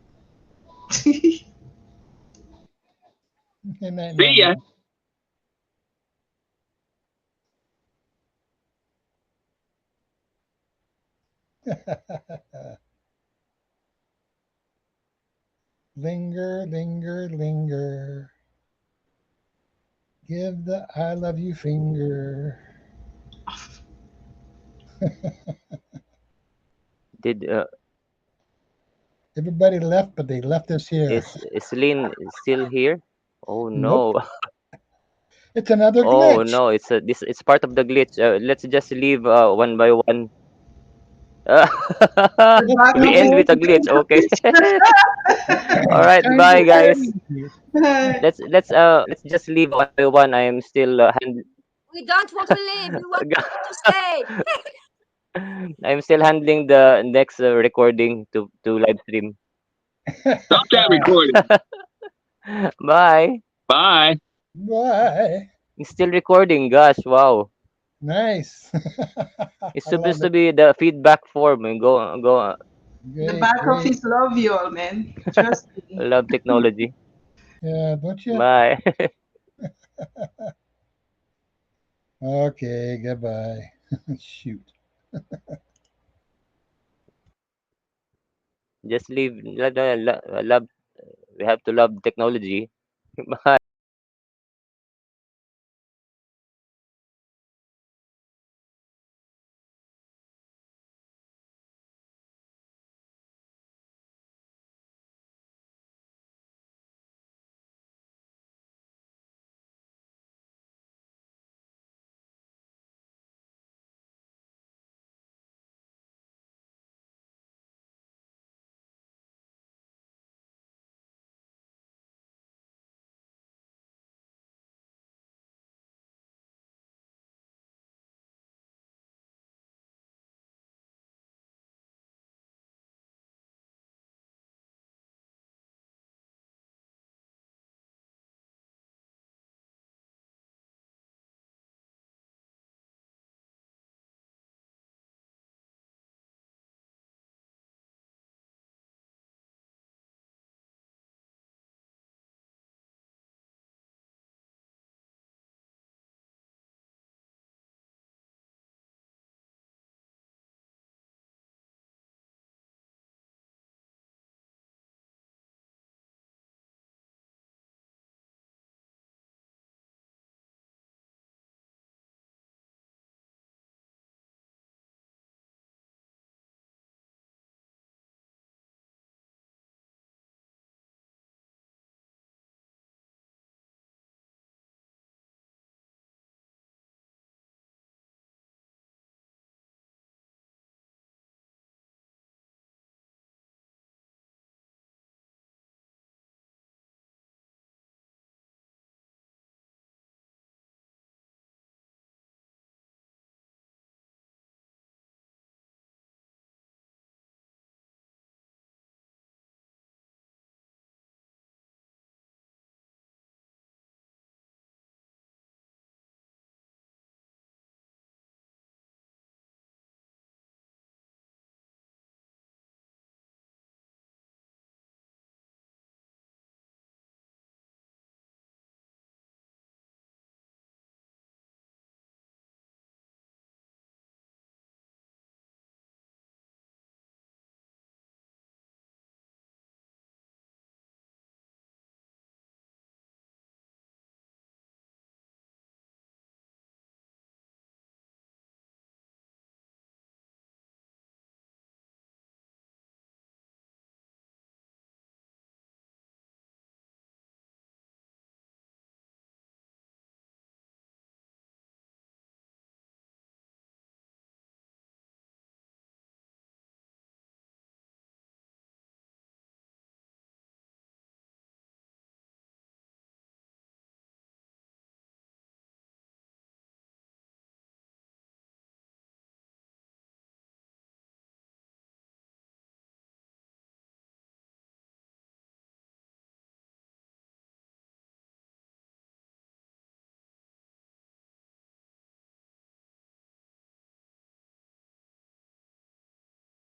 Good night, See ya. Mama. Linger, linger, linger. Give the I love you finger. Did Everybody left, but they left us here. is Lynn still here? Oh Nope. no. It's another Oh glitch. no, it's part of the glitch. Let's just leave one by one. The back We of end with a glitch. Okay. All right, Time bye to guys. end. Let's just leave one by one. I am still We don't want to leave. We want to stay. I'm still handling the next recording to live stream. Stop that recording. Bye. Bye. Bye. It's still recording. Gosh, wow. Nice. It's I love supposed to it. be the feedback form. Go. The Great, back great. office love you all, man. Trust me. Love technology. Yeah, don't you? Bye. Okay, goodbye. Shoot. Just leave. Love. We have to love technology. Bye.